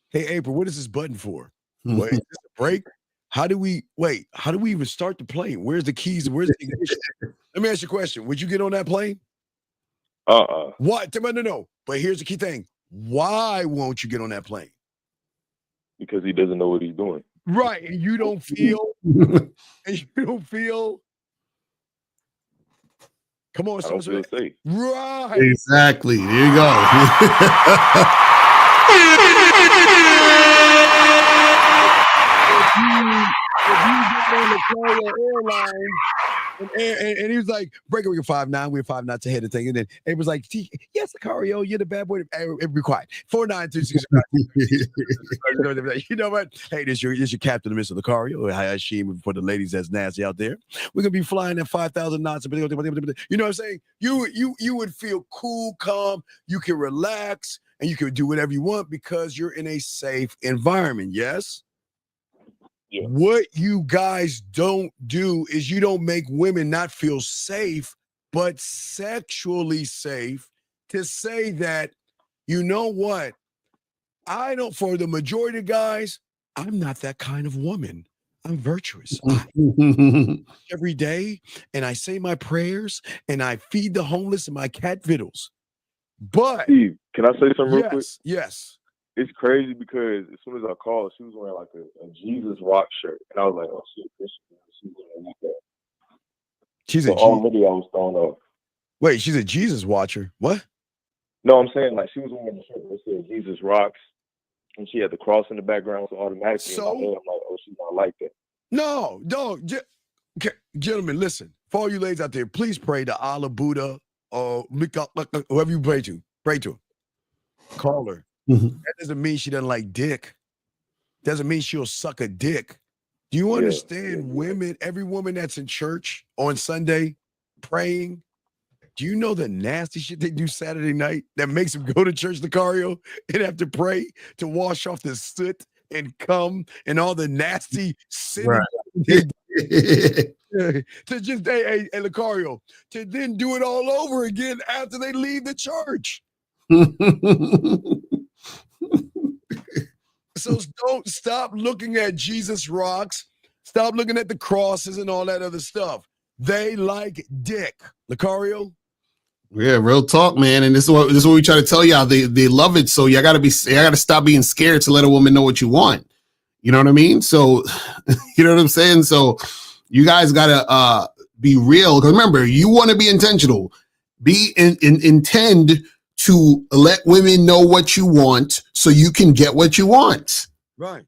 "Hey, April, what is this button for? Wait, is this a break? How do we even start the plane? Where's the keys? Where's the ignition?" Let me ask you a question. Would you get on that plane? What? No. But here's the key thing. Why won't you get on that plane? Because he doesn't know what he's doing. Right. And you don't feel. Come on, I feel safe. Right. Exactly. There you go. If you get on the Florida Airlines, and he was like, "Breaker, we're 5'9", we're 5 knots ahead of thing." And then it was like, "Yes, Lucario, you're the bad boy." Be quiet. 4926. You know what? Hey, this your captain, Mr. Lucario. Hayashim for the ladies that's nasty out there. We're gonna be flying at 5,000 knots. You know what I'm saying? You would feel cool, calm. You can relax and you can do whatever you want because you're in a safe environment. Yes. Yeah. What you guys don't do is you don't make women not feel safe, but sexually safe to say that, you know what? I don't, for the majority of guys, I'm not that kind of woman. I'm virtuous. Every day, and I say my prayers, and I feed the homeless and my cat vittles. But Steve, can I say something real quick? Yes. It's crazy because as soon as I called, she was wearing like a Jesus rock shirt, and I was like, "Oh shit, she's wearing like that." She's already I was thrown off. Wait, she's a Jesus watcher. What? No, I'm saying like she was wearing a shirt that said Jesus rocks, and she had the cross in the background, so automatically in my head, I'm like, "Oh, she's not like that." No, gentlemen, listen. For all you ladies out there, please pray to Allah, Buddha, or whoever you pray to. Pray to him. Call her. That doesn't mean she doesn't like dick. Doesn't mean she'll suck a dick. Do you understand women, every woman that's in church on Sunday praying, do you know the nasty shit they do Saturday night that makes them go to church, Lucario, and have to pray to wash off the soot and cum and all the nasty sin? Right. To just hey, Lucario, to then do it all over again after they leave the church. So don't stop looking at Jesus rocks. Stop looking at the crosses and all that other stuff. They like dick. Lucario? Yeah, real talk, man. And this is what we try to tell y'all. They love it. So y'all gotta stop being scared to let a woman know what you want. You know what I mean? So you know what I'm saying? So you guys gotta be real. Because remember, you want to be intentional. Intend to let women know what you want so you can get what you want. Right.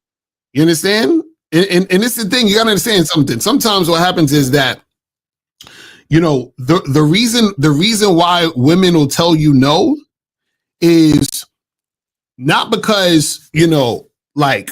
You understand? And this is the thing, you gotta understand something. Sometimes what happens is that, you know, the reason why women will tell you no is not because, you know, like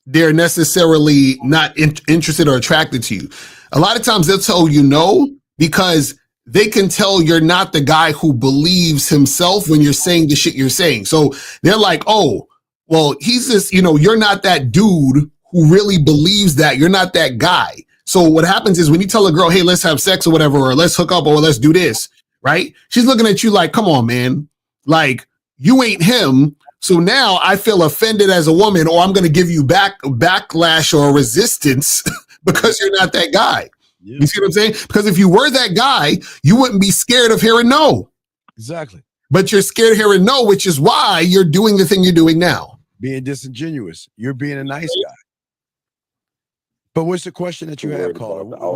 they're necessarily not interested or attracted to you. A lot of times they'll tell you no because they can tell you're not the guy who believes himself when you're saying the shit you're saying. So they're like, oh, well, he's just, you know, you're not that dude who really believes that. You're not that guy. So what happens is when you tell a girl, hey, let's have sex or whatever, or let's hook up or let's do this, right? She's looking at you like, come on, man. Like, you ain't him. So now I feel offended as a woman, or I'm going to give you backlash or resistance because you're not that guy. Yeah. You see what I'm saying? Because if you were that guy, you wouldn't be scared of hearing no. Exactly. But you're scared of hearing no, which is why you're doing the thing you're doing now. Being disingenuous. You're being a nice guy. But what's the question that you have, caller?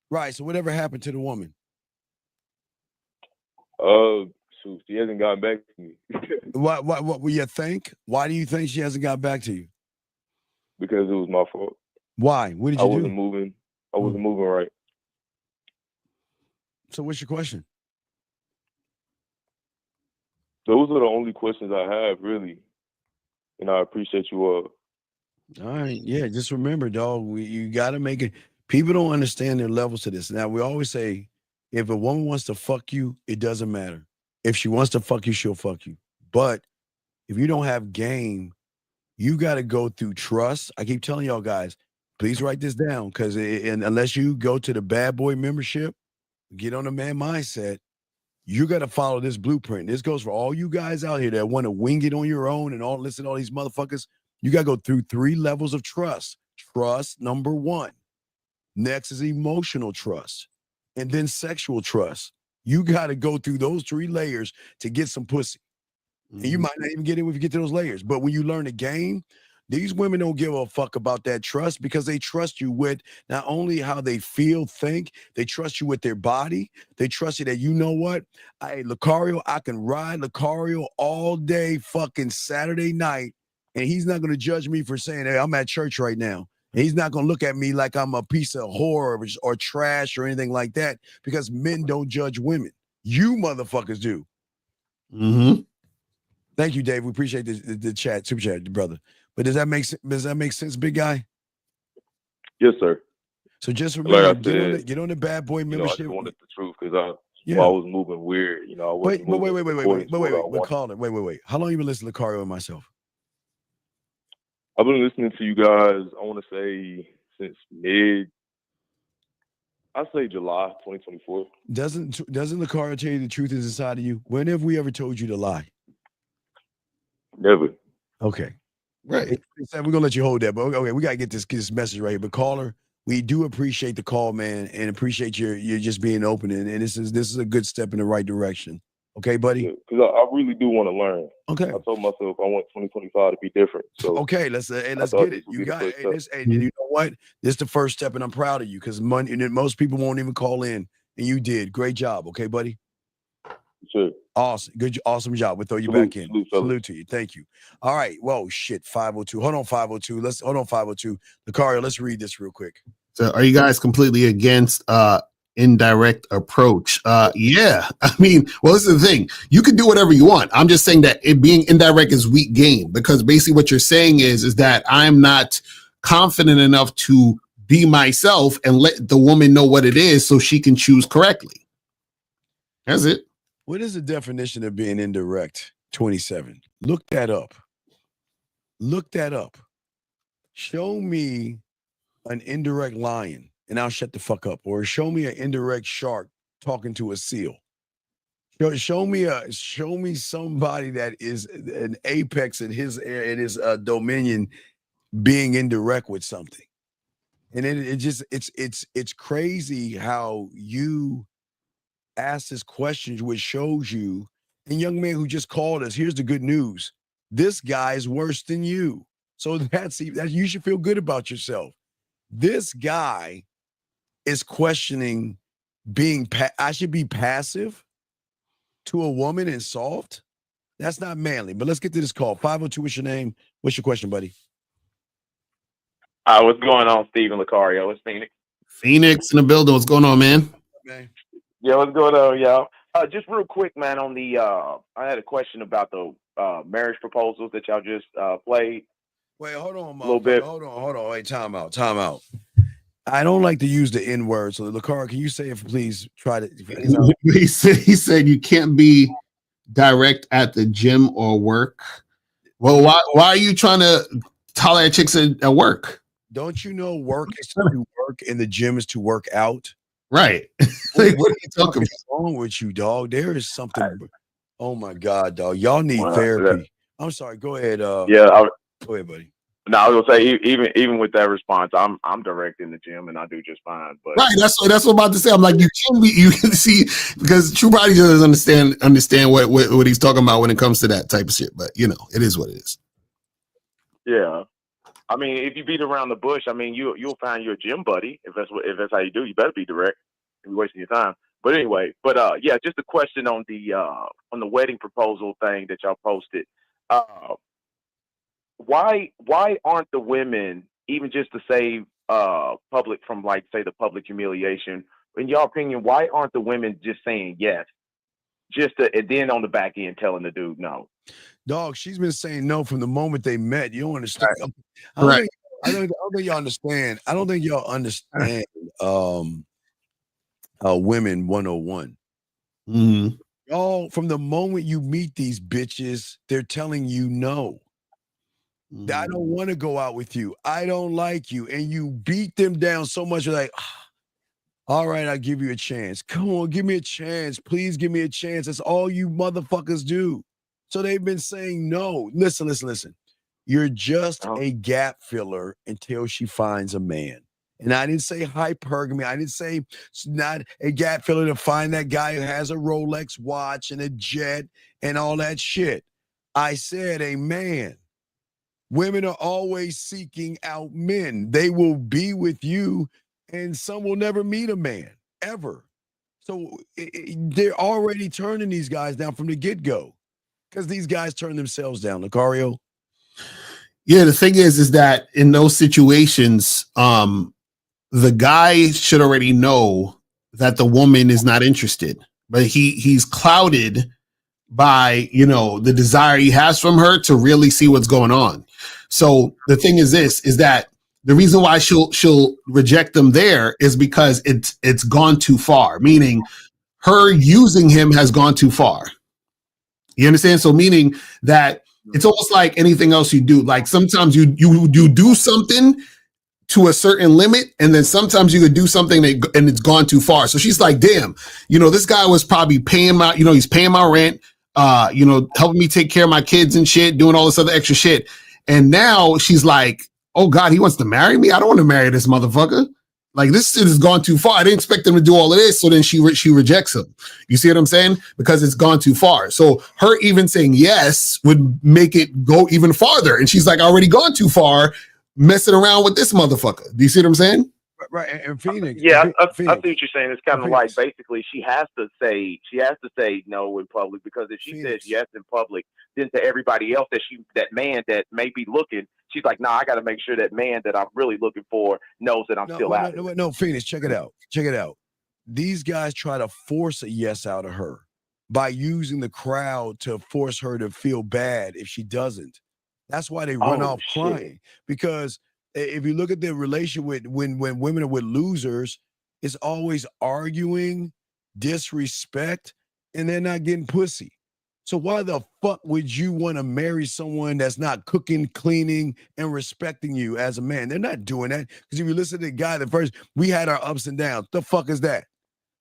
Right. So whatever happened to the woman? Shoot, she hasn't gotten back to me. What will you think? Why do you think she hasn't got back to you? Because it was my fault. Why? What did you do? I wasn't moving right. So what's your question? Those are the only questions I have, really. And I appreciate you all. All right. Yeah, just remember, dog, you got to make it. People don't understand their levels to this. Now, we always say, if a woman wants to fuck you, it doesn't matter. If she wants to fuck you, she'll fuck you. But if you don't have game, you got to go through trust. I keep telling y'all guys, please write this down, because unless you go to the bad boy membership, get on the man mindset, you got to follow this blueprint. This goes for all you guys out here that want to wing it on your own and all listen to all these motherfuckers. You got to go through 3 levels of trust. Trust, number 1. Next is emotional trust. And then sexual trust. You got to go through those 3 layers to get some pussy. And you might not even get it if you get to those layers. But when you learn the game, these women don't give a fuck about that trust, because they trust you with not only how they feel, think, they trust you with their body. They trust you that, you know what? Hey, Lucario, I can ride Lucario all day fucking Saturday night, and he's not going to judge me for saying, hey, I'm at church right now. And he's not going to look at me like I'm a piece of whore or trash or anything like that, because men don't judge women. You motherfuckers do. Mm-hmm. Thank you, Dave. We appreciate the chat, super chat, brother. But does that make sense, big guy? Yes, sir. So just remember, like get on the bad boy membership. I just wanted the truth, because I was moving weird. I wasn't wait, caller, wait. How long you been listening to Lucario and myself? I've been listening to you guys, I want to say, since I'd say July 2024. Doesn't Lucario tell you the truth is inside of you? When have we ever told you to lie? Never. Okay. Right. We're going to let you hold that. But okay, we got to get this message right here. But caller, we do appreciate the call, man, and appreciate your just being open. And this is a good step in the right direction. Okay, buddy? Because I really do want to learn. Okay. I told myself I want 2025 to be different. So okay, let's get it. You got this. And you know what? This is the first step, and I'm proud of you, because most people won't even call in, and you did. Great job. Okay, buddy? Sure. Awesome job. We'll throw you back in. Salute to you. Thank you. All right. Whoa, shit. 502. Hold on, 502. Hold on, 502. Lucario, let's read this real quick. So are you guys completely against indirect approach? Yeah. I mean, well, this is the thing. You can do whatever you want. I'm just saying that it being indirect is weak game, because basically what you're saying is that I'm not confident enough to be myself and let the woman know what it is so she can choose correctly. That's it. What is the definition of being indirect? 27. Look that up. Show me an indirect lion. and I'll shut the fuck up. Or show me an indirect shark talking to a seal. Show me somebody that is an apex in his dominion being indirect with something. And it's crazy how you ask this question, which shows you, and young man who just called us, here's the good news. This guy is worse than you. So that you should feel good about yourself. This guy is questioning I should be passive to a woman and soft. That's not manly. But let's get to this call. 502, what's your name? What's your question, buddy? What's going on, Stephen Lucario? It's Phoenix. Phoenix in the building. What's going on, man? Yeah, what's going on, y'all? Just real quick, man, on the I had a question about the marriage proposals that y'all just played. Wait, hold on, a little bit. Hold on. Wait, time out. I don't like to use the N-word. So, Lucario, can you say it, please? Try to. He said you can't be direct at the gym or work. Well, why are you trying to holler at chicks at work? Don't you know work is to work and the gym is to work out? Right. Like, what are you talking about? What's wrong with you, dog? There is something. Oh my God, dog. Y'all need therapy. I'm sorry. Go ahead. Go ahead, buddy. No, I was gonna say even with that response, I'm direct in the gym and I do just fine. But right, that's what I'm about to say. I'm like, you can see, because True Body doesn't understand what he's talking about when it comes to that type of shit. But it is what it is. Yeah. I mean, if you beat around the bush, I mean, you'll find your gym buddy. If that's how you do, you better be direct. You're wasting your time. But anyway, yeah, just a question on the wedding proposal thing that y'all posted. Why aren't the women, even just to save public from, like, say, the public humiliation, in your opinion, why aren't the women just saying yes, and then on the back end telling the dude no? Dog, she's been saying no from the moment they met. You don't understand. Right. I don't think y'all understand. I don't think y'all understand women 101. Mm-hmm. Y'all, from the moment you meet these bitches, they're telling you no. I don't want to go out with you. I don't like you. And you beat them down so much, you're like, all right, I'll give you a chance. Come on, give me a chance. Please give me a chance. That's all you motherfuckers do. So they've been saying no. Listen. You're just a gap filler until she finds a man. And I didn't say hypergamy. I didn't say it's not a gap filler to find that guy who has a Rolex watch and a jet and all that shit. I said a man. Women are always seeking out men. They will be with you, and some will never meet a man, ever. So they're already turning these guys down from the get-go, because these guys turn themselves down. Lucario? Yeah, the thing is that in those situations, the guy should already know that the woman is not interested, but he's clouded by the desire he has from her to really see what's going on. So the thing is that the reason why she'll reject them there is because it's gone too far, meaning her using him has gone too far. You understand? So meaning that it's almost like anything else you do. Like sometimes you do something to a certain limit, and then sometimes you could do something and it's gone too far. So she's like, damn, this guy was probably paying my, he's paying my rent, helping me take care of my kids and shit, doing all this other extra shit. And now she's like, oh God, he wants to marry me? I don't want to marry this motherfucker. Like, this shit has gone too far. I didn't expect him to do all of this. So then she rejects him. You see what I'm saying? Because it's gone too far. So her even saying yes would make it go even farther. And she's like, already gone too far, messing around with this motherfucker. Do you see what I'm saying? Right. And Phoenix. Yeah, I see what you're saying. It's kind of like, basically she has to say no in public, because if she says yes in public, then to everybody else that man that may be looking, she's like, nah, I got to make sure that man that I'm really looking for knows that I'm still out. No, Phoenix, check it out. These guys try to force a yes out of her by using the crowd to force her to feel bad if she doesn't. That's why they run off crying. Because if you look at the relation with when women are with losers, it's always arguing, disrespect, and they're not getting pussy. So why the fuck would you want to marry someone that's not cooking, cleaning, and respecting you as a man? They're not doing that. Because if you listen to the guy that first, we had our ups and downs. The fuck is that?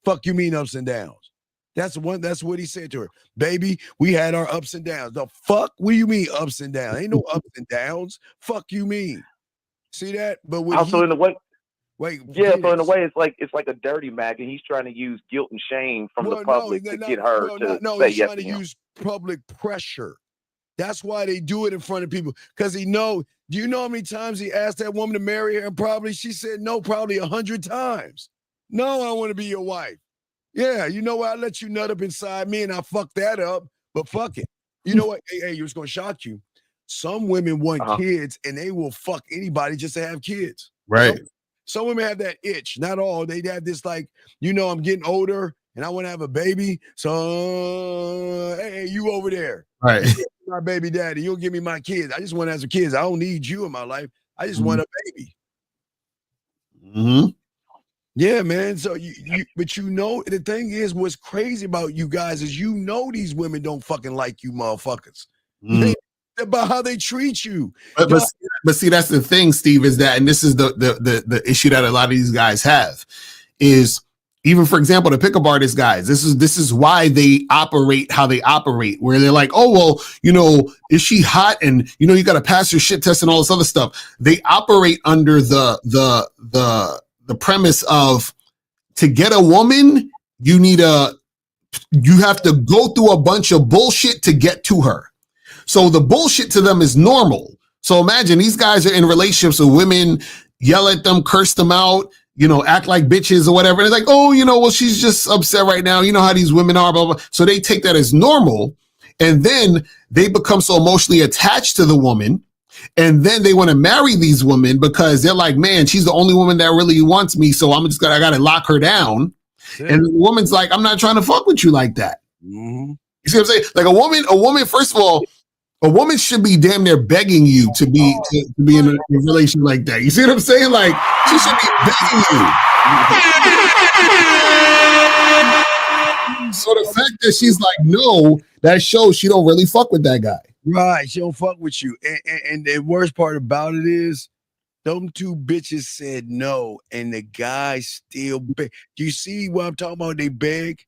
Fuck you mean ups and downs? That's what he said to her. Baby, we had our ups and downs. The fuck? What do you mean ups and downs? Ain't no ups and downs. Fuck you mean? See that? But when also in a way, wait, yeah. So in a way, it's like a dirty mag, and he's trying to use guilt and shame from the public to get her to say he's yes trying to to him. use public pressure. That's why they do it in front of people. Because he know. Do you know how many times he asked that woman to marry her? And probably she said no, probably 100 times. No, I want to be your wife. Yeah, you know what? I let you nut up inside me and I fucked that up, but fuck it. You know what? Hey, it's going to shock you. Some women want kids and they will fuck anybody just to have kids. Right. Some women have that itch. Not all. They have this like, I'm getting older and I want to have a baby. So, hey, you over there. Right. My baby daddy. You'll give me my kids. I just want to have some kids. I don't need you in my life. I just want a baby. Mm-hmm. Yeah, man. So but the thing is, what's crazy about you guys is these women don't fucking like you, motherfuckers. About how they treat you. But see, that's the thing, Steve, is that, and this is the issue that a lot of these guys have, is even, for example, the pickup artist guys. This is why they operate how they operate, where they're like, oh well, is she hot? And you got to pass your shit test and all this other stuff. They operate under the premise of, to get a woman, you have to go through a bunch of bullshit to get to her. So the bullshit to them is normal. So imagine these guys are in relationships with women, yell at them, curse them out, act like bitches or whatever. And it's like, oh, well, she's just upset right now. You know how these women are, blah, blah. So they take that as normal. And then they become so emotionally attached to the woman. And then they want to marry these women because they're like, man, she's the only woman that really wants me. So I got to lock her down. And the woman's like, I'm not trying to fuck with you like that. Mm-hmm. You see what I'm saying? Like a woman, first of all, a woman should be damn near begging you to be in a relation like that. You see what I'm saying? Like, she should be begging you. So the fact that she's like, no, that shows she don't really fuck with that guy. Right, she don't fuck with you. And the worst part about it is, them two bitches said no, and the guy still beg. Do you see what I'm talking about? They beg.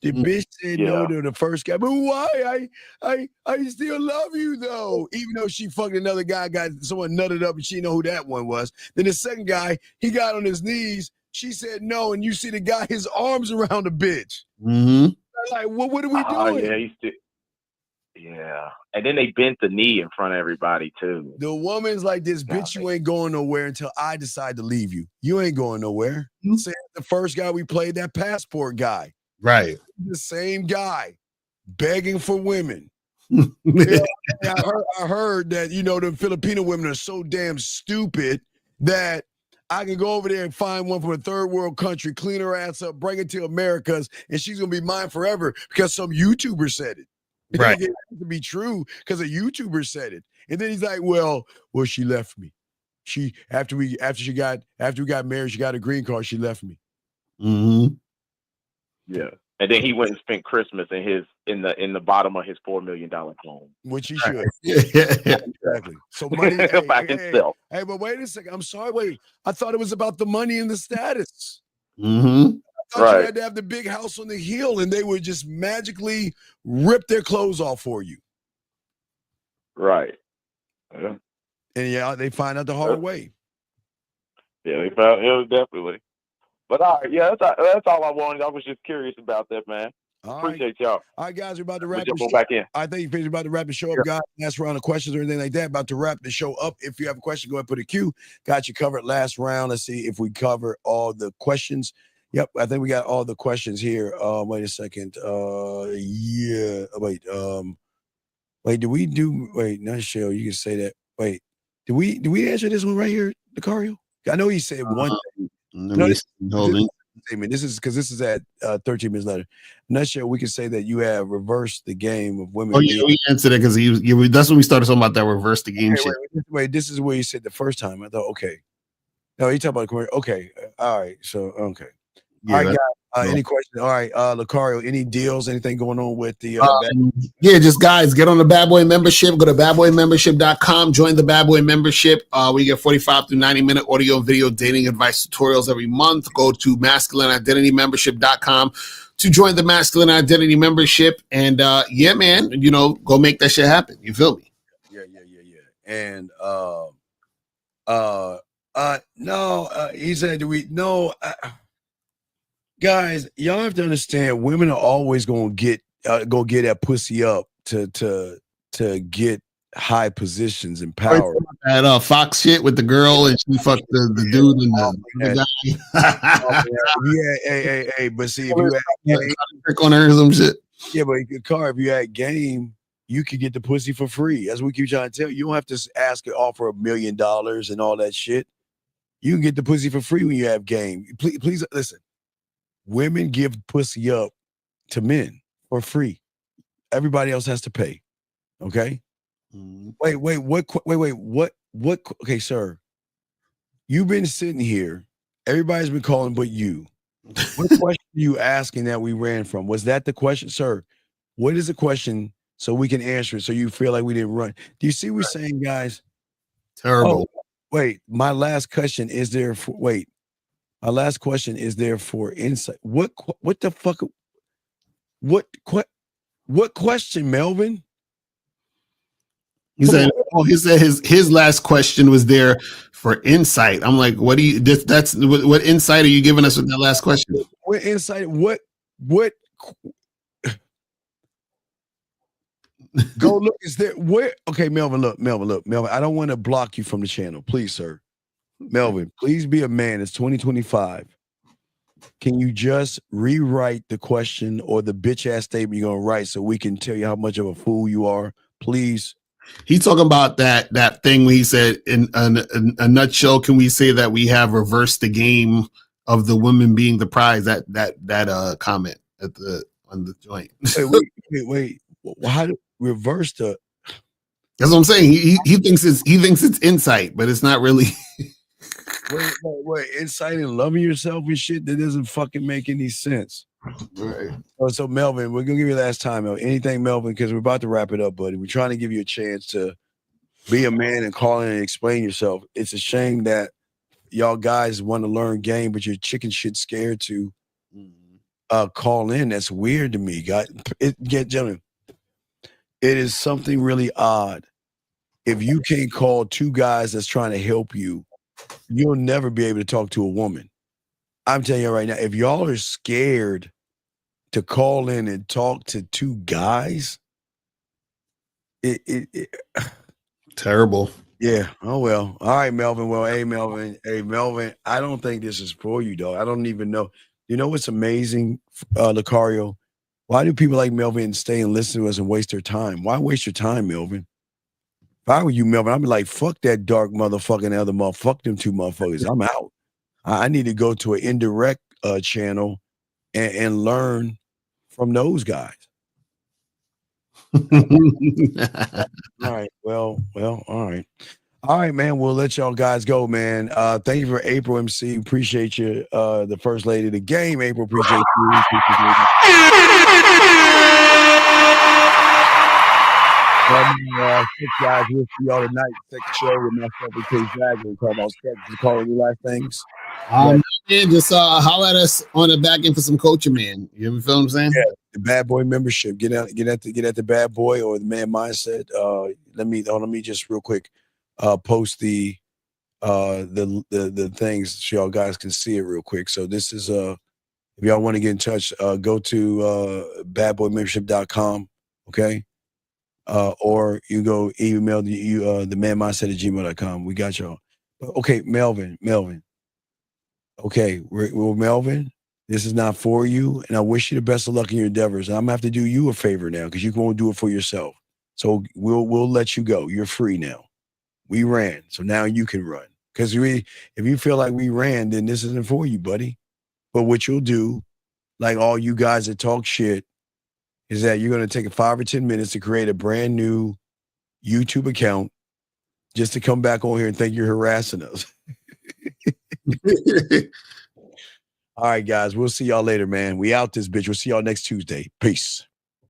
The bitch said no to the first guy, but why? I still love you though, even though she fucked another guy, got someone nutted up, and she know who that one was. Then the second guy, he got on his knees. She said no, and you see the guy, his arms around the bitch. Mm-hmm. Like, what are we doing? Yeah, and then they bent the knee in front of everybody too. The woman's like, this bitch, you ain't going nowhere until I decide to leave you. You ain't going nowhere. Mm-hmm. Say the first guy we played, that passport guy. Right. The same guy begging for women. I heard that, the Filipino women are so damn stupid that I can go over there and find one from a third world country, clean her ass up, bring it to America's, and she's going to be mine forever because some YouTuber said it. Right. It has to be true because a YouTuber said it. And then he's like, well, she left me. After we got married, she got a green card, she left me. Mm-hmm. Yeah. And then he went and spent Christmas in the bottom of his $4 million home. Which he should. Exactly. So money by himself. Hey, but wait a second. I'm sorry. Wait. I thought it was about the money and the status. Mm-hmm. I thought you had to have the big house on the hill and they would just magically rip their clothes off for you. Right. Yeah. And they find out the hard way. Yeah, they found it definitely. But all right, yeah, that's all I wanted. I was just curious about that, man. Appreciate y'all. All right, guys, we're about to wrap the show back in. I think you're about to wrap the show up, guys. Last round of questions or anything like that. About to wrap the show up. If you have a question, go ahead and put a Q. Got you covered last round. Let's see if we cover all the questions. Yep, I think we got all the questions here. Wait a second. Yeah. Wait, not show. You can say that. Wait, do we answer this one right here, Lucario? I know he said one thing. This is because this is at 13 minutes later. I'm not sure we can say that you have reversed the game of women. Oh yeah, we answered it because that's when we started talking about that reverse the game shit. Wait, this is where you said the first time. I thought, okay. No, you talking about commercial. Okay, all right. So okay. Yeah, Any questions? All right, Lucario, any deals, anything going on with the yeah, just guys, get on the Bad Boy membership. Go to badboymembership.com, join the Bad Boy membership. We get 45 to 90-minute audio and video dating advice tutorials every month. Go to masculineidentitymembership.com to join the Masculine Identity membership. And yeah, man, you know, go make that shit happen. You feel me? Yeah. And he said, guys, y'all have to understand, women are always gonna get that pussy up to get high positions and power. That Fox shit with the girl and she fucked the dude and the guy. Hey, but see, if you had game, on her or some shit. Yeah, but if you had game, you could get the pussy for free. As we keep trying to tell you, you don't have to ask and offer $1 million and all that shit. You can get the pussy for free when you have game. Please listen. Women give pussy up to men for free. Everybody else has to pay. Okay. Wait. What? Okay, sir. You've been sitting here. Everybody's been calling, but you. What question are you asking that we ran from? Was that the question, sir? What is the question so we can answer it? So you feel like we didn't run? Do you see what we're saying, guys? Terrible. Oh, wait. My last question is there for. Wait. My last question is there for insight. What the fuck? What question, Melvin? He said his last question was there for insight. I'm like, what do you? That's what insight are you giving us with that last question? What insight? What? Go look. Is there where? Okay, Melvin. Look, Melvin. I don't want to block you from the channel, please, sir. Melvin, please be a man. It's 2025. Can you just rewrite the question or the bitch ass statement you're gonna write so we can tell you how much of a fool you are, please? He's talking about that thing where he said, in a nutshell, can we say that we have reversed the game of the women being the prize? That comment on the joint. Wait. How do reverse the? That's what I'm saying. He thinks it's insight, but it's not really. Wait, insight and loving yourself and shit that doesn't fucking make any sense. Right. So Melvin, we're gonna give you last time, Melvin. Anything, Melvin, because we're about to wrap it up, buddy. We're trying to give you a chance to be a man and call in and explain yourself. It's a shame that y'all guys want to learn game, but you're chicken shit scared to call in. That's weird to me, guys. Gentlemen, it is something really odd. If you can't call two guys that's trying to help you, you'll never be able to talk to a woman. I'm telling you right now, if y'all are scared to call in and talk to two guys, it terrible. Yeah. Oh, well. All right, Melvin. Well, hey, Melvin. I don't think this is for you, though. I don't even know. You know what's amazing, Lucario? Why do people like Melvin stay and listen to us and waste their time? Why waste your time, Melvin? If I were you, Melvin, I'd be like, fuck that dark motherfucking other motherfucker. Fuck them two motherfuckers. I'm out. I need to go to an Indirect channel and learn from those guys. All right. Well, all right. All right, man. We'll let y'all guys go, man. Thank you for April MC. Appreciate you. The first lady of the game, April. Appreciate you. Guys, we'll see y'all tonight. Second show with myself and K Zag. We'll talk about sex. Just call any last things. Man, just holler at us on the back end for some coaching, man. You ever feel what I'm saying? Yeah, the Bad Boy membership. Get at the Bad Boy or the Man Mindset. Let me just real quick post the things so y'all guys can see it real quick. So this is if y'all want to get in touch, go to badboymembership.com, okay? Or you go email the manmindset@gmail.com. We got y'all. Okay, Melvin. Okay, well, Melvin, this is not for you, and I wish you the best of luck in your endeavors. And I'm gonna have to do you a favor now because you won't do it for yourself. So we'll let you go. You're free now. We ran, so now you can run. Because if you feel like we ran, then this isn't for you, buddy. But what you'll do, like all you guys that talk shit, is that you're gonna take 5 or 10 minutes to create a brand new YouTube account just to come back on here and think you're harassing us. All right, guys. We'll see y'all later, man. We out this bitch. We'll see y'all next Tuesday. Peace.